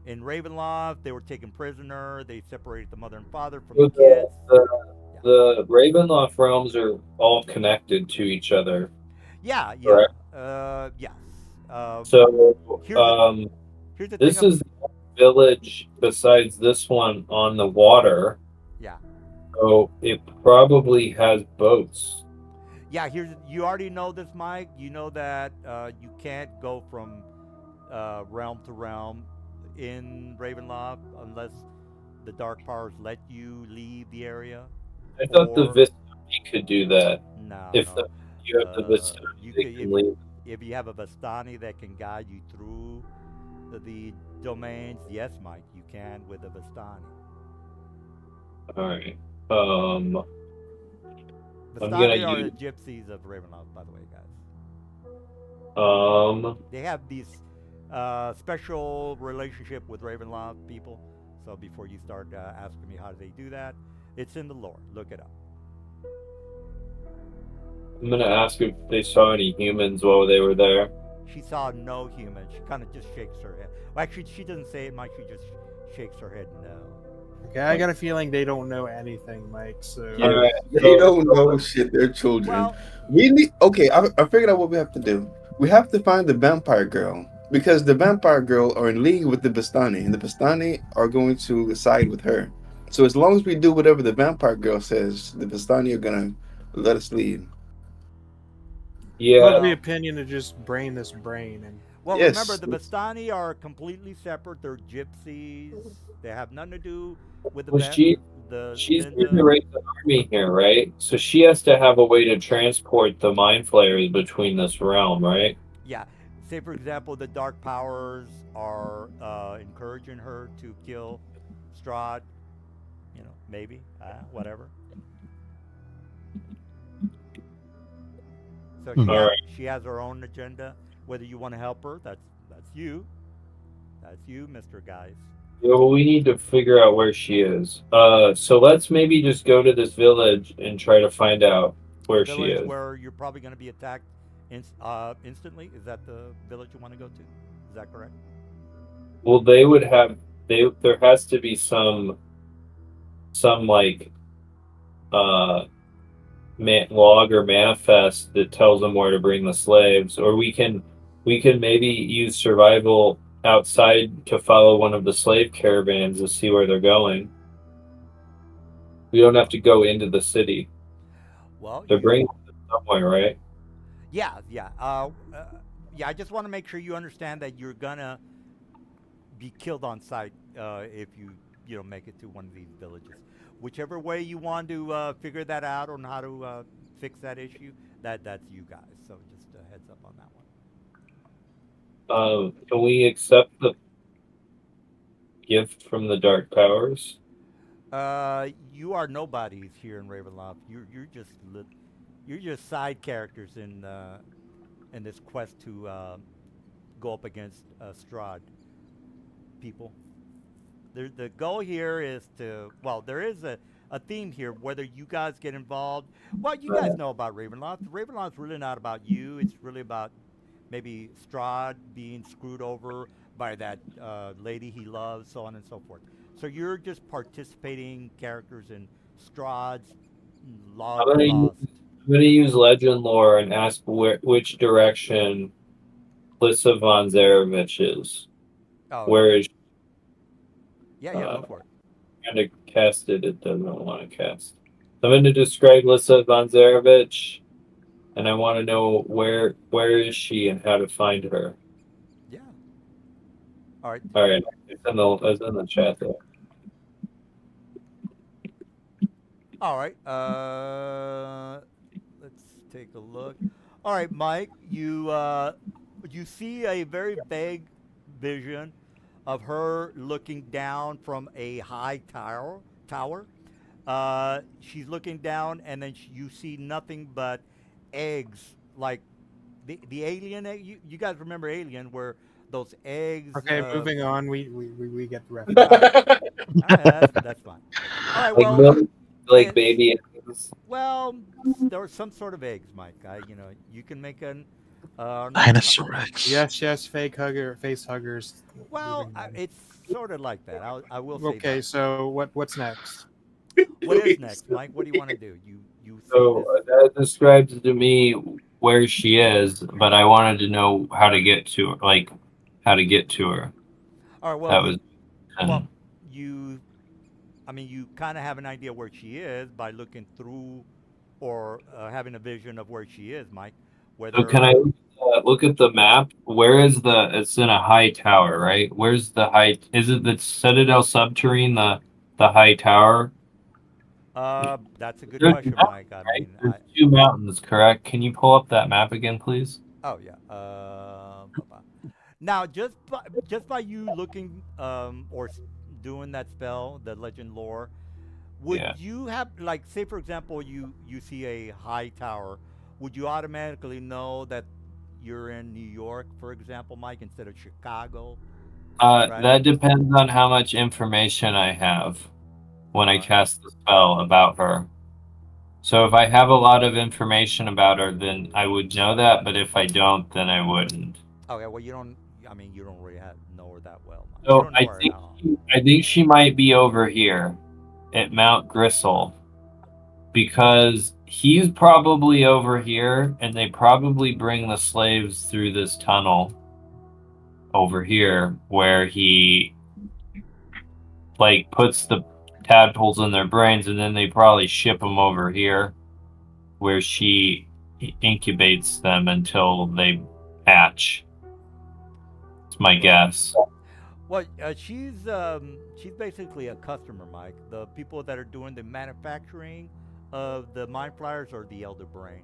in Ravenloft. They were taken prisoner. They separated the mother and father from the kids. The Ravenloft realms are all connected to each other. Yeah. Correct. Yes. So, Here's the this thing. is the village besides this one on the water. Yeah. So it probably has boats. Yeah. You already know this, Mike. You know that you can't go from realm to realm in Ravenloft unless the Dark Powers let you leave the area. I thought the Or- Vistani could do that. No. If no. you have the Vistani, you they could- can leave. If you have a Vistani that can guide you through the domains, yes, Mike, you can with a Vistani. All right. I'm gonna Vistani are use- the gypsies of Ravenloft, by the way, guys. They have these special relationship with Ravenloft people. So before you start asking me how do they do that, it's in the lore. Look it up. I'm gonna ask if they saw any humans while they were there. She saw no human. She kind of just shakes her head. Well, actually, she doesn't say it, Mike. She just shakes her head no. Okay, I got a feeling they don't know anything, Mike. So All right. They so- don't know shit. They're children. Well, We need. Okay, I figured out what we have to do. We have to find the vampire girl because the vampire girl are in league with the Bastani, and the Bastani are going to side with her. So as long as we do whatever the vampire girl says, the Bastani are gonna let us lead. I'm Yeah. of the opinion to just brain this brain and well, Yes. remember the Bastani are completely separate. They're gypsies. They have nothing to do with the. Well, she's the going to raise an army here, right? So she has to have a way to transport the mind flayers between this realm, right? Yeah. Say, for example, the Dark Powers are encouraging her to kill Strahd. Maybe. Whatever. So Hmm. she has her own agenda. Whether you want to help her, that's you. That's you, Mr. Guys. Yeah, well, we need to figure out where she is. So let's maybe just go to this village and try to find out where she Village is. where you're probably going to be attacked instantly. Is that the village you want to go to? Is that correct? Well, they would have. There has to be some like log or manifest that tells them where to bring the slaves, or we can maybe use survival outside to follow one of the slave caravans to see where they're going. We don't have to go into the city. Well, They're bringing them somewhere, right? Yeah. I just want to make sure you understand that you're gonna be killed on sight if you make it to one of these villages. Whichever way you want to figure that out on how to fix that issue, that's you guys. So just a heads up on that one. Can we accept the gift from the Dark Powers? You are nobodies here in Ravenloft. You're just side characters in this quest to go up against Strahd people. The goal here is to, well, there is a theme here. Whether you guys get involved, well, you guys know about Ravenloft. Ravenloft's really not about you. It's really about maybe Strahd being screwed over by that lady he loves, so on and so forth. So you're just participating characters in Strahd's I'm lost. gonna use legend lore and ask which direction Lissa von Zarevich is. Oh, Where is she? yeah, go for it. Trying to cast it? It doesn't want to cast. I'm going to describe Lissa von Zarevich, and I want to know where is she and how to find her. Yeah. All right. All right, it's in the chat there. All right. Let's take a look. All right, Mike. You see a very vague vision of her looking down from a high tower. She's looking down, and then you see nothing but eggs, like the Alien egg. You guys remember Alien, where those eggs? Okay, moving on. We get the reference. That's fine. All right. Like Well, milk, like it's- baby eggs. well, there were some sort of eggs, Mike. You can make an. Dinosaur eggs. Yes, face huggers. Well, Moving on. it's sort of like that. I will say Okay, that. so what's next? What is next, Mike? What do you want to do? You see So this? that describes to me where she is, but I wanted to know how to get to her. Like how to get to her. All right. Well, That was. well, you kind of have an idea where she is by looking through, or having a vision of where she is, Mike. Whether So can I look at the map? Where is the? It's in a high tower, right? Where's the high? Is it the Citadel Subterrane, the high tower? That's a good There's question, not, Mike. I Right? mean, There's two mountains, correct? Can you pull up that map again, please? oh yeah. Now, just by you looking or doing that spell, the legend lore, would Yeah. you have, like, say for example, you see a high tower, would you automatically know that you're in New York, for example, Mike, instead of Chicago? Right. That depends on how much information I have when I Right. cast the spell about her. So if I have a lot of information about her, then I would know that. But if I don't, then I wouldn't. Okay, well, you don't really know her that well, Mike. You So don't know her at all. I think she might be over here at Mount Gristle, because he's probably over here, and they probably bring the slaves through this tunnel over here, where he like puts the tadpoles in their brains, and then they probably ship them over here, where she incubates them until they hatch. It's my guess. Well, she's basically a customer, Mike. The people that are doing the manufacturing of the Mind Flyers are the Elder Brain.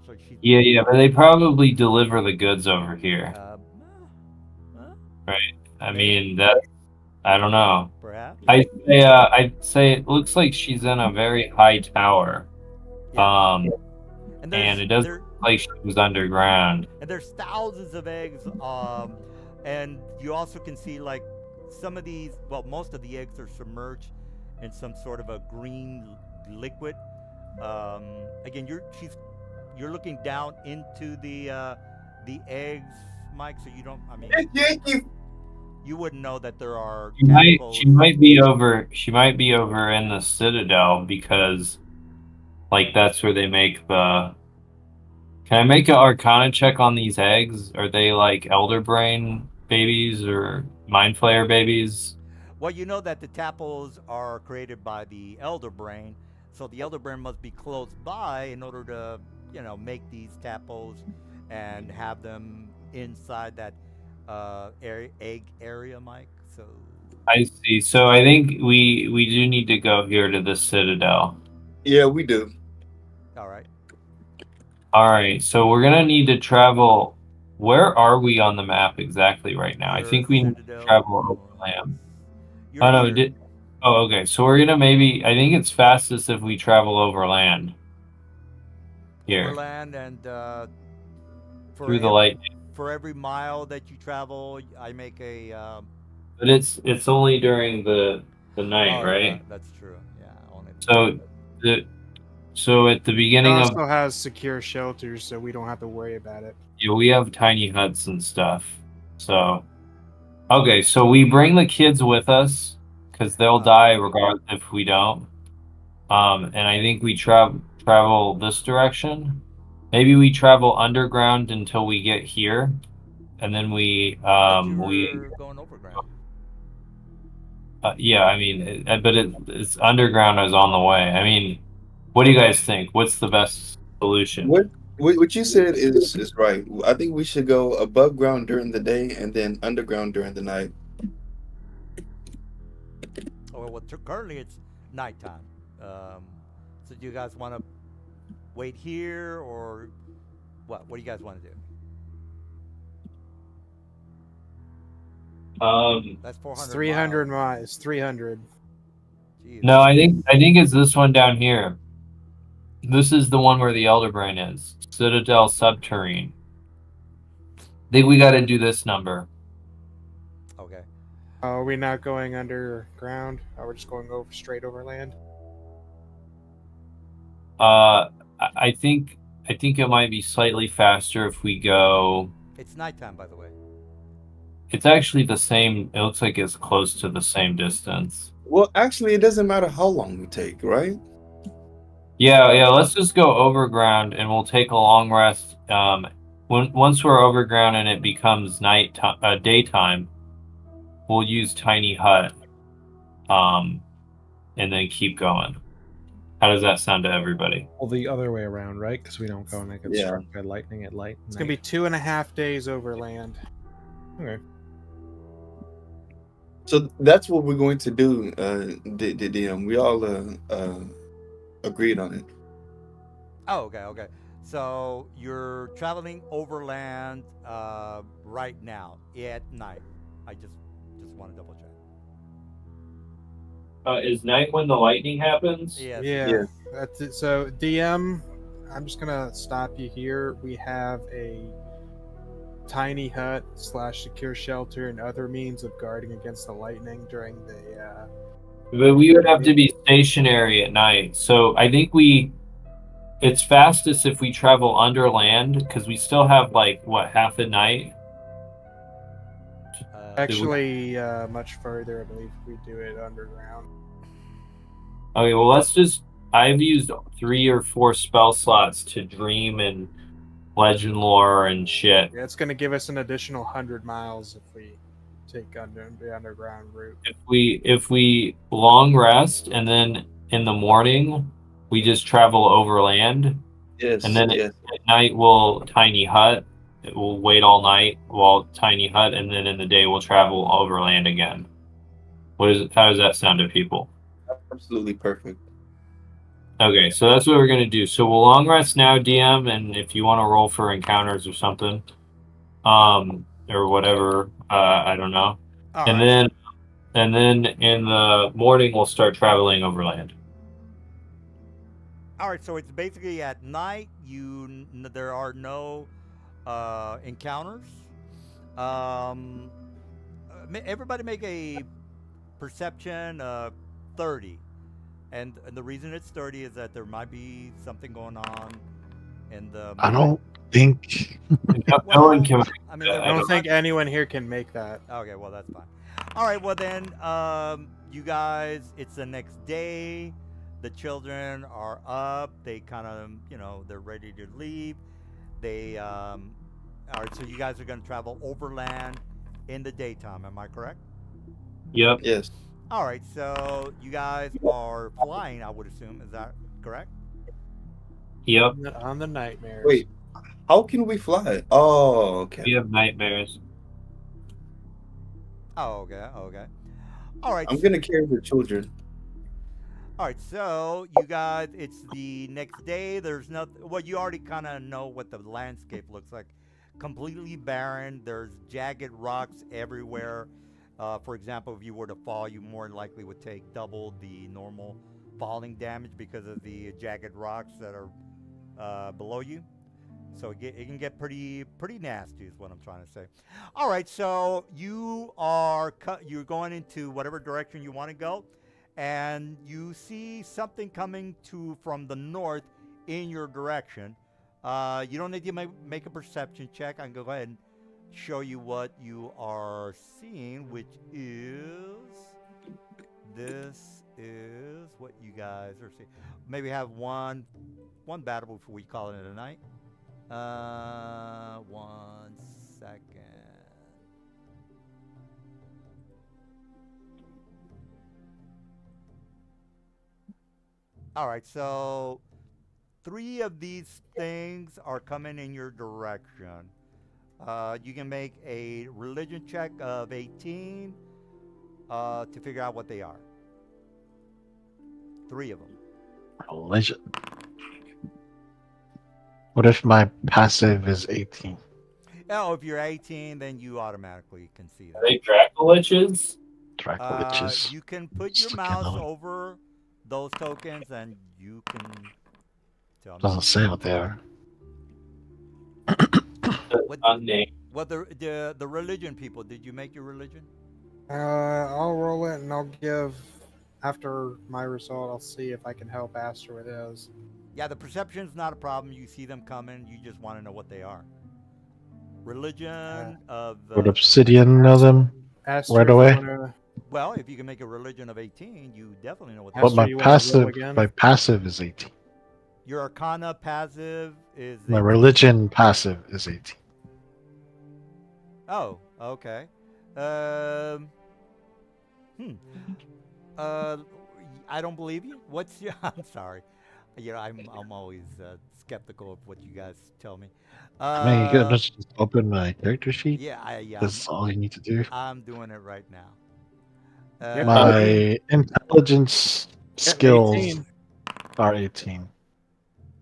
So she's Yeah, but they probably deliver the goods over here. huh? I mean, that I don't know. Perhaps. I'd say it looks like she's in a very high tower. Yeah. And it doesn't there- look like she was underground. and there's thousands of eggs. And you also can see, like, some of these. Well, most of the eggs are submerged in some sort of a green liquid. Again, you're looking down into the eggs, Mike. So you don't. I mean, you wouldn't know that there are. She might be over. She might be over in the Citadel, because, like, that's where they make the. Can I make an Arcana check on these eggs? Are they like Elder Brain babies or Mind Flayer babies? Well, you know that the tadpoles are created by the Elder Brain, so the Elder Brain must be close by in order to, make these tadpoles and have them inside that egg area, Mike. So I see. So I think we do need to go here to the Citadel. Yeah, we do. all right. All right. So we're gonna need to travel. Where are we on the map exactly right now? I Your think we need to Citadel travel was- overland. You're Oh no, here. did. Oh, okay. So we're gonna maybe. I think it's fastest if we travel overland. Here Overland and for through the ev- light, for every mile that you travel, I make a. but it's only during the night, Oh, right? yeah, that's true. Yeah. Only So the so at the It beginning of also has secure shelters, so we don't have to worry about it. yeah, we have tiny huts and stuff. So okay, so we bring the kids with us because they'll die regardless if we don't. And I think we travel this direction. Maybe we travel underground until we get here, and then we But you we were going overground. yeah. I mean, it's underground is on the way. I mean, what do you guys think? What's the best solution? What you said is right. I think we should go above ground during the day and then underground during the night. Oh, well, currently it's nighttime. So do you guys want to wait here or what? What do you guys want to do? That's 400 It's 300 miles. miles. It's 300. Jeez. No, I think it's this one down here. This is the one where the Elder Brain is. Citadel Subterrane. I think we got to do this number. Okay. Are we not going underground? Are we just going over straight overland? I think it might be slightly faster if we go. It's nighttime, by the way. It's actually the same. It looks like it's close to the same distance. Well, actually, it doesn't matter how long we take, right? Yeah. Let's just go overground, and we'll take a long rest. Once we're overground and it becomes daytime, we'll use tiny hut, and then keep going. How does that sound to everybody? Well, the other way around, right? Because we don't go and get Yeah. struck by lightning at light. It's gonna be 2.5 days overland. Okay. So that's what we're going to do. We all agreed on it. Oh, okay. So you're traveling overland right now at night. I just want to double check. Is night when the lightning happens? Yes. Yeah, Yeah. that's it. So DM, I'm just gonna stop you here. We have a tiny hut / secure shelter and other means of guarding against the lightning during the. But we would have to be stationary at night. So I think it's fastest if we travel underland because we still have half a night. Actually, much further. I believe we do it underground. Okay, well I've used 3 or 4 spell slots to dream and legend lore and shit. Yeah, it's gonna give us an additional 100 miles if we take the underground route. If we long rest and then in the morning we just travel overland, Yes. and then yes. at night we'll tiny hut. We'll wait all night while tiny hut, and then in the day we'll travel overland again. How does that sound to people? Absolutely perfect. Okay, so that's what we're gonna do. So we'll long rest now, DM, and if you want to roll for encounters or something, or whatever, I don't know. All and right. then in the morning we'll start traveling overland. All right. So it's basically at night. There are no encounters. Everybody make a perception 30. And the reason it's 30 is that there might be something going on in the. I don't think. No one can. I mean, I I don't there think might- anyone here can make that. Okay, well that's fine. All right, well then, you guys, it's the next day. The children are up. They kind of, they're ready to leave. They, all right. So you guys are going to travel overland in the daytime. Am I correct? Yep. Yes. All right. So you guys are flying. I would assume. Is that correct? Yep. On the nightmares. Wait, how can we fly? Oh, okay. We have nightmares. Oh, okay, okay. All right. I'm gonna care for children. All right, so you guys, it's the next day. There's nothing. Well, you already kind of know what the landscape looks like. Completely barren. There's jagged rocks everywhere. For example, if you were to fall, you more than likely would take double the normal falling damage because of the jagged rocks that are below you. So it can get pretty nasty, is what I'm trying to say. All right, so you're going into whatever direction you want to go, and you see something coming from the north in your direction. You don't need to make a perception check. I can go ahead and show you what you are seeing, which this is what you guys are seeing. Maybe have one battle before we call it a night. 1 second. All right, so 3 of these things are coming in your direction. You can make a religion check of 18 to figure out what they are. 3 of them. Religion. What if my passive is 18? Oh, if you're 18, then you automatically can see Are that. they Dracoliches? Dracoliches. You can put your Stick mouse another. over those tokens, and you can tell me. Doesn't say what they are. What, Unnamed. what the religion people? Did you make your religion? I'll roll it and I'll give. After my result, I'll see if I can help Aster with his. Yeah, the perception's not a problem. You see them coming. You just want to know what they are. Religion of. Would Obsidian know them? Aster, Right if you away? wanna- Well, if you can make a religion of 18, you definitely know what they Aster, But are. my you wanna roll passive, again? my passive is 18. Your Arcana passive is. My 18. religion passive is 18. Oh, okay. Hmm. I don't believe you. What's your? I'm sorry. You know, I'm always skeptical of what you guys tell me. I mean, you could just open my character sheet. Yeah. That's all you need to do. I'm doing it right now. Yeah, My intelligence skills 18. are 18.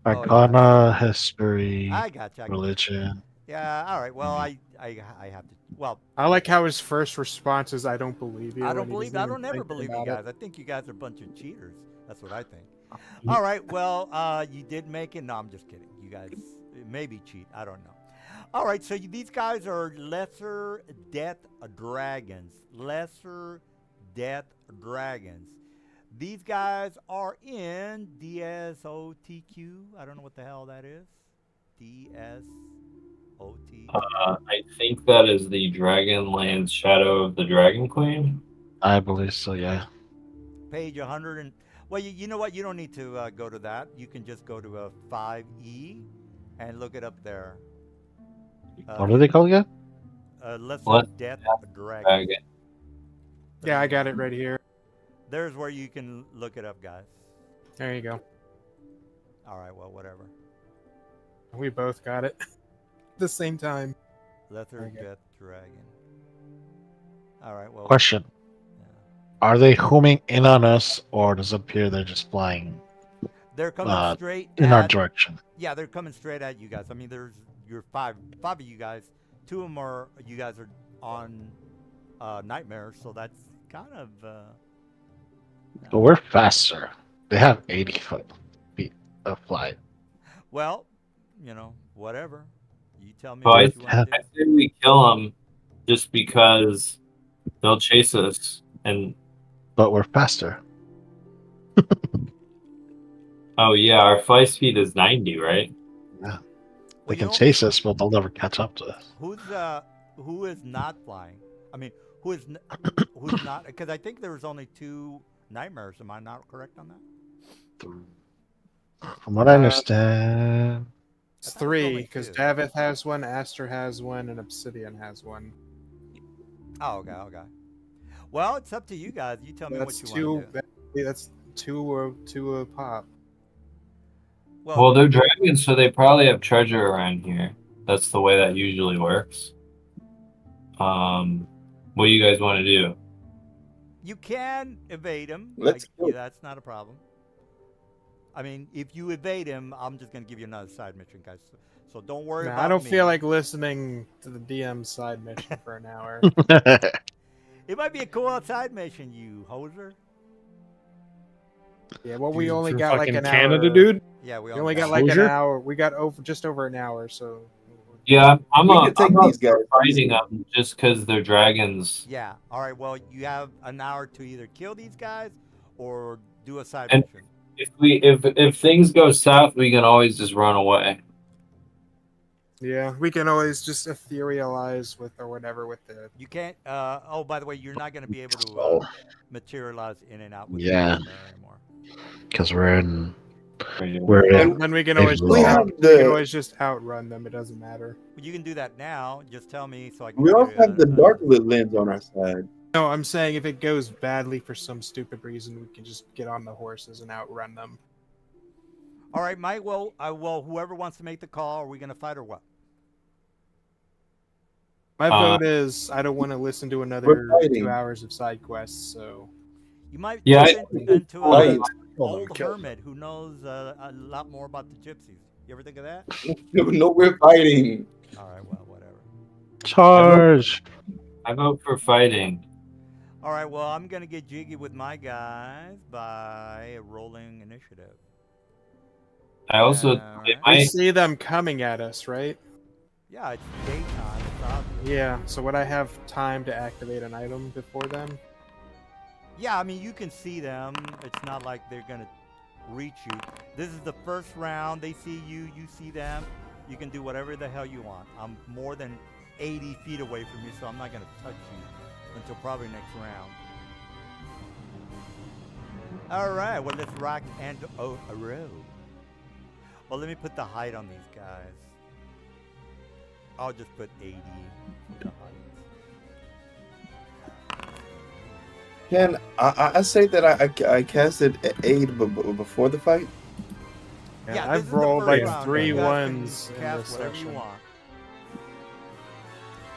Oh, Arcana, history, I gotcha. religion. Yeah. All right. Well, I have to. Well, I like how his first response is, "I don't believe you." I and don't he believe. doesn't I even don't ever think believe you about guys. it. I think you guys are a bunch of cheaters. That's what I think. All right. Well, you did make it. No, I'm just kidding. You guys maybe cheat. I don't know. All right. So these guys are lesser death dragons. Lesser death dragons. These guys are in DSOTQ. I don't know what the hell that is. DSOTQ. I think that is the Dragonlance Shadow of the Dragon Queen. I believe so, yeah. Page 100 and well, you know what? You don't need to go to that. You can just go to a 5E and look it up there. What are they called again? Lesser What? Death Dragon. Dragon. Yeah, I got it right here. There's where you can look it up, guys. There you go. All right, well, whatever. We both got it. At the same time. Lesser Okay. Death Dragon. All right, well. Question. Yeah. Are they homing in on us, or does it appear they're just flying They're coming straight in our at. direction? Yeah, they're coming straight at you guys. I mean, there's your five of you guys. 2 of them are you guys are on Nightmare, so that's kind of. But we're faster. They have 80 feet of flight. Well, you know, whatever. You tell me Well, what you want to I do. say we kill them just because they'll chase us. And But we're faster. oh yeah, our flight speed is 90, right? They Well, you can know, chase us, but they'll never catch up to us. who is not flying? I mean, who's not? Because I think there was only 2 Nightmares. Am I not correct on that? From what I understand, It's I thought there was 3, only because 2. Davith has one, Aster has one, and Obsidian has one. Oh, okay. Well, it's up to you guys. You tell me That's what you want to do. That's two a pop. Well, they're dragons, so they probably have treasure around here. That's the way that usually works. What do you guys want to do? You can evade him. Let's go. Yeah, that's not a problem. I mean, if you evade him, I'm just gonna give you another side mission, guys. So don't worry Nah, about I don't me. feel like listening to the DM side mission for an hour. It might be a cool side mission, you hoser. Yeah, well, we Dude, only from got like fucking an Canada, hour. dude. Yeah, we We only got got like an Hoser? hour. We got just over an hour, so. Yeah, I'm We a, could take I'm up these guys. for fighting them just because they're dragons. Yeah. All right. Well, you have an hour to either kill these guys or do a side And- mission. If things go south, we can always just run away. Yeah, we can always just etherealize with or whatever with the. You can't. Oh, by the way, you're not going to be able to Oh. materialize in and out with Yeah. the there anymore. Because we're in. We're We're in. And Then we can Maybe always we have we the- can always just outrun them. It doesn't matter. Well, you can do that now. Just tell me so I can. We give also you have the a- Darklit lens on our side. No, I'm saying if it goes badly for some stupid reason, we can just get on the horses and outrun them. All right, Mike. Well, whoever wants to make the call, are we going to fight or what? My Uh, vote is I don't want to listen to another We're fighting. 2 hours of side quests. So You might Yeah, turn into Fight. an old kill them. hermit who knows a lot more about the gypsies. You ever think of that? No, we're fighting. All right. Well, whatever. Charge! I vote for fighting. All right. Well, I'm going to get jiggy with my guys by rolling initiative. I also Alright. it we might, see them coming at us, right? Yeah, it's daytime. It's obvious. Yeah. So would I have time to activate an item before then? Yeah, I mean, you can see them. It's not like they're going to reach you. This is the first round. They see you. You see them. You can do whatever the hell you want. I'm more than 80 feet away from you, so I'm not going to touch you until probably next round. All right. Well, let's rock and roll. Well, let me put the height on these guys. I'll just put 80 for the height. Can I say that I casted aid before the fight? Yeah, this is I've the rolled first like round. 3 You guys can ones in cast this whatever you session. want.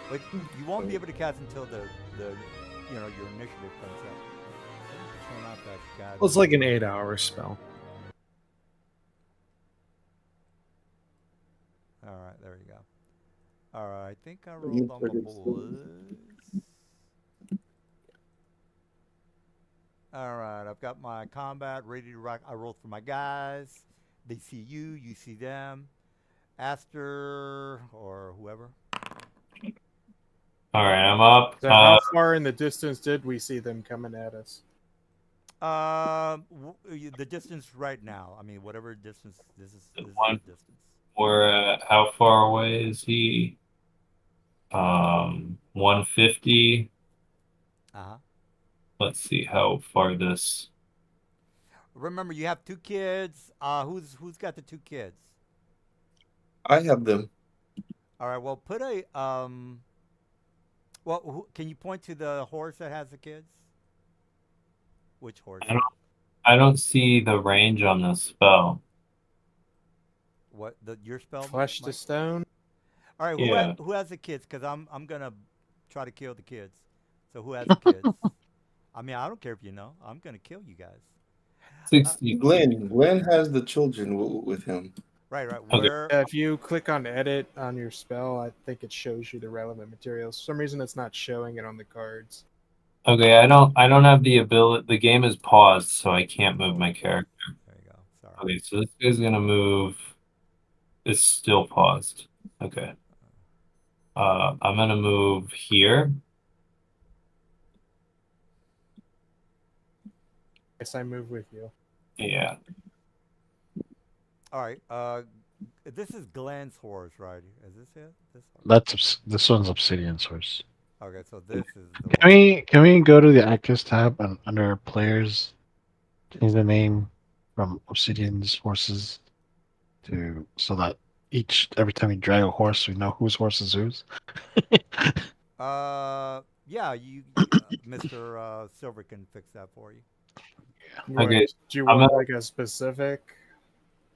But you won't be able to cast until the your initiative comes up. Turn off that guy. Well, it's like an 8-hour spell. All right, there you go. All right, I think I You rolled on my figured boys. All right, I've got my combat ready to rock. I rolled for my guys. They see you, you see them. Aster or whoever. all right. I'm up. So how far in the distance did we see them coming at us? The distance right now. I mean, whatever distance this is One. the distance. We're at how far away is he? 150. Uh-huh. Let's see how far this. Remember, you have 2 kids. Who's got the 2 kids? I have them. All right. Well, put a Well, can you point to the horse that has the kids? Which horse? I don't see the range on this spell. What your spell? Flesh to Mike? stone. All right. Yeah. Who has the kids? Because I'm gonna try to kill the kids. So who has the kids? I mean, I don't care if you know. I'm gonna kill you guys. 60. Glenn has the children with him. Right. Okay. Where? Yeah, if you click on edit on your spell, I think it shows you the relevant materials. For some reason, it's not showing it on the cards. Okay, I don't have the ability. The game is paused, so I can't move my character. There you go. Sorry. Okay, so this guy's gonna move. It's still paused. Okay. I'm gonna move here. Guess I move with you. Yeah. All right. This is Glenn's horse, right? Is this it? This one's Obsidian Source. Okay. So this is the Can we go to the Actors tab and under Players, change the name from Obsidian's Horses to so that every time we drag a horse, we know whose horse is whose. Yeah. Mr. Silver can fix that for you. Okay, Do you I'm want gonna- like a specific,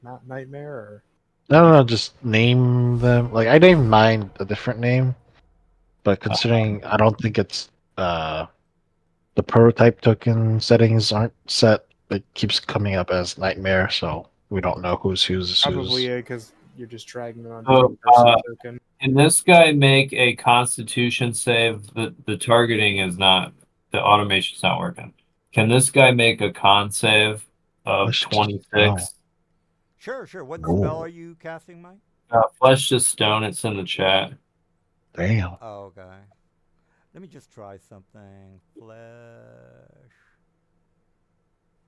not nightmare or? No, just name them. Like I named mine a different name, but considering I don't think it's the prototype token settings aren't set. It keeps coming up as nightmare, so we don't know who's. Probably because you're just dragging it on So, one person token. can this guy make a Constitution save? The targeting is not, the automation's not working. Can this guy make a con save of Let's just- 26? Sure. What Ooh. spell are you casting, Mike? Flesh to Stone. It's in the chat. Damn. Oh, okay. Let me just try something. Flesh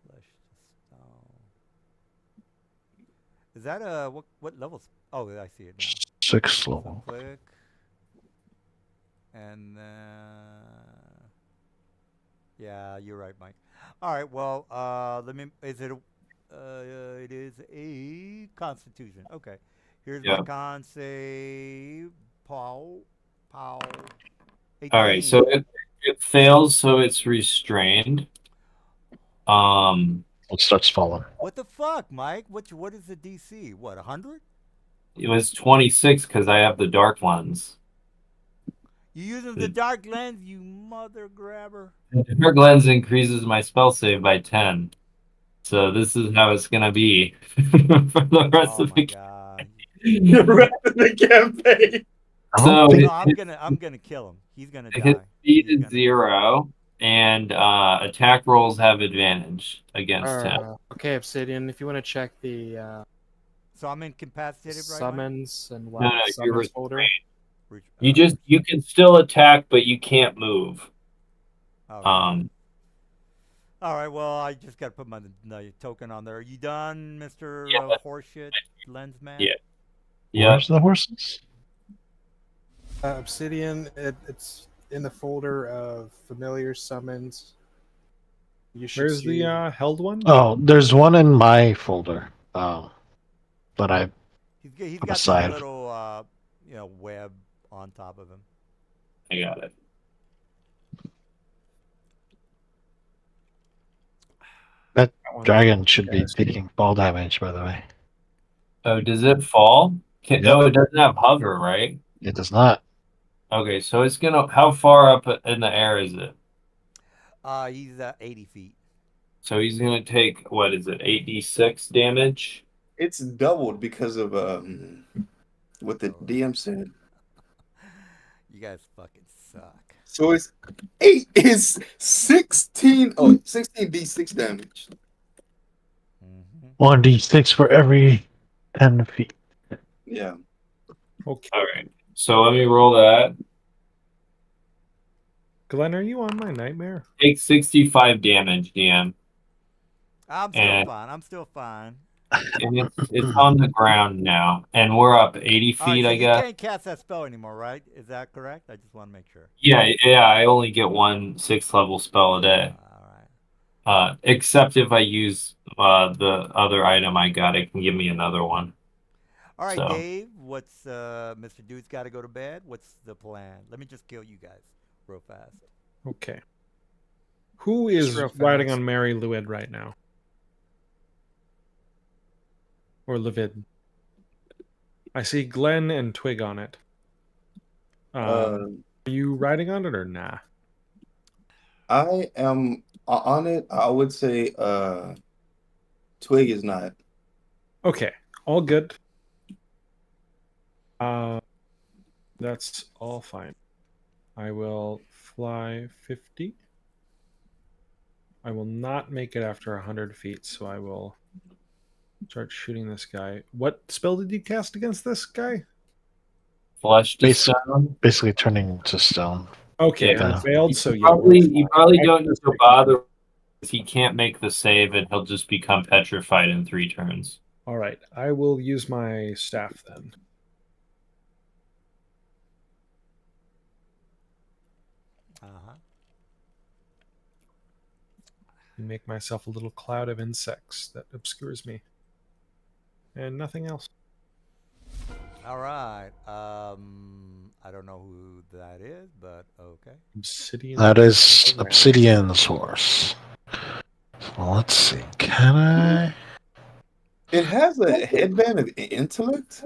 to stone. Is that what level? Oh, I see it now. 6th So level. click, and then yeah, you're right, Mike. All right. Well, let me. Is it? It is a Constitution. Okay. Here's my Yeah. con save. Pow. 18. All right, so it fails, so it's restrained. It starts falling. What the fuck, Mike? What is the DC? What, 100? It was 26 because I have the dark lens. You using the dark lens, you mother grabber? The dark lens increases my spell save by 10. So this is how it's gonna be for the rest Oh of my the god. The rest of the campaign. I So don't think No, I'm gonna kill him. He's gonna his die. speed He's is gonna- 0, and attack rolls have advantage against him. Okay, Obsidian, if you want to check the So I'm incapacitated right summons and No, wild you're summons folder. restrained. You can still attack, but you can't move. Okay. Um, All right, well, I just got to put my token on there. Are you done, Mr. Yeah. Horseshit Lensman? Yeah. Yeah. Where's the horses? Obsidian, it's in the folder of familiar summons. You should Where's see the held one? Oh, there's one in my folder. But I He's Put got aside. this little, web on top of him. I got it. that one. dragon should be taking fall damage. By the way, Oh, does it fall? Yep. No, it doesn't have hover, right? it does not. Okay, so it's gonna. How far up in the air is it? He's 80 feet. So he's gonna take, what is it, 8d6 damage? It's doubled because of what the DM said. You guys fucking suck. So it's 8 is 16. Oh, 16d6 damage. Mm-hmm. 1d6 for every 10 feet. Yeah. Okay. All right. So let me roll that. Glenn, are you on my nightmare? Take 65 damage, DM. I'm still And- fine. I'm still fine. And it's on the ground now. And we're up 80 All right, feet, so I you guess. can't cast that spell anymore, right? Is that correct? I just want to make sure. Yeah, I only get one 6th level spell a day. All right. Except if I use the other item I got, it can give me another one. All right, So- Dave. What's Mr. Dude's got to go to bed? What's the plan? Let me just kill you guys real fast. Okay. Who is real riding fast. on Mary Luid right now? Or Levid? I see Glenn and Twig on it. Are you riding on it or nah? I am on it. I would say Twig is not. Okay, all good. That's all fine. I will fly 50. I will not make it after 100 feet, so I will start shooting this guy. What spell did you cast against this guy? Flesh to Basic- stone. Basically turning to stone. Okay, Yeah. it failed, so You you probably don't need to bother. He can't make the save, and he'll just become petrified in 3 turns. All right, I will use my staff then. Uh-huh. Make myself a little cloud of insects that obscures me. And nothing else. All right. I don't know who that is, but okay. Obsidian. That is Obsidian's horse. So let's see. Can I? It has a headband of intellect.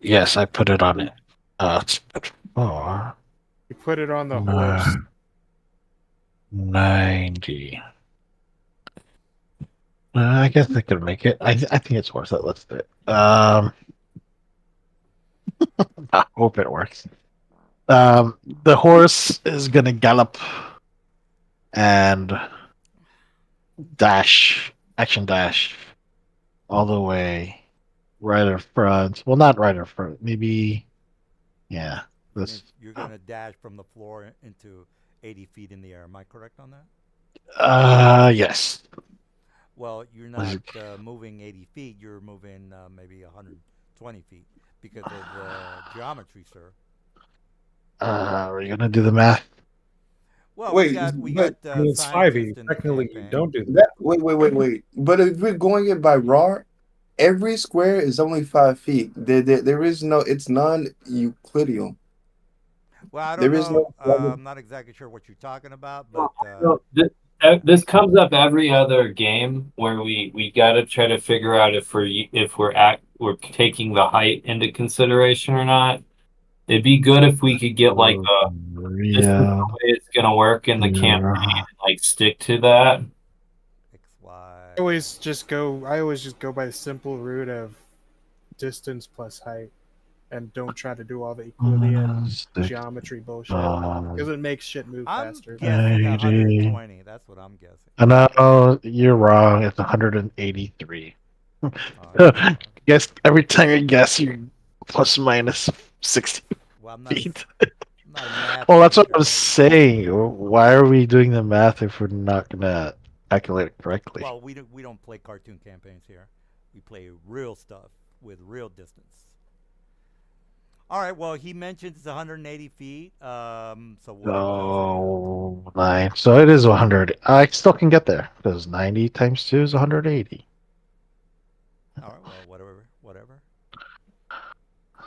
Yes, I put it on it. It's put 4. You put it on the horse. 90. I guess I could make it. I think it's worth it. Let's do it. I hope it works. The horse is gonna gallop and action dash, all the way right in front. Well, not right in front. Maybe, yeah. This. You're gonna dash from the floor into 80 feet in the air. Am I correct on that? Yes. Well, you're not moving 80 feet. You're moving maybe 120 feet because of the geometry, sir. Are you gonna do the math? Well, Wait, we but- got I mean, it's 5e. scientists in the Technically, you campaign. don't do that. That wait. But if we're going it by raw, every square is only 5 feet. There is no. It's non-Euclidean. Well, I don't There is know. no- I'm not exactly sure what you're talking about, but So, this comes up every other game where we got to try to figure out if we're taking the height into consideration or not. It'd be good if we could get like this is the Yeah. way it's gonna work in the campaign, and, like stick to that. XY. I always just go by the simple route of distance plus height, and don't try to do all the Euclidean geometry bullshit because it makes shit move I'm faster. guessing 80. 120. That's what I'm guessing. No, you're wrong. It's 183. Alright. Guess every time you guess, you plus minus 60 Well, I'm not. feet. I'm not a math Well, that's what I'm teacher. saying. Why are we doing the math if we're not gonna calculate it correctly? Well, we don't play cartoon campaigns here. We play real stuff with real distance. All right. Well, he mentions it's 180 feet. So what? Oh, 9. So it is 100. I still can get there because 90 times 2 is 180. All right. Well, whatever.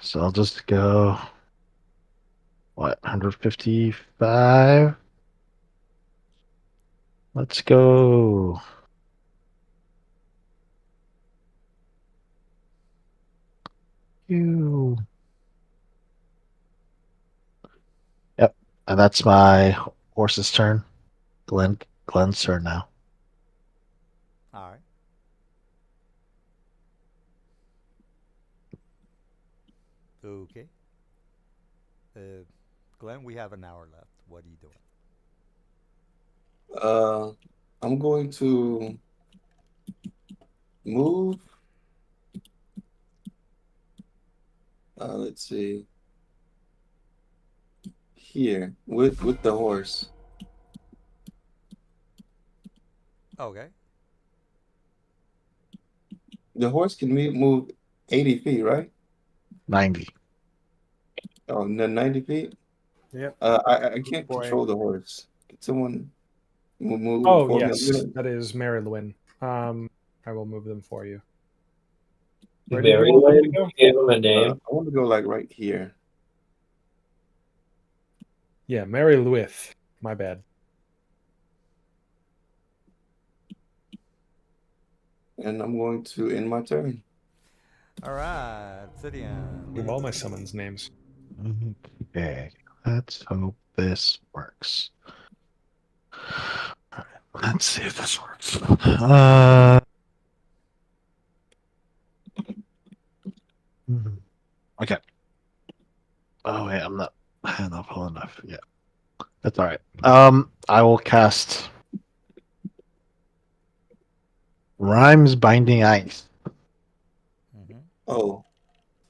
So I'll just go. What? 155? Let's go. You. Yep. And that's my horse's turn. Glenn's turn now. All right. Okay. Glenn, we have an hour left. What are you doing? I'm going to move. Let's see. Here with the horse. Okay. The horse can move 80 feet, right? 90. Oh, 90 feet. Yep. I can't Boy. control the horse. Can someone move Oh, for me? yes. That is Mary Lwyn. I will move them for you. Where do Mary you want them Lynn, to go? gave him a name. I want to go like right here. Yeah, Mary Lwith. My bad. And I'm going to end my turn. All right. Sidian. Leave all my summons names. Okay. Let's hope this works. Alright, let's see if this works. Okay. Oh wait, I'm not full enough. Yeah. That's alright. I will cast Rhymes Binding Ice. Mm-hmm. Oh,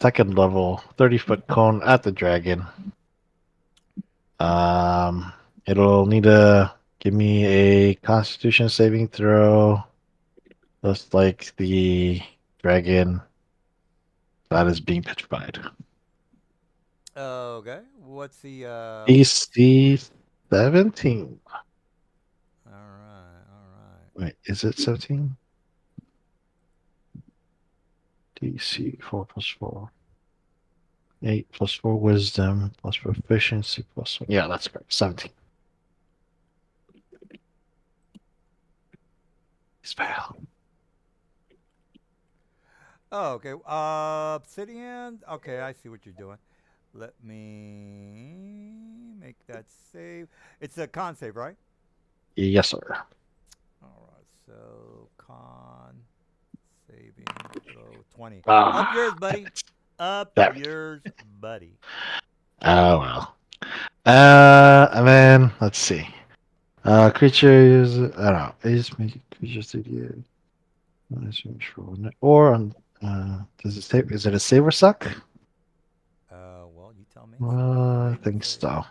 Second level, 30-foot cone at the dragon. It'll need to give me a Constitution saving throw, just like the dragon that is being petrified. Okay. What's the AC 17. All right. Wait, is it 17? DC 4 plus 4. 8 plus 4 wisdom plus proficiency plus 1. Yeah, that's correct. 17. Spell. Oh, okay. Obsidian. Okay, I see what you're doing. Let me make that save. It's a con save, right? Yes, sir. All right, so con saving throw 20. Ah, Up yours, buddy. Up Damn it. yours, buddy. Oh well. And then let's see. Creatures. I don't know. Is make creatures 3D. Or on. Does it save? Is it a save or suck? Well, you tell me. I Save or think save? so.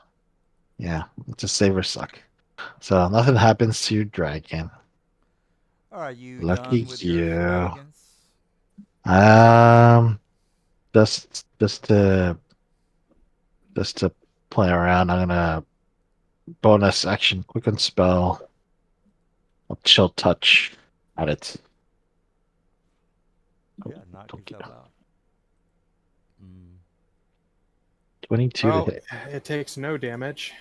Yeah, it's a save or suck. So nothing happens to your dragon. Are you Lucky done with your you. shenanigans? Just to play around, I'm gonna bonus action quicken spell. I'll chill touch at it. Yeah, knock don't get yourself it. out. Mm. 22 Well, to hit. it takes no damage.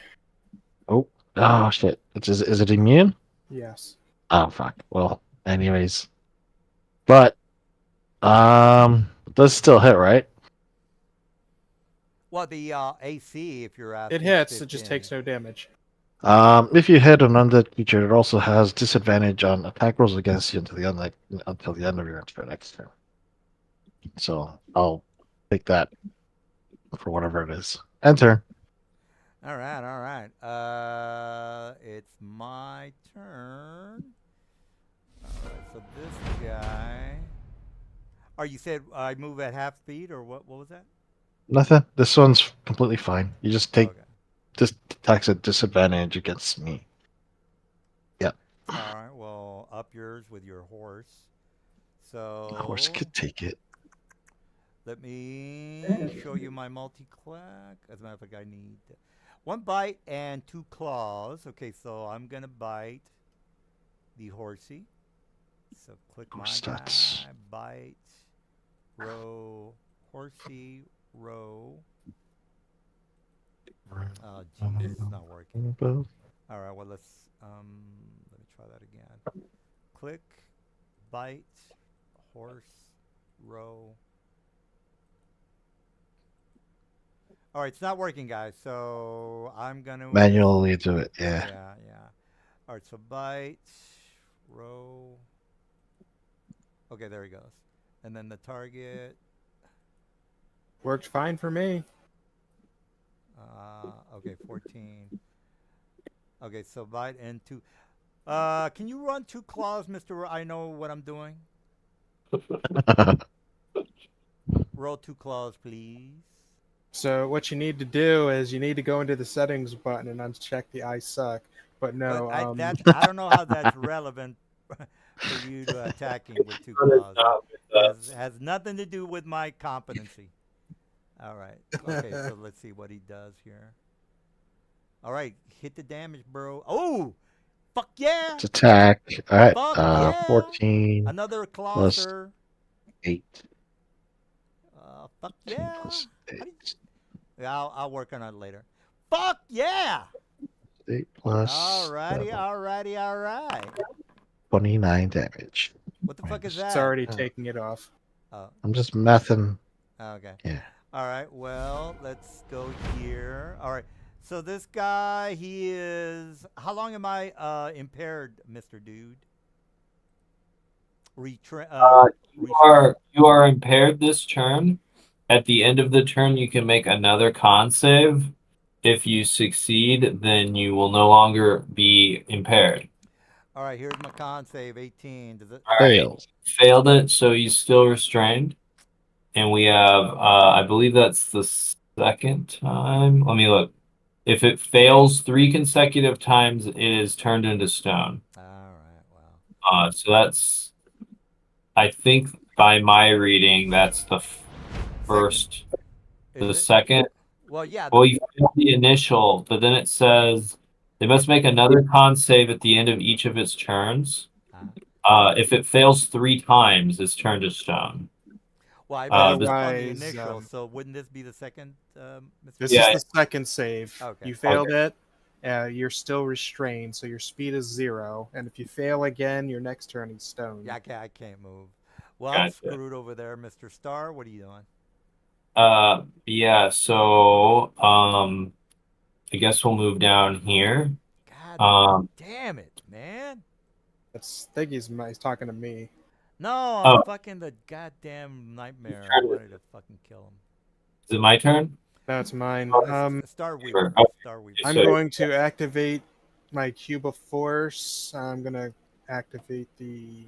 Oh shit. Is it immune? Yes. Oh fuck. Well, anyways. But it does still hit, right? Well, the AC, if you're asking, It hits, it just takes no damage. If you hit an undead creature, it also has disadvantage on attack rolls against you until the end of your turn next turn. So I'll take that for whatever it is. Enter. All right, all right. It's my turn. All right, so this guy. Or you said I move at half speed, or what? What was that? Nothing. This one's completely fine. You just take Okay. this attacks at disadvantage against me. Yep. All right. Well, up yours with your horse. So The horse could take it. let me show you my multi-clack. As a matter of fact, I need 1 bite and 2 claws. Okay, so I'm gonna bite the horsey. So click my Horse stats. guy, bite, row, horsey, row. Oh, geez, it's not working. All right, well let me try that again. Click, bite, horse, row. All right, it's not working, guys. So I'm gonna Manually do it. Yeah. Yeah, yeah. All right, so bite, row. Okay, there he goes. And then the target. Worked fine for me. Okay, 14. Okay, so bite and 2. Can you run 2 claws, Mr. I know what I'm doing? Roll 2 claws, please. So what you need to do is you need to go into the settings button and uncheck the I suck. But no, But I don't know how that's relevant for you to attacking with 2 claws. Has nothing to do with my competency. All right. Okay, so let's see what he does here. All right, hit the damage, bro. Oh, fuck yeah! It's attack. All right. Fuck yeah! 14 Another claw, plus sir. 8. Fuck 10 yeah! plus How do 8. Yeah, I'll work on it later. Fuck yeah! 8 plus Alrighty, 7. alrighty, alright. 29 damage. What the fuck is that? it's already taking it off. Oh, I'm just mathing. okay. Yeah. All right, well, let's go here. All right, so this guy, he is. How long am I impaired, Mr. Dude? You are impaired this turn. At the end of the turn, you can make another con save. If you succeed, then you will no longer be impaired. All right, here's my con save, 18. Does it? All right, Fails. failed it, so he's still restrained. And we have, I believe that's the second time. Let me look. If it fails 3 consecutive times, it is turned into stone. All right, wow. So that's, I think by my reading, that's the first. Is The it? second. Well, yeah. Well, you failed the initial, but then it says they must make another con save at the end of each of its turns. If it fails 3 times, it's turned to stone. Well, I read on the Otherwise, initial, so wouldn't this be the second, Mr. This Yeah. is the second save. Okay. You failed it. You're still restrained, so your speed is 0. And if you fail again, your next turn is stoned. Yeah, I can't move. Well, I'm Gotcha. screwed over there, Mr. Star. What are you doing? Yeah, so I guess we'll move down here. God Um, damn it, man. That's Stiggy's. He's talking to me. No, I'm Oh, fucking the goddamn nightmare. I turn. wanted to fucking kill him. Is it my turn? No, it's mine. Star Weaver. Sure. Okay. Star Weaver. I'm So- going to activate my Cube of Force. I'm going to activate the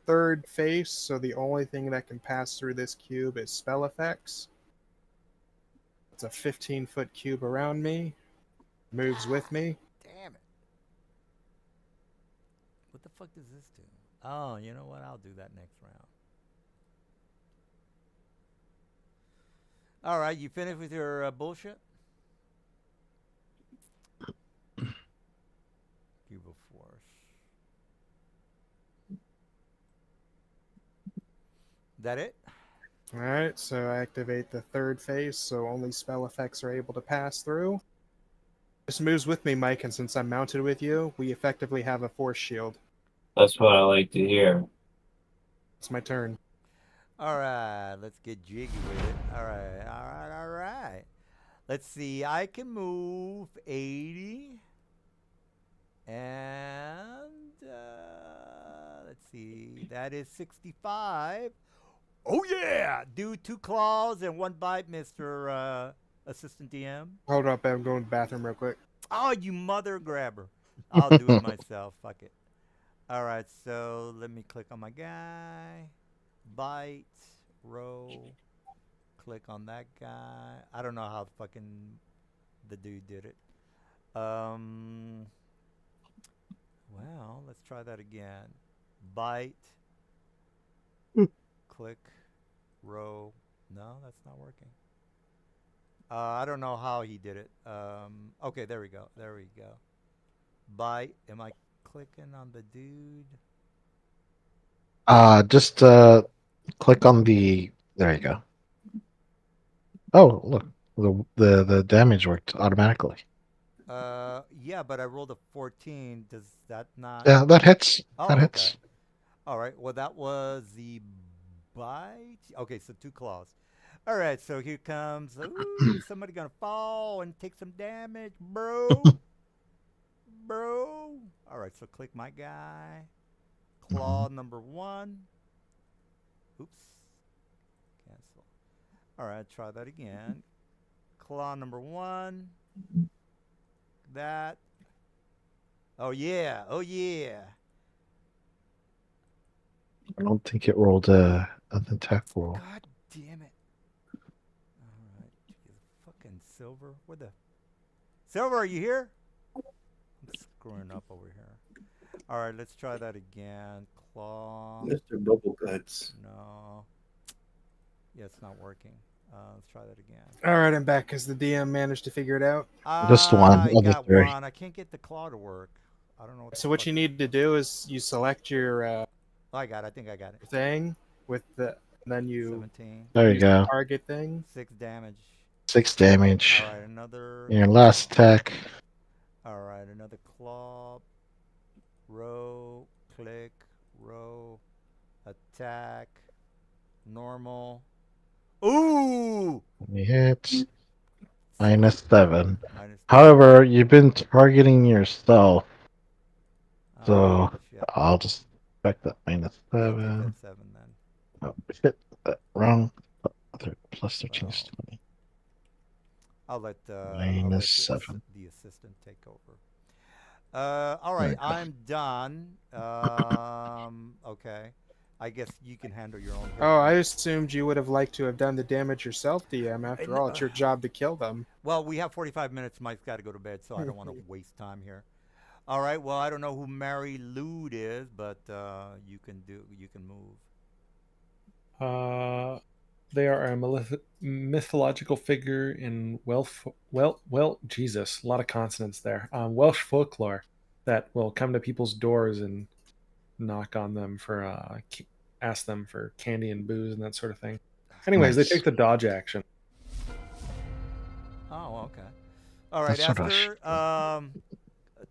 third face, so the only thing that can pass through this cube is spell effects. It's a 15-foot cube around me. Moves with me. Damn it. What the fuck does this do? Oh, you know what? I'll do that next round. All right, you finished with your bullshit? Cube of Force. That it? Alright, so I activate the third phase, so only spell effects are able to pass through. This moves with me, Mike, and since I'm mounted with you, we effectively have a force shield. That's what I like to hear. It's my turn. All right, let's get jiggy with it. All right, all right, all right. Let's see. I can move 80. And let's see. That is 65. Oh, yeah. Do 2 claws and 1 bite, Mr. Assistant DM. Hold up, I'm going to the bathroom real quick. Oh, you mother grabber. I'll do it myself. Fuck it. All right, so let me click on my guy. Bite, row, click on that guy. I don't know how fucking the dude did it. Well, let's try that again. Bite, click, row. No, that's not working. I don't know how he did it. Okay, there we go. There we go. Bite. Am I clicking on the dude? Just click on the. There you go. Oh, look, the damage worked automatically. Yeah, but I rolled a 14. Does that not? Yeah, that hits. Oh, That okay. hits. All right. Well, that was the bite. Okay, so 2 claws. All right. So here comes. Ooh, somebody gonna fall and take some damage, bro. Bro. All right. So click my guy. Claw number 1. Oops. Cancel. All right. Try that again. Claw number 1. That. Oh yeah. Oh yeah. I don't think it rolled an attack roll. God damn it. Alright. Fucking Silver. Where the. Silver, are you here? I'm screwing up over here. Alright, let's try that again. Claw. Mr. Bubble Guts. No. Yeah, it's not working. Let's try that again. Alright, I'm back because the DM managed to figure it out. Just one I of the got 3. one. I can't get the claw to work. I don't know what So what you need to do is you select your Oh, I got it. I think I got it. thing with the, then you 17. There you use the go. target thing. 6 damage. 6 damage. Alright, another. Your last attack. Alright, another claw. Row, click, row, attack, normal. Ooh! He hits. -7. Minus However, you've been targeting yourself, so shit. I'll just back that Yeah, take -7. that 7 then. Oh, shit. Wrong. Plus 13 is 20. I'll let Minus 7. the assistant take over. All right, Okay. I'm done. Okay. I guess you can handle your own. Oh, I assumed you would have liked to have done the damage yourself, DM. After all, it's your job to kill them. Well, we have 45 minutes. Mike's got to go to bed, so I don't want to waste time here. All right. Well, I don't know who Mary Lude is, but you can move. They are a mythological figure in Jesus, a lot of consonants there. Welsh folklore that will come to people's doors and knock on them for ask them for candy and booze and that sort of thing. Anyways, Nice. they take the dodge action. Oh, okay. All right, That's sort of Esther.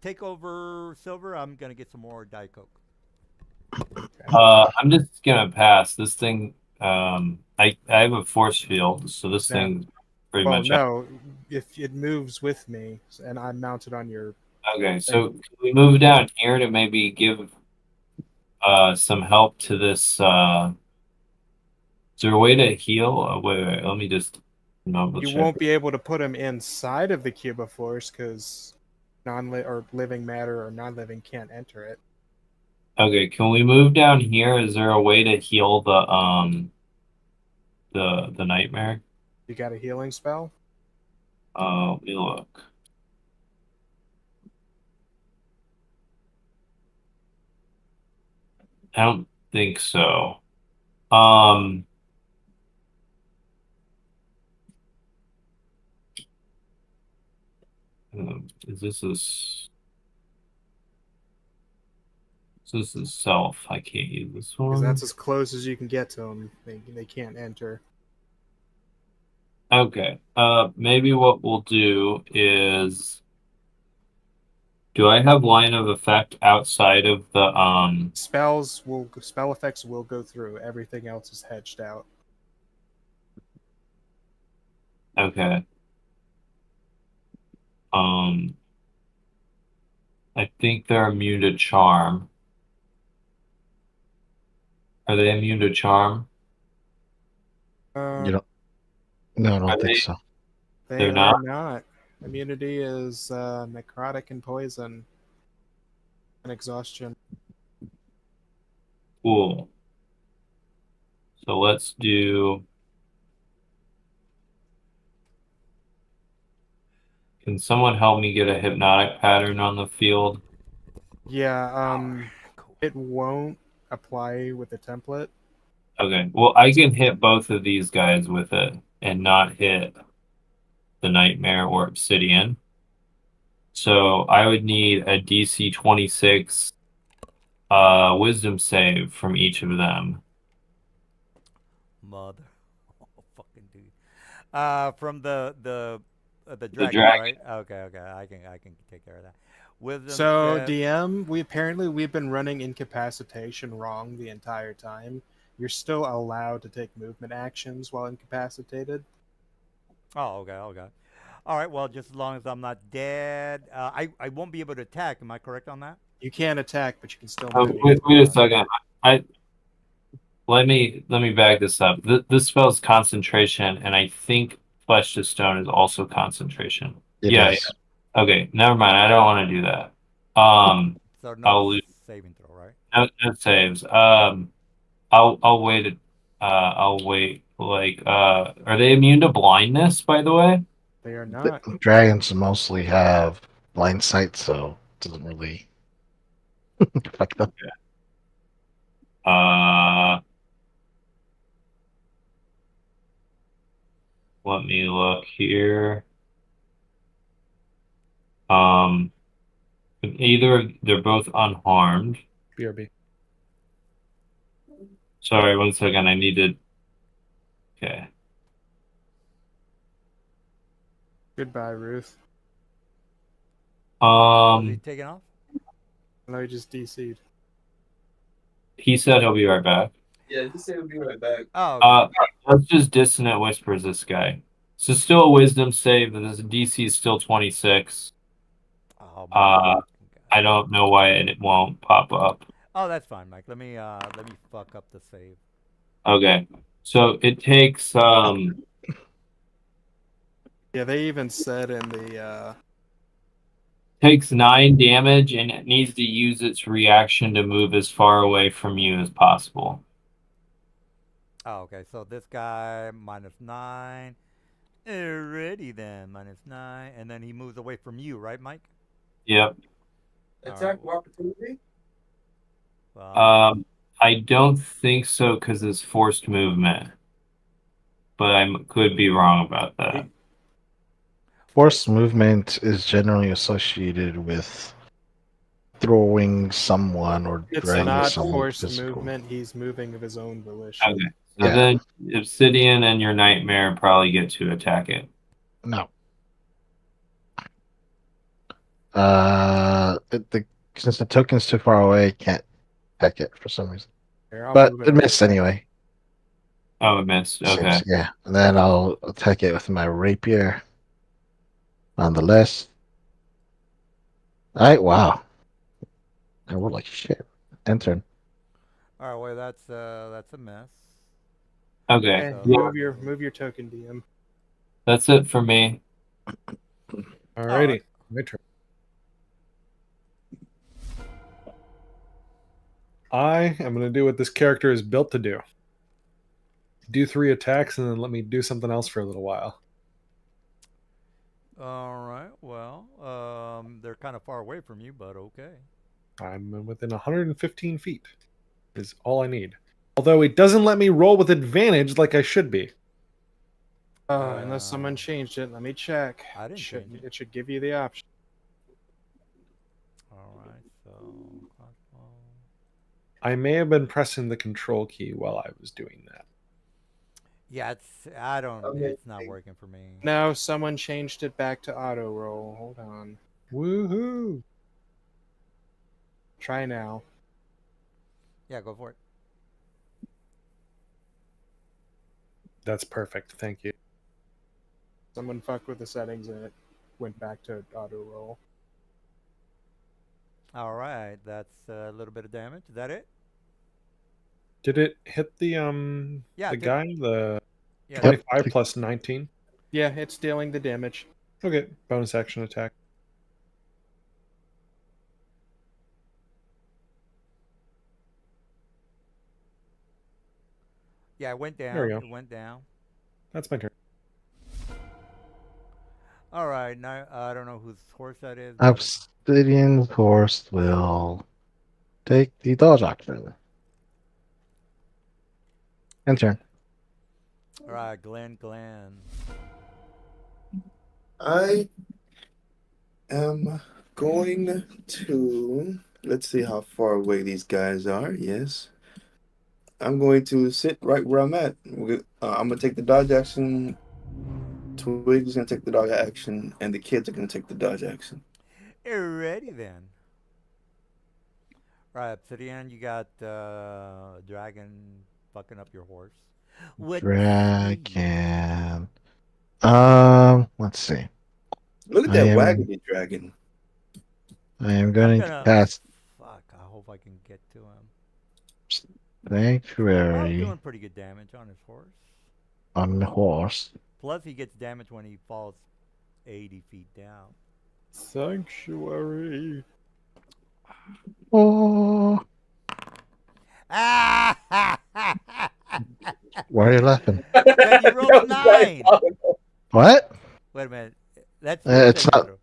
Take over, Silver. I'm gonna get some more Diet Coke. I'm just gonna pass this thing. I have a force field, so this Yeah. thing pretty Well, much. no, if it moves with me and I'm mounted on your. Okay, so can we move down here to maybe give some help to this? Is there a way to heal? Wait, let me just double You check. won't be able to put him inside of the cube of force because or living matter or non-living can't enter it. Okay, can we move down here? Is there a way to heal the nightmare? You got a healing spell? Let me look. I don't think so. Um, is this a self? I can't use this Because one. that's as close as you can get to them. They can't enter. Okay. Maybe what we'll do is, do I have line of effect outside of the Spell effects will go through. Everything else is hedged out. Okay. I think they're immune to charm. Are they immune to charm? You don't? No, I Are don't think they? so. They They're are not? not. Immunity is necrotic and poison and exhaustion. Cool. So let's do. Can someone help me get a hypnotic pattern on the field? Yeah, it won't apply with the template. Okay. Well, I can hit both of these guys with it and not hit the nightmare or obsidian. So I would need a DC 26 wisdom save from each of them. Mother, oh, fucking dude. From the dragon, dragon. right? Okay. I can take care of that. Wisdom. So save- DM, we've been running incapacitation wrong the entire time. You're still allowed to take movement actions while incapacitated. Oh, okay. All right. Well, just as long as I'm not dead, I won't be able to attack. Am I correct on that? You can't attack, but you can still Oh, move. wait a second. Let me back this up. This spell's concentration, and I think flesh to stone is also concentration. It Yeah, is. Okay, never mind. I don't want to do that. So no I'll lose. saving throw, right? No saves. I'll wait. I'll wait. Like, are they immune to blindness? By the way. They are The not. dragons mostly have blind sight, so it doesn't really affect them. Let me look here. Either they're both unharmed. BRB. Sorry, one second. I need to. Okay. Goodbye, Ruth. Was he taking off? No, he just DC'd. He said he'll be right back. Yeah, he said he'll be right back. Oh, okay. Let's just dissonant whispers this guy. So still a wisdom save, but this DC is still 26. Oh, my fucking God. I don't know why it won't pop up. Oh, that's fine, Mike. Let me fuck up the save. Okay. So it takes Yeah, they even said in the takes 9 damage, and it needs to use its reaction to move as far away from you as possible. Oh, okay. So this guy -9. Alrighty then, -9, and then he moves away from you, right, Mike? Yep. Attack of opportunity? Well, I don't think so because it's forced movement, but I could be wrong about that. Forced movement is generally associated with throwing someone or it's dragging not someone forced physical. movement. He's moving of his own volition. Okay. So Yeah. then Obsidian and your Nightmare probably get to attack it. No. Since the token's too far away, it can't attack it for some reason. Here, I'll But move it missed anyway. Oh, it missed. Okay. Six, yeah. And then I'll attack it with my rapier. Nonetheless. Alright, wow. I rolled like shit. Enter. All right, well that's a mess. Okay. Okay, Yeah, move your token, DM. that's it for me. Alrighty, my turn. I am going to do what this character is built to do. Do 3 attacks and then let me do something else for a little while. All right, well, they're kind of far away from you, but okay. I'm within 115 feet. Is all I need. Although it doesn't let me roll with advantage like I should be. Unless someone changed it, let me check. I didn't change it. It should give you the option. All right, so I may have been pressing the control key while I was doing that. yeah, it's not working for me. No, someone changed it back to auto roll. Hold on. Woohoo! Try now. Yeah, go for it. That's perfect. Thank you. Someone fucked with the settings and it went back to auto roll. All right, that's a little bit of damage. Is that it? Did it hit the Yeah, the it did. guy? The Yeah, 25 plus 19? Yeah, it's dealing the damage. Okay, bonus action attack. yeah, it went down. There we go. It went down. That's my turn. All right, now I don't know whose horse that is. but- Obsidian horse will take the dodge action. Enter. All right, Glenn. I am going to. Let's see how far away these guys are. Yes. I'm going to sit right where I'm at. I'm going to take the dodge action. Twig's is going to take the dodge action, and the kids are going to take the dodge action. Alrighty then. Right, Obsidian, you got dragon fucking up your horse. Let's see. Dragon. Let's see. Look at I that am- waggedy dragon. I am going to gonna- cast Fuck, I hope I can get to him. Well, Sanctuary doing pretty good damage on his horse. on the horse. Plus, he gets damage when he falls 80 feet down. Sanctuary. Oh, Ah! why are you laughing? Then you rolled a 9. What? Wait a minute. That's It's saving not- throw.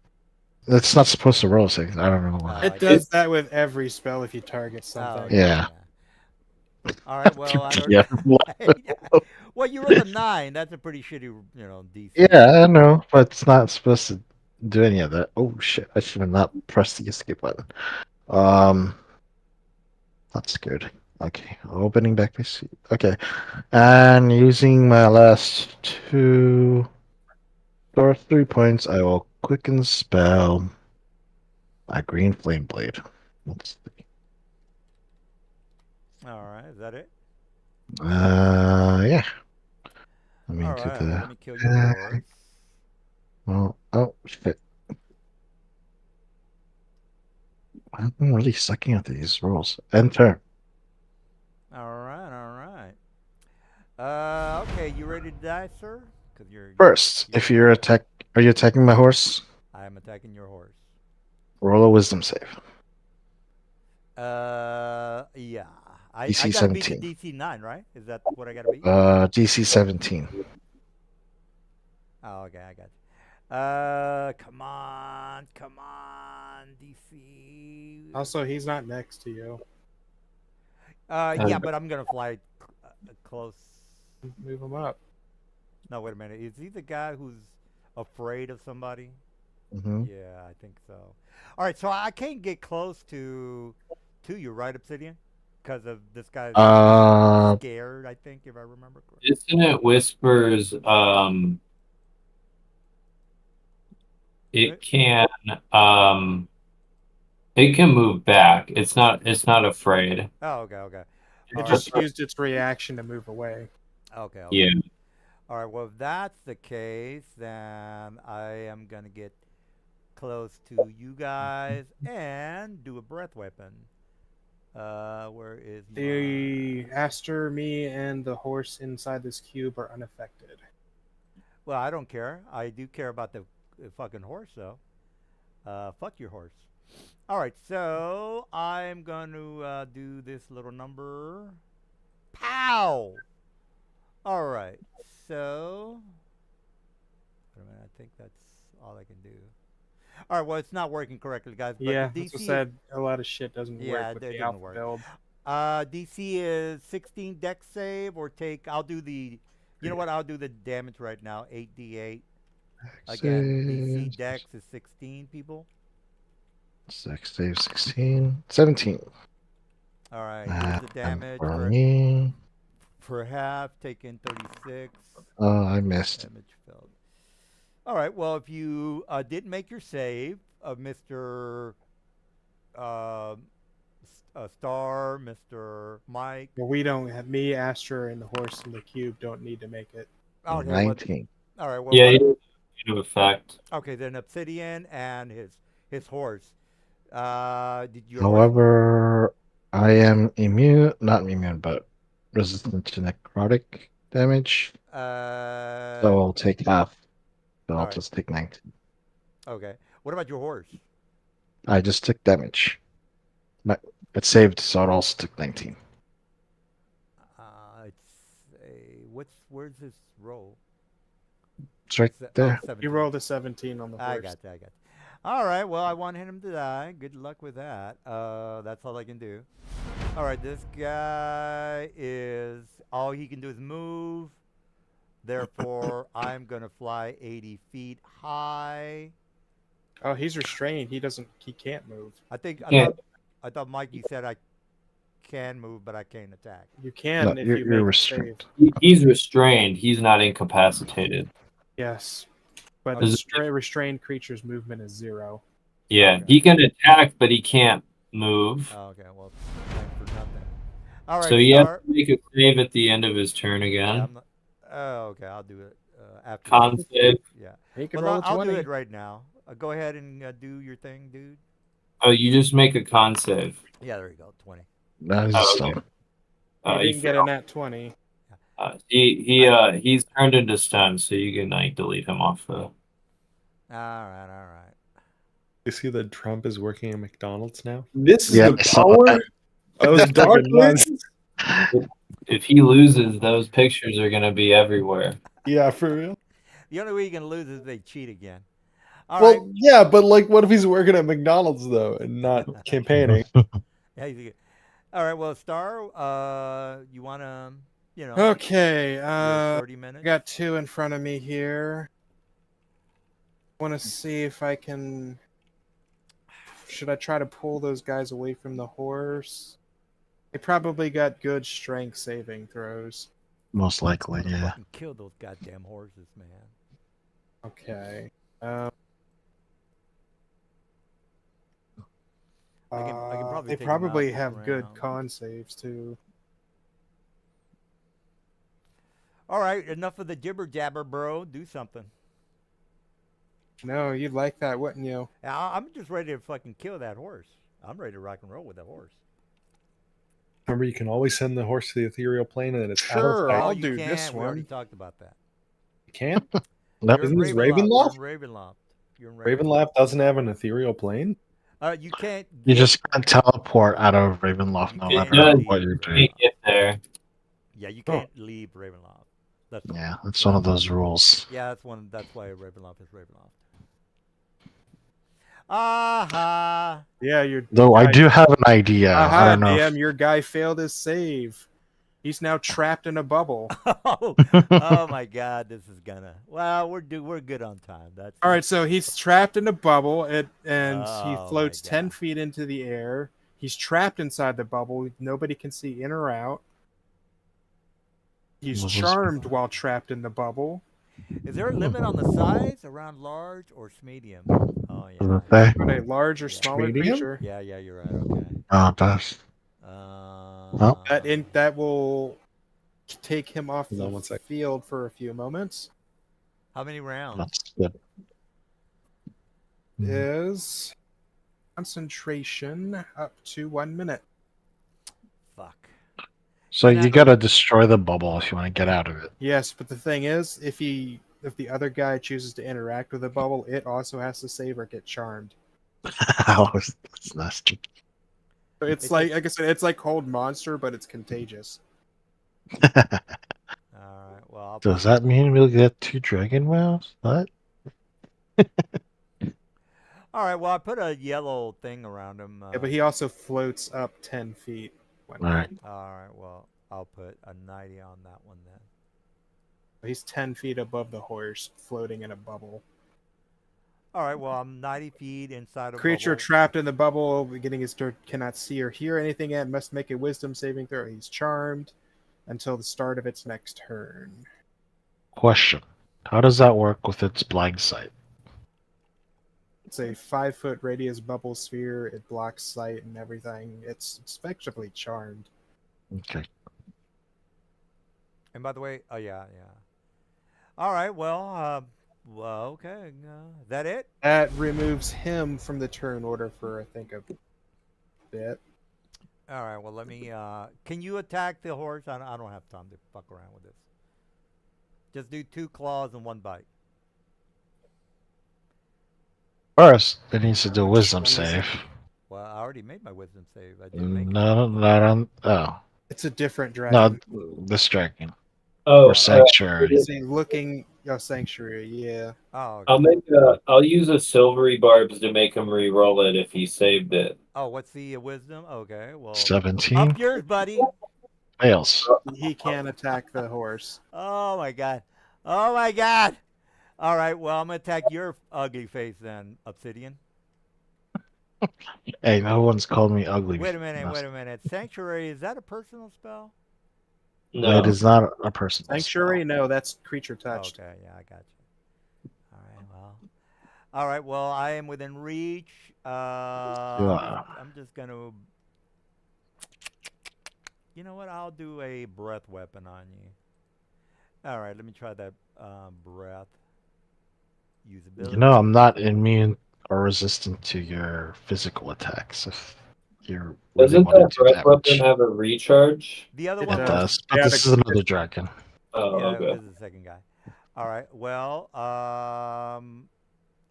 That's not supposed to roll 6. I don't know why. I It does that with every spell if you target something. okay, Yeah. All right. Well, I don't. Yeah. Yeah. Well, you rolled a 9. That's a pretty shitty, DC. Yeah, I know, but it's not supposed to do any of that. Oh shit! I should have not pressed the escape button. Not scared. Okay, opening back my seat. Okay, and using my last 2 or 3 points, I will quicken spell my green flame blade. Let's see. All right. Is that it? Yeah. I mean, All to right. the Let me kill your horse. well. Oh shit! I'm really sucking at these rolls. Enter. All right. Okay. You ready to die, sir? Because you're. First, if you're are you attacking my horse? I am attacking your horse. Roll a wisdom save. Yeah. I DC gotta beat 17. the DC 9, right? Is that what I gotta beat? DC 17. Oh, okay, I got you. Come on, DC. Also, he's not next to you. Yeah, but I'm gonna fly close. Move him up. No, wait a minute. Is he the guy who's afraid of somebody? Mm-hmm. Yeah, I think so. All right, so I can't get close to you, right, Obsidian? Because of this guy's scared, I think, if I remember correctly. Isn't it whispers? It can move back. It's not afraid. Oh, okay. It just used its reaction to move away. Okay. Yeah. All right. Well, if that's the case, then I am gonna get close to you guys and do a breath weapon. Where is The my? Aster, me, and the horse inside this cube are unaffected. Well, I don't care. I do care about the fucking horse, though. Fuck your horse. All right, so I'm going to do this little number. Pow! All right, so wait a minute, I think that's all I can do. All right, well, it's not working correctly, guys. But Yeah, the that's what DC, said. A lot of shit doesn't yeah, work with it the doesn't alpha work. build. DC is 16 dex save or take. I'll do the. You know what? I'll do the damage right now. 8d8. Again, DC Save. dex is 16 people. 6 save 16. 17. All right, here's the And damage for me. for half, taking 36. Oh, I missed. Damage filled. All right, well, if you didn't make your save, Mr. Star, Mr. Mike. Well, we don't have me, Aster, and the horse in the cube don't need to make it. Okay, well, 19. all right, well, Yeah, you do effect. okay, then Obsidian and his horse. Did your horse? However, I am immune, not immune, but resistant to necrotic damage. So I'll take half. So I'll alright. just take 19. Okay. What about your horse? I just took damage. It saved, so it also took 19. Where's his roll? It's right there. 17. You rolled a 17 on the I horse. got you. All right. Well, I want him to die. Good luck with that. That's all I can do. All right. This guy is all he can do is move. Therefore, I'm gonna fly 80 feet high. Oh, he's restrained. He can't move. Yeah. I thought Mike, you said I can move, but I can't attack. You can No, if you're you make a restrained. save. He's restrained. He's not incapacitated. Yes. But Is it- restrained creature's movement is 0. Yeah, Okay. he can attack, but he can't move. Oh, okay. Well, thanks for nothing. All right. So he has Star. to make a save at the end of his turn Yeah, again. I'm not- oh, okay. I'll do it after. Con save. Yeah. He can Well, roll a I'll 20. do it right now. Go ahead and do your thing, dude. Oh, you just make a con save. Yeah, there you go. 20. That is Oh, still. okay. He You didn't get a nat 20. he's turned into stun, so you can like delete him off the. All right. You see that Trump is working at McDonald's now? This is Yeah, the I saw power that. of darkness. If he loses, those pictures are gonna be everywhere. Yeah, for real. The only way you can lose is if they cheat again. All Well, right. yeah, but like, what if he's working at McDonald's though and not campaigning? Yeah, all right. Well, Star, you want to, Okay. your 30 I minutes? got 2 in front of me here. Want to see if I can. Should I try to pull those guys away from the horse? They probably got good strength saving throws. Most likely, I wanna yeah. fucking kill those goddamn horses, man. Okay. I can probably They take 'em out probably this have good round. con saves too. All right. Enough of the jibber jabber, bro. Do something. No, you'd like that, wouldn't you? I'm just ready to fucking kill that horse. I'm ready to rock and roll with that horse. Remember, you can always send the horse to the ethereal plane, and then it's out of Sure, sight. I'll you do can't. this We already one. talked about that. You can't. Nope. You're in Isn't this Ravenloft. Ravenloft? You're in Ravenloft. You're in Ravenloft doesn't have an ethereal plane. You can't. You get- just can't teleport out of Ravenloft no You It can't matter does. what you You do. can't get there. Yeah, you can't leave Ravenloft. That's Yeah, that's one of those rules. Yeah, that's why Ravenloft is Ravenloft. Aha! Yeah, you're. Though I guy- do have an idea. I Aha, don't know. damn! Your guy failed his save. He's now trapped in a bubble. Oh my God, this is gonna. Well, we're good on time. That's All right, so he's trapped in a bubble, and Oh, he my floats 10 God. feet into the air. He's trapped inside the bubble. Nobody can see in or out. He's What was- charmed while trapped in the bubble. Is there a limit on the size around large or medium? Oh yeah. Does it say? But a large or Yeah. smaller Medium? creature. Yeah, you're right. Okay. Oh, it does. That will take him off Hold on the one sec. field for a few moments. How many rounds? That's good. Is concentration up to 1 minute. Fuck. So And you I- gotta destroy the bubble if you want to get out of it. Yes, but the thing is, if the other guy chooses to interact with the bubble, it also has to save or get charmed. That's nasty. So it's like I said, it's like Cold Monster, but it's contagious. All right. Well, I'll Does that mean we'll get 2 dragon rounds? What? all right. Well, I put a yellow thing around him. Yeah, but he also floats up 10 feet. When All right. All right. Well, I'll put a 90 on that one then. He's 10 feet above the horse, floating in a bubble. All right. Well, I'm 90 feet inside a Creature bubble. trapped in the bubble, beginning his turn, cannot see or hear anything yet, must make a wisdom saving throw. He's charmed until the start of its next turn. Question: how does that work with its blind sight? It's a 5-foot radius bubble sphere. It blocks sight and everything. It's effectively charmed. Okay. And by the way, oh yeah. All right. Well, okay. Is that it? That removes him from the turn order for, I think, a bit. All right. Well, let me. Can you attack the horse? I don't have time to fuck around with this. Just do 2 claws and 1 bite. First, it needs to do a wisdom save. Well, I already made my wisdom save. I didn't make it. No, not on. Oh, It's a different no, dragon. this dragon Oh, or sanctuary. It's a looking sanctuary, yeah. Oh. I'll use a silvery barbs to make him re-roll it if he saved it. Oh, what's the wisdom? Okay. Well. 17 Up yours, buddy. fails. He can attack the horse. Oh my god. Oh my god. All right. Well, I'm gonna attack your ugly face then, Obsidian. Hey, no one's called me ugly. Wait a minute. No, Wait a minute. Sanctuary, is that a personal spell? No, It is not a person. Sanctuary? No, that's creature touched. Okay. Yeah, I got you. All right. Well. All right. Well, I am within reach. Yeah. I'm just gonna. You know what? I'll do a breath weapon on you. All right. Let me try that breath usability. You know, I'm not immune or resistant to your physical attacks. If you're really doesn't wanting that to breath weapon damage. have a recharge? The other It one It does. does, but Yeah, this is another dragon. Oh, Yeah, okay. this is the second guy. All right. Well,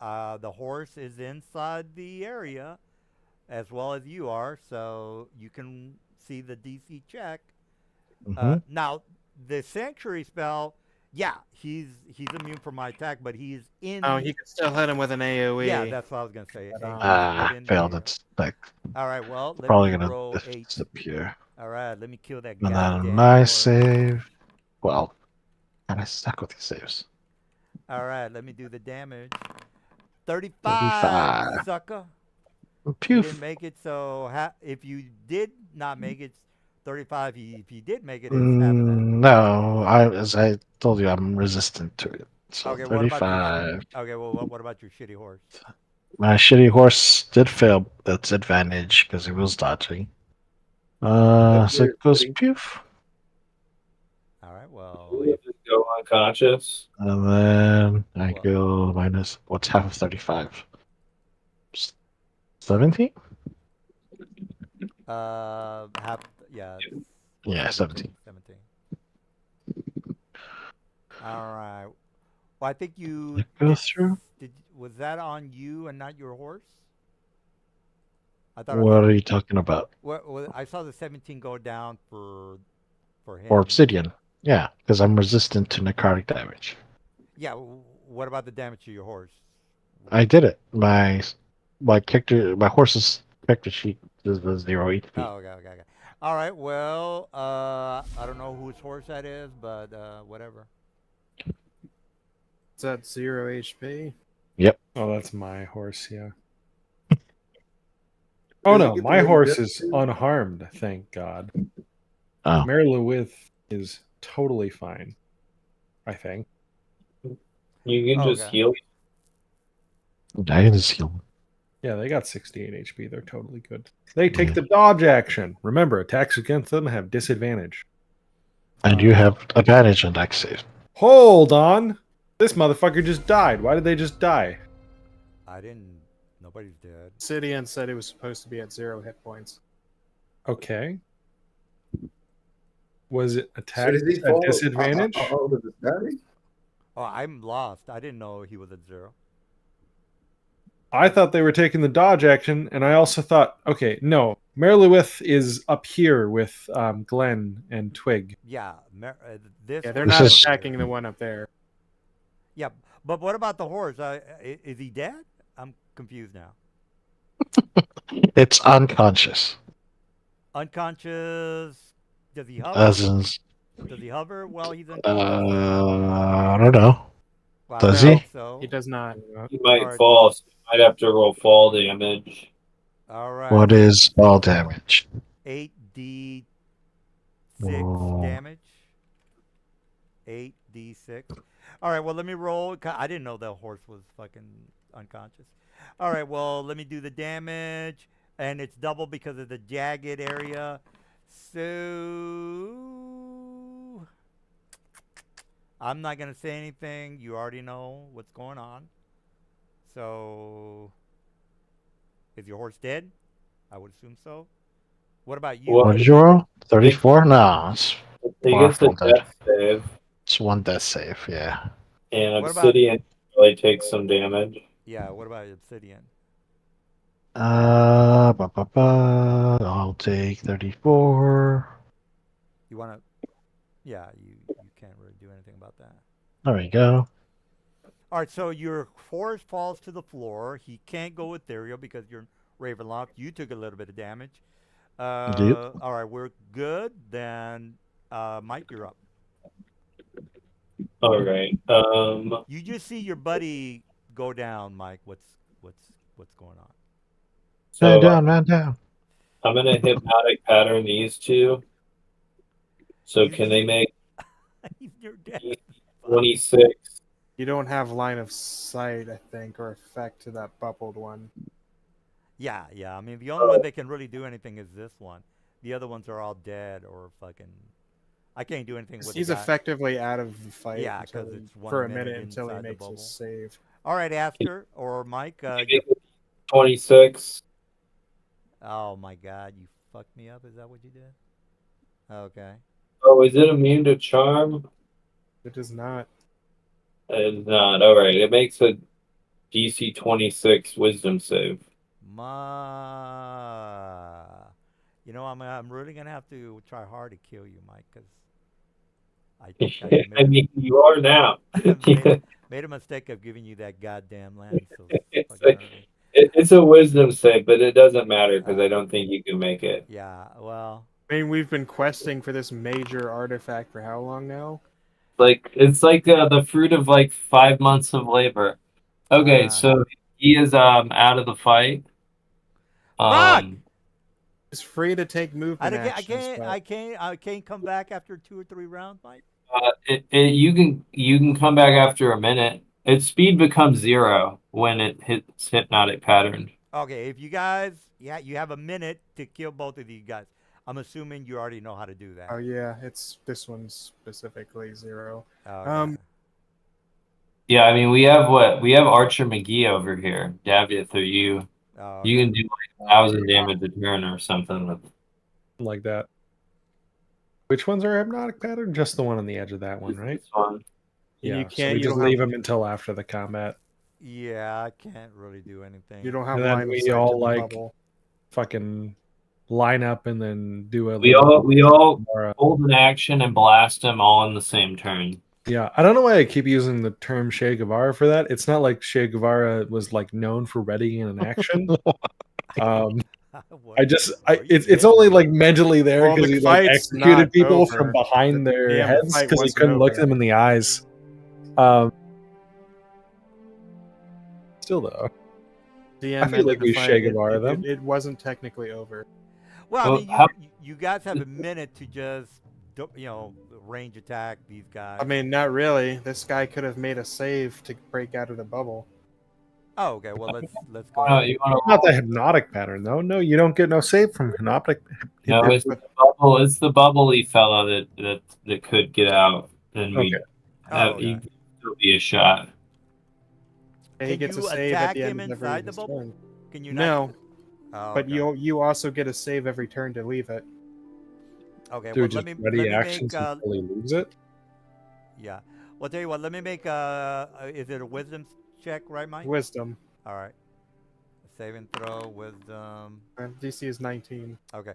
the horse is inside the area, as well as you are, so you can see the DC check. Mhm. Now, the sanctuary spell, yeah, he's immune from my attack, but he's in. Oh, you can still hit him with an AoE. Yeah, that's what I was gonna say. But, He's within Failed. there. It's like All right. Well, let probably me gonna roll 8. disappear. All right. Let me kill that And then goddamn my horse. save. Well, and I stuck with these saves. All right. Let me do the damage. 35, sucker. You Pew. didn't make it, so if you did not make it, 35. If you did make it, it's half of that. No, as I told you, I'm resistant to it. So Okay, what about 35. Okay, well, what about your shitty horse? My shitty horse did fail its advantage because it was dodging. So it goes poof. All right, well, You just go unconscious. And then I What? go minus, what's half of 35? 17? half, yeah. Yeah, 17. 17. All right. Well, I think you It goes through. Was that on you and not your horse? I thought. What are you talking about? Well, I saw the 17 go down for him. Or obsidian? Yeah, because I'm resistant to necrotic damage. Yeah. What about the damage to your horse? I did it. My horse's character sheet is the 0 HP. Oh, okay. All right. Well, I don't know whose horse that is, but whatever. It's at 0 HP. Oh, that's my horse, yeah. Oh no, my horse is unharmed, thank God. Oh. Mary Lewith is totally fine, I think. You can just Okay. heal. I can just heal. Yeah, they got 68 HP. They're totally good. They take the dodge action. Remember, attacks against them have disadvantage. And you have advantage on deck save. Hold on. This motherfucker just died. Why did they just die? I didn't. Nobody's dead. Obsidian said it was supposed to be at 0 hit points. Okay. Was it So attack does he at fall disadvantage? out of the sky? Oh, I'm lost. I didn't know he was at 0. I thought they were taking the dodge action, and I also thought, okay, no, Merlywith is up here with Glenn and Twig. Yeah, this. Yeah, they're horse not is- attacking the one up there. Yeah, but what about the horse? Is he dead? I'm confused now. It's unconscious. Unconscious. Does he hover? As in, Does he hover while he's unconscious? I don't know. Well, does I he? hope So. He does not. He might Alright. fall, so you might have to roll fall damage. All right. What is all damage? 8d6 Oh. damage. 8d6. All right, well, let me roll. I didn't know the horse was fucking unconscious. All right, well, let me do the damage. And it's double because of the jagged area. So I'm not going to say anything. You already know what's going on. So is your horse dead? I would assume so. What about you? What? What did you roll? 34? No, it's He Far gets a from dead. death save, it's one death save. Yeah. and What about- Obsidian really takes some damage. Yeah, what about Obsidian? I'll take 34. You want to? Yeah, you can't really do anything about that. There we go. All right, so your horse falls to the floor. He can't go ethereal because you're Ravenlock. You took a little bit of damage. Yep. All right, we're good. Then, Mike, you're up. All right. You just see your buddy go down, Mike. What's going on? So Man down, man down. I'm gonna hypnotic pattern these two. So can they make You're dead. 26? You don't have line of sight, I think, or effect to that bubbled one. Yeah. I mean, the only one that can really do anything is this one. The other ones are all dead or fucking. I can't do anything with. He's the guy. effectively out of the fight. Yeah, until 'cause he- it's 1 for a minute minute until he inside the makes bubble. his save. All right, Aster or Mike. Can you make it 26? Oh my God, you fucked me up. Is that what you did? Okay. Oh, is it immune to charm? It does not. It's not. All right. It makes a DC 26 Wisdom save. You know, I'm really gonna have to try hard to kill you, Mike, because I think I I mean, you are now. made a mistake of giving you that goddamn land. So It's fucking like- early. It's a Wisdom save, but it doesn't matter because I don't think you can make it. Yeah. Well. I mean, we've been questing for this major artifact for how long now? It's like the fruit of like 5 months of labor. Okay, Ah. so he is out of the fight. Fuck! It's free to take movement I actions. but can't come back after 2 or 3 rounds, Mike. You can come back after a minute. Its speed becomes 0 when it hits hypnotic pattern. Okay, if you guys, you have a minute to kill both of these guys. I'm assuming you already know how to do that. Oh yeah, it's this one's specifically 0. Okay. Yeah, I mean we have Archer McGee over here. Davieth, or you Okay. can do like 1,000 damage a turn or something with. Like that. Which ones are hypnotic pattern? Just the one on the edge of that one, right? This one. You Yeah. can't- So we you just don't leave have- them until after the combat. Yeah, I can't really do anything. You don't have And then line of we sight all, to the like, bubble. Fucking line up and then do a. We all Or, hold an action and blast them all in the same turn. yeah, I don't know why I keep using the term Che Guevara for that. It's not like Che Guevara was like known for readying an action. What? It's only like mentally there Well, because the he like fight's executed not people over. from behind their Yeah, the heads fight because he wasn't couldn't look over. them in the eyes. Still though, DM I feel ended like the we fight. Che It- Guevara it- them. It wasn't technically over. Well, I Well, mean, how- you guys have a minute to just, range attack these guys. I mean, not really. This guy could have made a save to break out of the bubble. Oh, okay. Well, let's go. Oh, ahead. you want Not to? the hypnotic pattern though. No, you don't get no save from hypnotic. No, it's the bubble. It's the bubbly fella that could get out. Then we Okay. have Oh, he okay. could still be a shot. He Can gets a you save at attack the him end of every inside the his bubble? turn. Can you No, not? Oh, but okay. you also get a save every turn to leave it. Okay. Do Well, just let ready me actions make. until he leaves it. Yeah. Well, tell you what. Let me make. Is it a wisdom check, right, Mike? Wisdom. All right. Save and throw wisdom. DC is 19. Okay.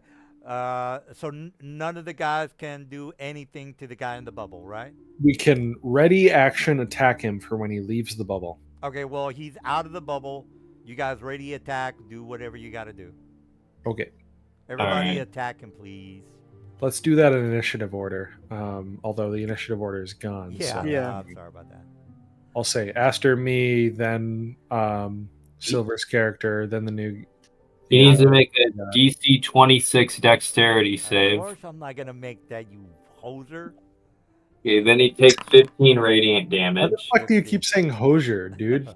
So none of the guys can do anything to the guy in the bubble, right? We can ready action attack him for when he leaves the bubble. Okay. Well, he's out of the bubble. You guys ready attack? Do whatever you got to do. Okay. Everybody right. attack him, please. Let's do that in initiative order. Although the initiative order is gone. Yeah. So Yeah. I'm sorry about that. I'll say Aster, me, then Silver's character, then the new. He needs to make a Yeah. DC 26 Dexterity Of save. course, I'm not gonna make that, you hoser. Okay, then he takes 15 radiant Why the damage. fuck do you keep saying Hosier, dude?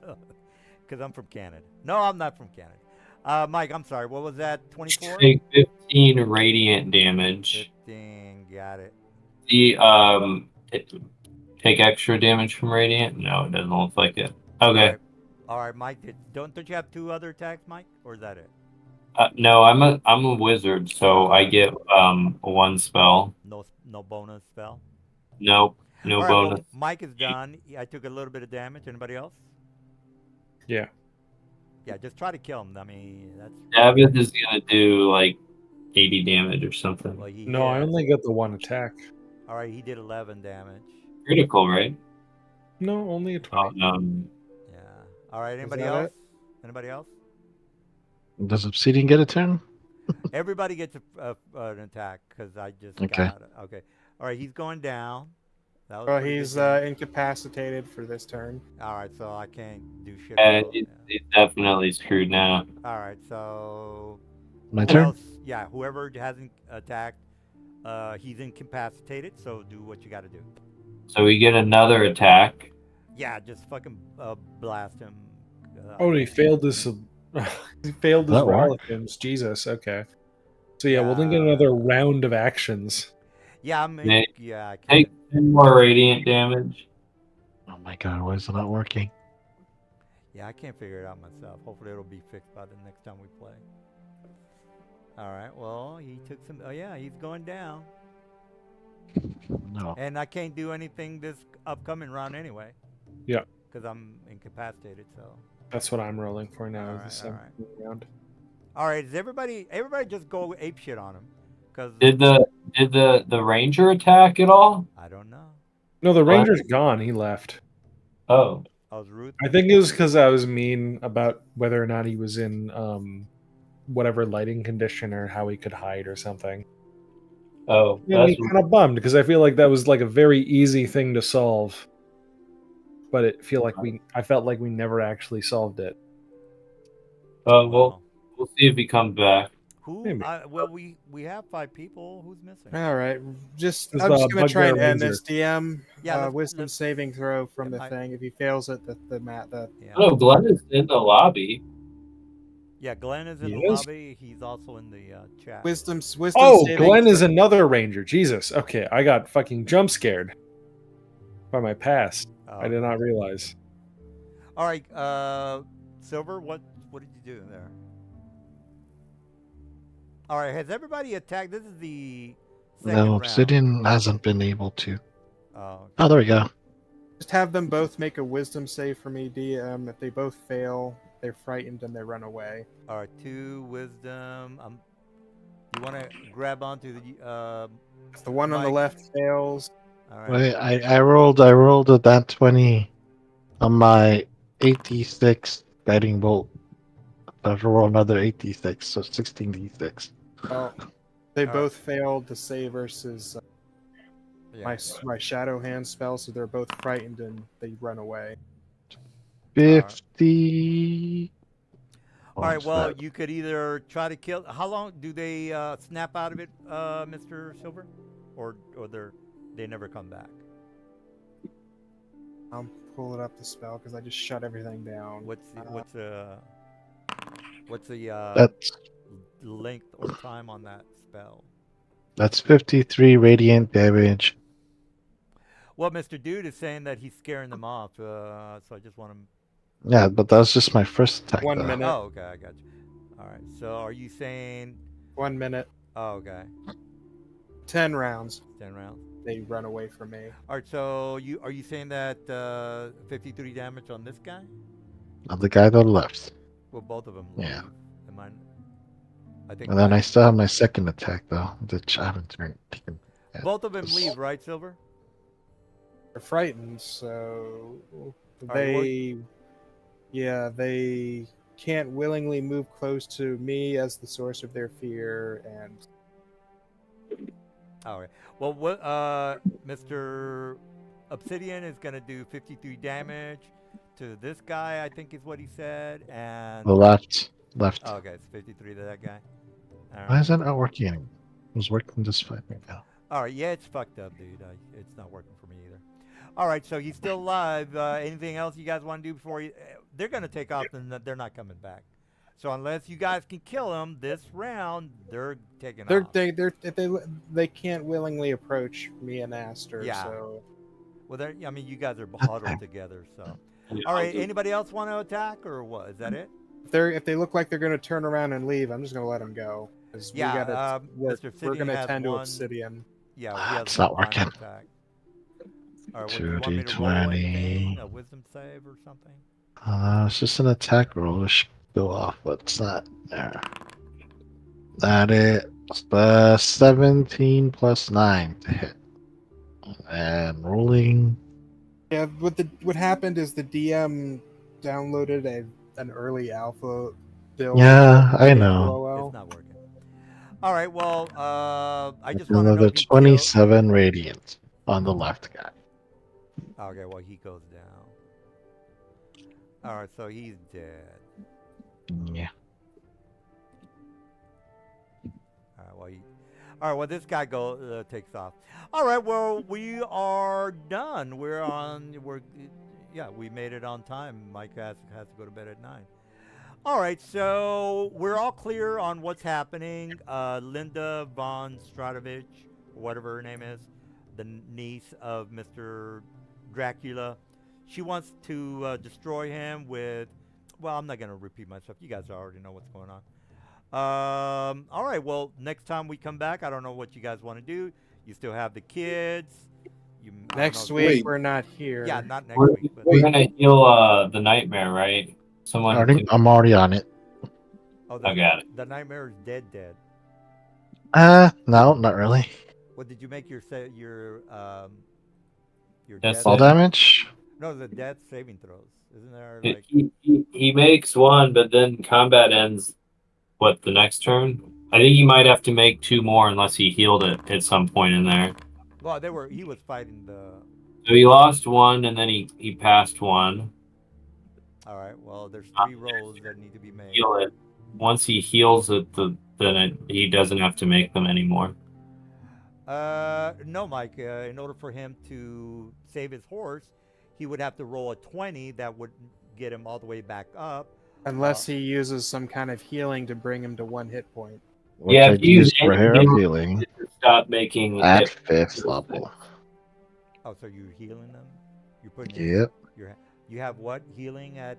Because I'm from Canada. No, I'm not from Canada. Mike, I'm sorry. What was that? 24? Take 15 radiant damage. 15. Got it. Take extra damage from radiant? No, it doesn't look like it. Okay. All right, Mike. Don't you have 2 other attacks, Mike? Or is that it? No, I'm a wizard, so I get 1 spell. No bonus spell. Nope, no All right, bonus. well, Mike is done. I took a little bit of damage. Anybody else? Yeah. Yeah, just try to kill him. I mean, that's. David is gonna do like 80 damage or something. Well, he No, I hit. only get the 1 attack. All right, he did 11 damage. Critical, right? No, only a Oh 20. no. Yeah. All right. Anybody that else? it? Anybody else? Does Obsidian get a turn? Everybody gets an attack because I just Okay. got it. Okay. All right, he's going down. That was Well, pretty good he's damage. incapacitated for this turn. All right, so I can't do shit. Yeah, about it. he's definitely screwed now. All right, so My who turn? else? Yeah, whoever hasn't attacked, he's incapacitated. So do what you got to do. So we get another attack. Yeah, just fucking blast him. Oh, he failed this. He failed his That worked. relatives. Jesus. Okay. So yeah, we'll then get Yeah. another round of actions. Yeah, I mean, Nick, yeah, I Take can't. 10 more radiant damage. Oh my god, why is it not working? Yeah, I can't figure it out myself. Hopefully, it'll be fixed by the next time we play. All right. Well, he took some. Oh yeah, he's going down. No. And I can't do anything this upcoming round anyway. Yeah. Because I'm incapacitated. So. That's what I'm rolling for now. Alright, is the alright. 17th round. All right. Is everybody just go ape shit on him? Because Did the ranger attack at all? I don't know. No, the ranger's gone. He left. Oh, I was rude. I think it was because I was mean about whether or not he was in whatever lighting condition or how he could hide or something. oh, Yeah, that's I'm kind of bummed because I feel like that was like a very easy thing to solve, but I felt like we never actually solved it. we'll see if he comes back. Who? Maybe. Well, we have 5 people. Who's missing? All right, It's I'm just gonna try and Bugbear end Ranger. this. DM, Yeah, wisdom let's- saving throw from Yeah, the I- thing. If he fails it, the Yeah. Oh, Glenn is in the lobby. Yeah, Glenn is in He the is? lobby. He's also in the chat. wisdom Oh, saving. Glenn is another ranger. Jesus. Okay, I got fucking jump scared by my past. I did not realize. All right, Silver. What did you do there? All right, has everybody attacked? This is the second No, round. Obsidian hasn't been able to. Oh, Oh, there we go. Just have them both make a wisdom save for me, DM. If they both fail, they're frightened and they run away. all right. 2 wisdom. You want to grab onto the If the one on the Mike. left fails, All right. Wait, I rolled a that 20 on my 86 guiding bolt. I have to roll another 86, so 16d6. well, they All both failed to save versus Yeah. my shadow hand spell, so they're both frightened and they run away. 50. All right. What's Well, that? you could either try to kill. How long do they snap out of it, Mr. Silver, or they never come back? I'll pull it up the spell because I just shut everything down. What's the That's length or time on that spell? that's 53 radiant damage. Well, Mr. Dude is saying that he's scaring them off, so I just want to. Yeah, but that was just my first attack. 1 though. minute. Oh, okay, I got you. All right. So are you saying? 1 minute. Oh, okay. 10 rounds. 10 rounds. They run away from me. All right. So are you saying that 53 damage on this guy? Of the guy to the left. Well, both of them. Yeah. Am I think. And then I still have my second attack though, which I haven't taken. yet. Both of them leave, right, Silver? They're frightened, so right, they can't willingly move close to me as the source of their fear, and All right. Well, what Mr. Obsidian is gonna do 53 damage to this guy, I think is what he said, and The left. oh, okay, it's 53 to that guy. All Why right. is that not working anymore? It was working just fine right now. All right. Yeah, it's fucked up, dude. It's not working for me either. All right. So he's still alive. Anything else you guys want to do before they're gonna take off, and they're not coming back. So unless you guys can kill them this round, they're taking off. they can't willingly approach me and Aster. Yeah. So Well, I mean, you guys are huddled together, so. All right. Anybody else want to attack, or what? Is that it? if they look like they're going to turn around and leave, I'm just going to let them go. 'Cause Yeah, we gotta work. Mr. We're Obsidian going to has tend to one. Obsidian. Yeah, Ah, he has it's one not working. final attack. All right, what, do you want me to roll 2d20. anything? A wisdom save or something? It's just an attack roll. It should go off, but it's not there. That is 17 plus 9 to hit. And rolling. Yeah, what happened is the DM downloaded an early alpha build. Yeah, I know. LOL. It's not working. All right, well, I just want to know Another if you 27 radiant on the left guy. Okay, well, he goes down. All right, so he's dead. Yeah. All right, well, this guy takes off. All right, well, we are done. We made it on time. Mike has to go to bed at 9. All right, so we're all clear on what's happening. Linda von Stradovich, or whatever her name is, the niece of Mr. Dracula, she wants to destroy him with. Well, I'm not going to repeat myself. You guys already know what's going on. All right, well, next time we come back, I don't know what you guys want to do. You still have the kids. I don't Next know- week Wait. we're not here. Yeah, not next We're, week. But, we're gonna heal the nightmare, right? Someone. I'm already on it. oh, I got it. The nightmare is dead. No, not really. What did you make your That's death? Fall it. damage? No, the death saving throws. Isn't there He, like? he makes one, but then combat ends. What, the next turn? I think he might have to make 2 more unless he healed it at some point in there. Well, he was fighting the. So he lost 1, and then he passed 1. All right. Well, there's 3 rolls that need to be made. Heal it. Once he heals it, he doesn't have to make them anymore. No, Mike. In order for him to save his horse, he would have to roll a 20 that would get him all the way back up. Unless he uses some kind of healing to bring him to 1 hit point. Which Yeah, I if you use used for hair anything- healing Stop making at hit- 5th level. Oh, so you're healing them? You're putting. Yep. You have what healing at?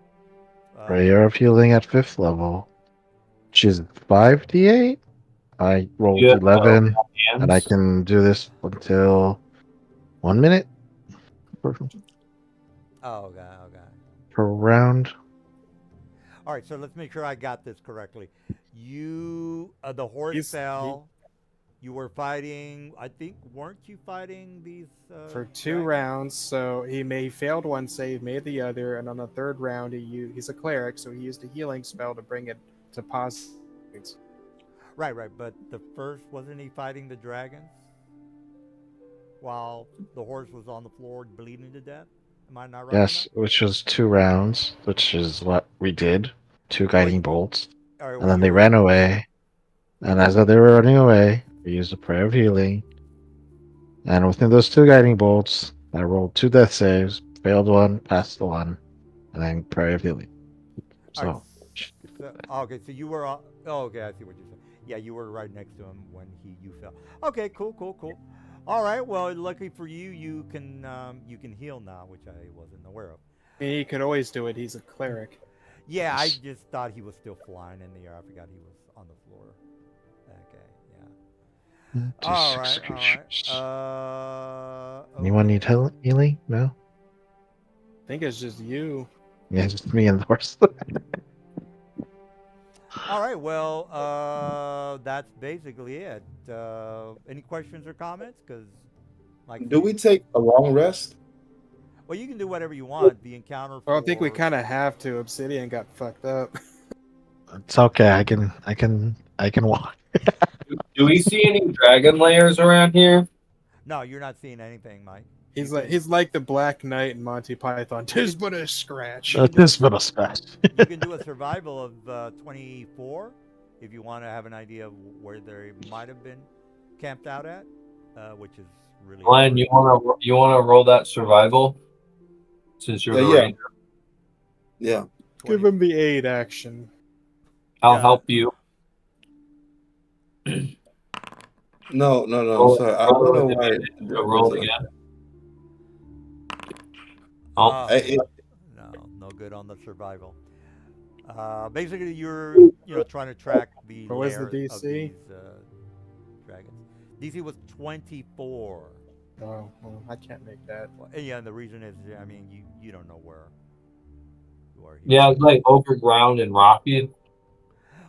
Prayer of healing at 5th level, which is 5d8. I rolled You have 11, hands. and I can do this until 1 minute Oh, okay. per round. All right, so let's make sure I got this correctly. You, the horse He's- fell. You were fighting. I think weren't you fighting these? For 2 dragons? rounds, so he failed 1 save, made the other, and on the 3rd round he's a cleric, so he used a healing spell to bring it to positive. Right. But the first wasn't he fighting the dragons while the horse was on the floor bleeding to death? Am I not right? on Yes, which was 2 rounds, which is what we did. 2 guiding bolts. that? All right, And well, then they you- ran away. And as they were running away, we used a prayer of healing. And within those 2 guiding bolts, I rolled 2 death saves, failed one, passed the one, and then Prairie of the Elite. All right. So, Okay, so you were. Oh, okay, I see what you're saying. Yeah, you were right next to him when you fell. Okay, cool. All right. Well, luckily for you, you can heal now, which I wasn't aware of. I mean, he could always do it. He's a cleric. Yeah, I Yes. just thought he was still flying in the air. I forgot he was on the floor. Okay, yeah. All D6 right, all right. creatures. Okay. Anyone need healing? No? I think it's just you. Yeah, just me and the horse. All right. Well, that's basically it. Any questions or comments? Because, like, Do we take a long rest? well, you can do whatever you want. The encounter. Well, I think we for- kind of have to. Obsidian got fucked up. It's okay. I can walk. Do we see any dragon layers around here? No, you're not seeing anything, Mike. He's like the Black Knight in Monty Python. Tis but a scratch. This bit of scratch. You can do a survival of 24 if you want to have an idea of where they might have been camped out at, which is really. Glenn, you wanna roll that survival? Since you're the Yeah. ranger, Yeah. Give him the aid action. I'll Yeah. help you. No. Roll- Sorry, I roll don't know with why. advantage. So roll again. No good on the survival. Basically, you're trying to track the What was the lair of DC? these dragons. DC was 24. Oh, well, I can't make that. Well, and yeah, and the reason is, I mean, you don't know where you are. Here. Yeah, it's like overground and rocky.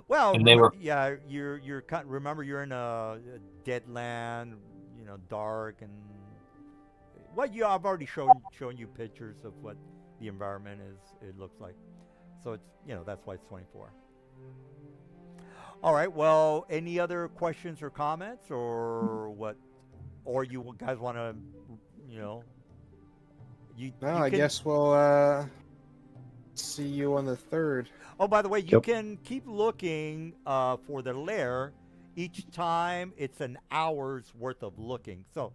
Well, and they were- yeah, remember you're in a dead land, dark and I've already shown you pictures of what the environment it looks like. So it's that's why it's 24. All right. Well, any other questions or comments or what? Or you guys want to, No, you I can- guess we'll see you on the 3rd. Oh, by the way, you Yep. can keep looking for the lair. Each time it's an hour's worth of looking. So,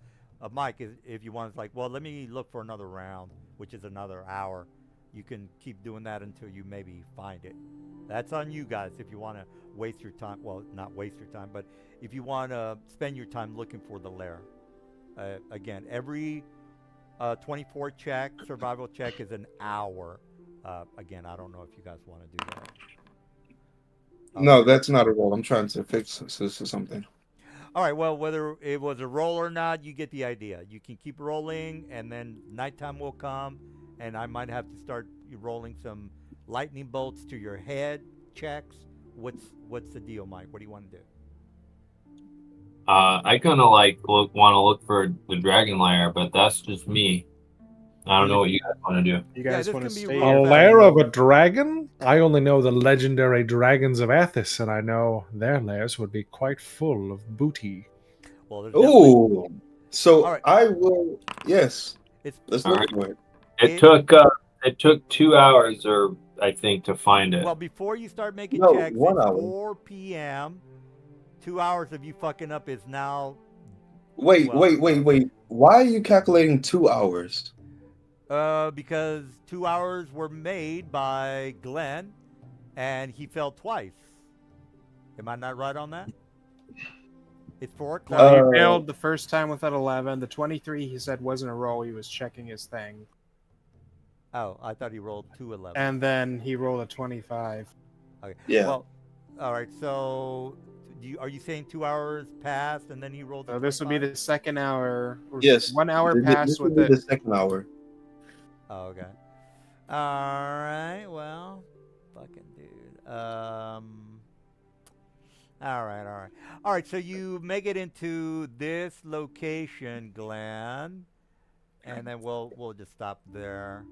Mike, if you want, it's like, well, let me look for another round, which is another hour. You can keep doing that until you maybe find it. That's on you guys if you want to waste your time. Well, not waste your time, but if you want to spend your time looking for the lair. Again, every 24 check, survival check is an hour. Again, I don't know if you guys want to do that. No, that's not a roll. I'm trying to fix something. All right. Well, whether it was a roll or not, you get the idea. You can keep rolling, and then nighttime will come, and I might have to start rolling some lightning bolts to your head checks. What's the deal, Mike? What do you want to do? I kind of want to look for the dragon lair, but that's just me. I don't know what you guys want to do. You Yeah, guys this want to can be stay real A here? fast. lair of a dragon? I only know the legendary dragons of Athos, and I know their lairs would be quite full of booty. Well, there's definitely- Ooh. So All right. I will. Yes. It's Let's All look right. for it. It took 2 hours, or I think, to find it. well before you start making No, checks. 1 It's hour. 4 p.m. 2 hours of you fucking up is now Wait. Well- Why are you calculating 2 hours? because 2 hours were made by Glenn, and he fell twice. Am I not right on that? It's 4 o'clock. No, Uh, he failed the first time with that 11. The 23 he said wasn't a roll. He was checking his thing. Oh, I thought he rolled 2-11. And then he rolled a 25. Okay. Yeah. Well, all right. So, are you saying 2 hours passed and then he rolled? So this would be the second hour. or Yes. 1 hour This passed will with be it. the second hour. Oh, okay. All right. Well, fucking dude. All right. So you make it into this location, Glenn, and then we'll just stop there.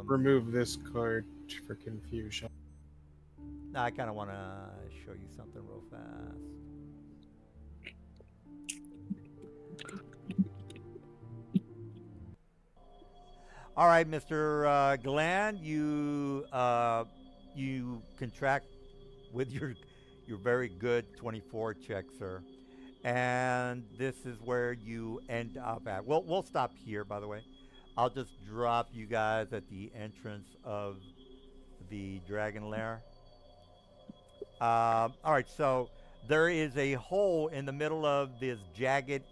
Remove this card for confusion. I kind of want to show you something real fast. All right, Mr. Glenn, you contract with your very good 24 check, sir, and this is where you end up at. We'll stop here, by the way. I'll just drop you guys at the entrance of the Dragon Lair. All right, so there is a hole in the middle of this jagged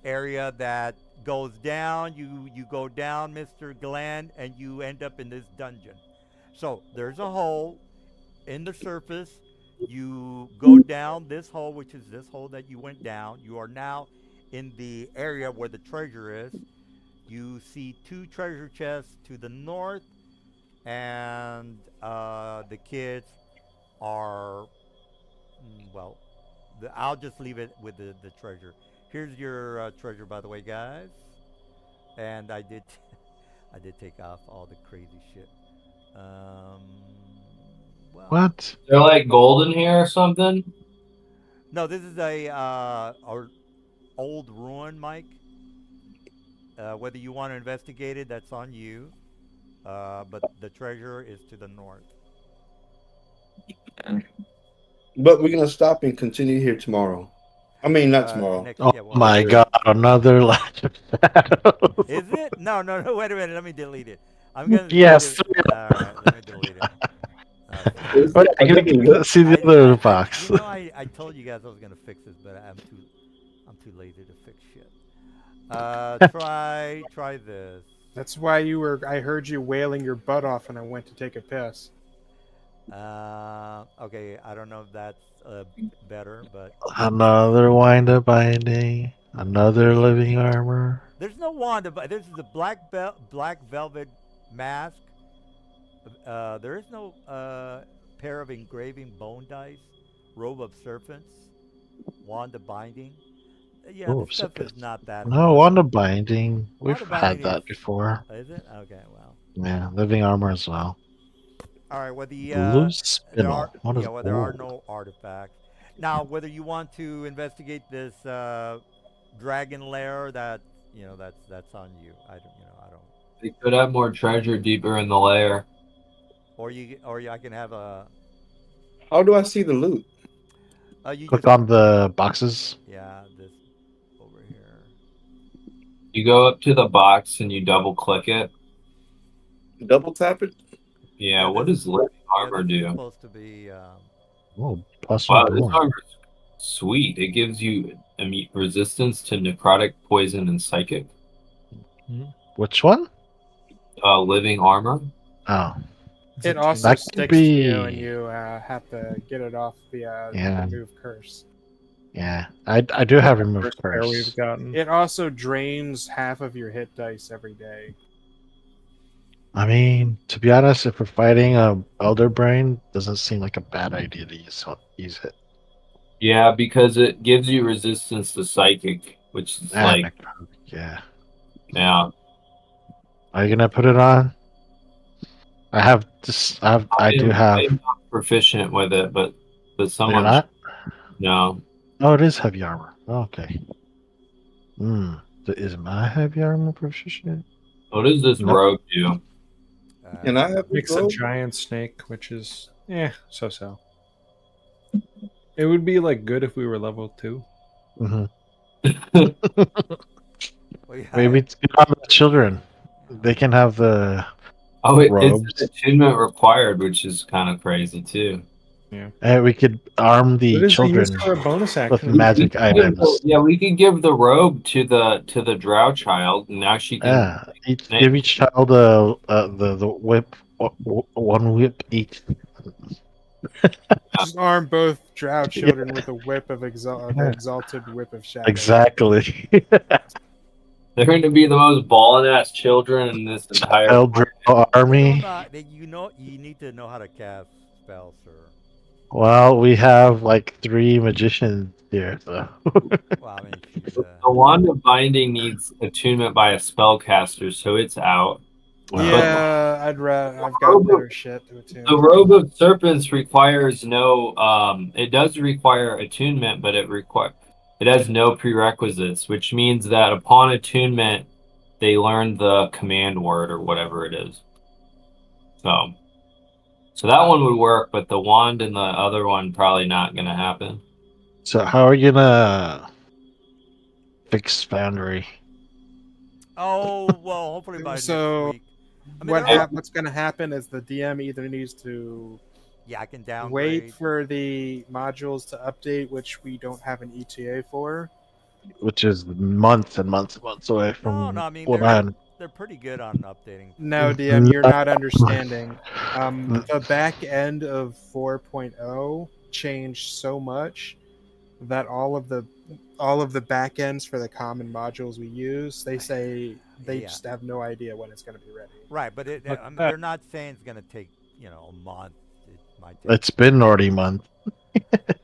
area that goes down. You go down, Mr. Glenn, and you end up in this dungeon. So there's a hole in the surface. You go down this hole, which is this hole that you went down. You are now in the area where the treasure is. You see 2 treasure chests to the north, and the kids are, well, I'll just leave it with the treasure. Here's your treasure, by the way, guys. And I did take off all the crazy shit. Well, What? They're like gold in here or something. no, this is a our old ruin, Mike. Whether you want to investigate it, that's on you. But the treasure is to the north. But we're gonna stop and continue here tomorrow. I mean, not tomorrow. Next, Oh yeah, well, my god, another Legend of Shadows. Is it? No, wait a minute. Let me delete it. I'm gonna. Yes. delete it. All right, let me delete it. Wait, I gotta see the other box. You know, I told you guys I was gonna fix this, but I'm too lazy to fix shit. Try this. That's why I heard you wailing your butt off when I went to take a piss. Okay, I don't know if that's better, but Another wind-up binding. Another living armor. there's no wand. This is a black velvet mask. There is no pair of engraving bone dice, robe of serpents, wand of binding. Yeah, Robe the of stuff is serpents. not that. No, wand of binding. We've of had binding that is- before. Is it? Okay, well. Yeah, living armor as well. All right. Well, the Blue there spinel. are What is there are gold? no artifacts. Now, whether you want to investigate this dragon lair, that's on you. I don't. They could have more treasure deeper in the lair. Or I can have a. How do I see the loot? You Click just, on the boxes. yeah, this over here. You go up to the box and you double click it. Double tap it. Yeah, what this- does living Yeah, armor this is do? supposed to be. Oh, plus Wow, one this more. armor's sweet. It gives you resistance to necrotic, poison, and psychic. Which one? Living armor. Oh, It also That could sticks to you, and be- you have to get it off via Yeah. remove curse. yeah. I do have remove First pair curse. we've gotten. It also drains half of your hit dice every day. I mean, to be honest, if we're fighting a Elder Brain, doesn't seem like a bad idea to use it. Yeah, because it gives you resistance to psychic, which is Ah, like, yeah. yeah. Are you gonna put it on? I have this. I do have. I'm not proficient with it, but You're someone not? no. Oh, it is heavy armor. Oh, okay. Is my heavy armor proficient? What does this Nope. rogue do? And I have Makes this a robe? giant snake, which is so. It would be like good if we were level 2. Mm-hmm. Well, yeah, Maybe it's good on the children. They can have the. Oh, it's Robes. an attunement required, which is kind of crazy too. We could arm the It is children used for a bonus with action. magic items. Yeah, we could give the robe to the drow child, and now she can. Yeah, give each child the whip, one whip each. Just arm both drow children with a whip of exalted whip of shadow. Exactly. They're going to be the most ballin' ass children in this entire. Eldritch army. You need to know how to cast spells, sir. Well, we have like 3 magicians here, so. Well, I mean, The wand of binding needs attunement by a spellcaster, so it's out. Yeah, I've got better shit to attune. The robe of serpents requires no. It does require attunement, but it has no prerequisites, which means that upon attunement, they learn the command word or whatever it is. So that one would work, but the wand and the other one probably not going to happen. So how are you gonna fix Foundry? Oh well, hopefully by So, next week. I mean, what's going to happen is the DM either needs to yeah, I can wait downgrade. for the modules to update, which we don't have an ETA for. which is months and months and months away No, from no, I mean what I. they're pretty good on updating. No, Mm, DM, you're no. not understanding. The back end of 4.0 changed so much that all of the back ends for the common modules we use, they say they Yeah. just have no idea when it's going to be ready. Right, but Look I at mean, that. they're not saying it's gonna take a month. It might take. It's been already a month.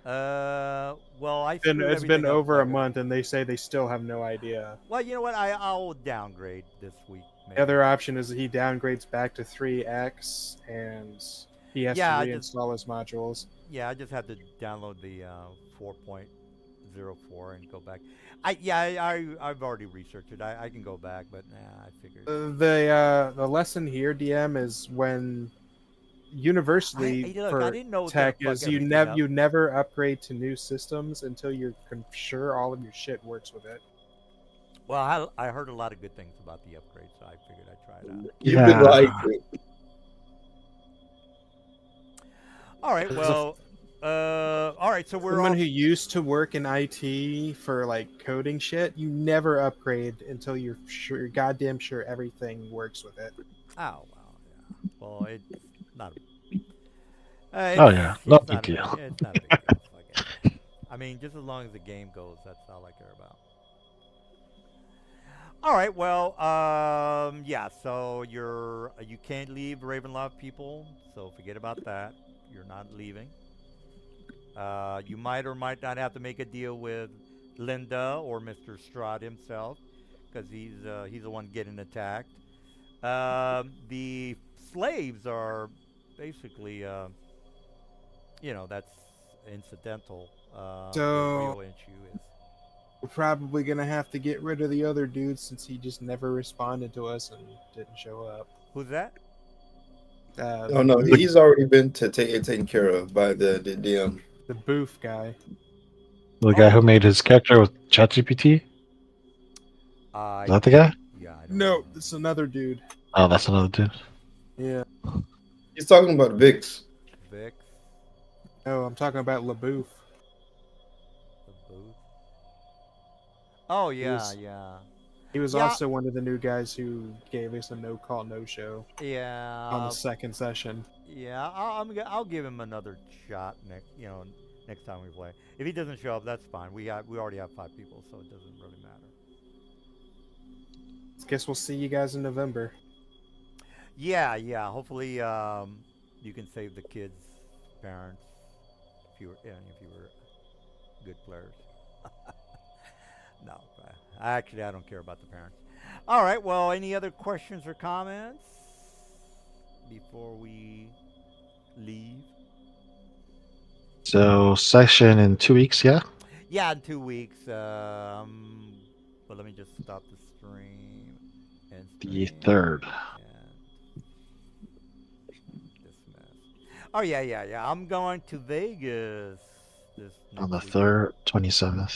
Well, I And screwed it's been everything up over a like month, and they say they still have no idea. Well, you know what? I'll downgrade this week. Maybe. The other option is that he downgrades back to 3x, and he has Yeah, to I just- reinstall his modules. Yeah, I just have to download the 4.04 and go back. I've already researched it. I can go back, but I figured. The lesson here, DM, is when universally Look, I for didn't know tech to fuck is you everything never up. you never upgrade to new systems until you're sure all of your shit works with it. Well, I heard a lot of good things about the upgrade, so I figured I'd try it out. You've been right. All right. Well, all right. So we're Someone all. who used to work in IT for like coding shit, you never upgrade until you're goddamn sure everything works with it. Oh well, yeah. Well, it's not. Oh, yeah. It's No not big a deal. It's not a big deal. Fuck it. I mean, just as long as the game goes, that's all I care about. All right. Well, yeah. So you can't leave Ravenloft, people. So forget about that. You're not leaving. You might or might not have to make a deal with Linda or Mr. Strahd himself, because he's the one getting attacked. The slaves are basically, that's incidental. The So- real issue is. We're probably gonna have to get rid of the other dude since he just never responded to us and didn't show up. Who's that? Oh no, he's already been taken care of by the DM. The booth guy. The guy who made his character with ChatGPT? Is that the guy? Yeah. I don't No, know. it's another dude. Oh, that's another dude. Yeah. He's talking about Vix. Vix. No, I'm talking about LaBouffe. The booth. Oh yeah, was- yeah, He was Yeah. also one of the new guys who gave us a no call, no show on yeah. the second session. Yeah, I'll give him another shot next time we play. If he doesn't show up, that's fine. We already have 5 people, so it doesn't really matter. Guess we'll see you guys in November. Yeah. Hopefully, you can save the kids' parents if you were good players. No, I don't care about the parents. All right. Well, any other questions or comments before we leave? So, session in 2 weeks, yeah? Yeah, in 2 weeks. But let me just stop the stream. And The stream 3rd. and dismiss. Oh yeah. I'm going to Vegas this On the next week. 3rd, 27th.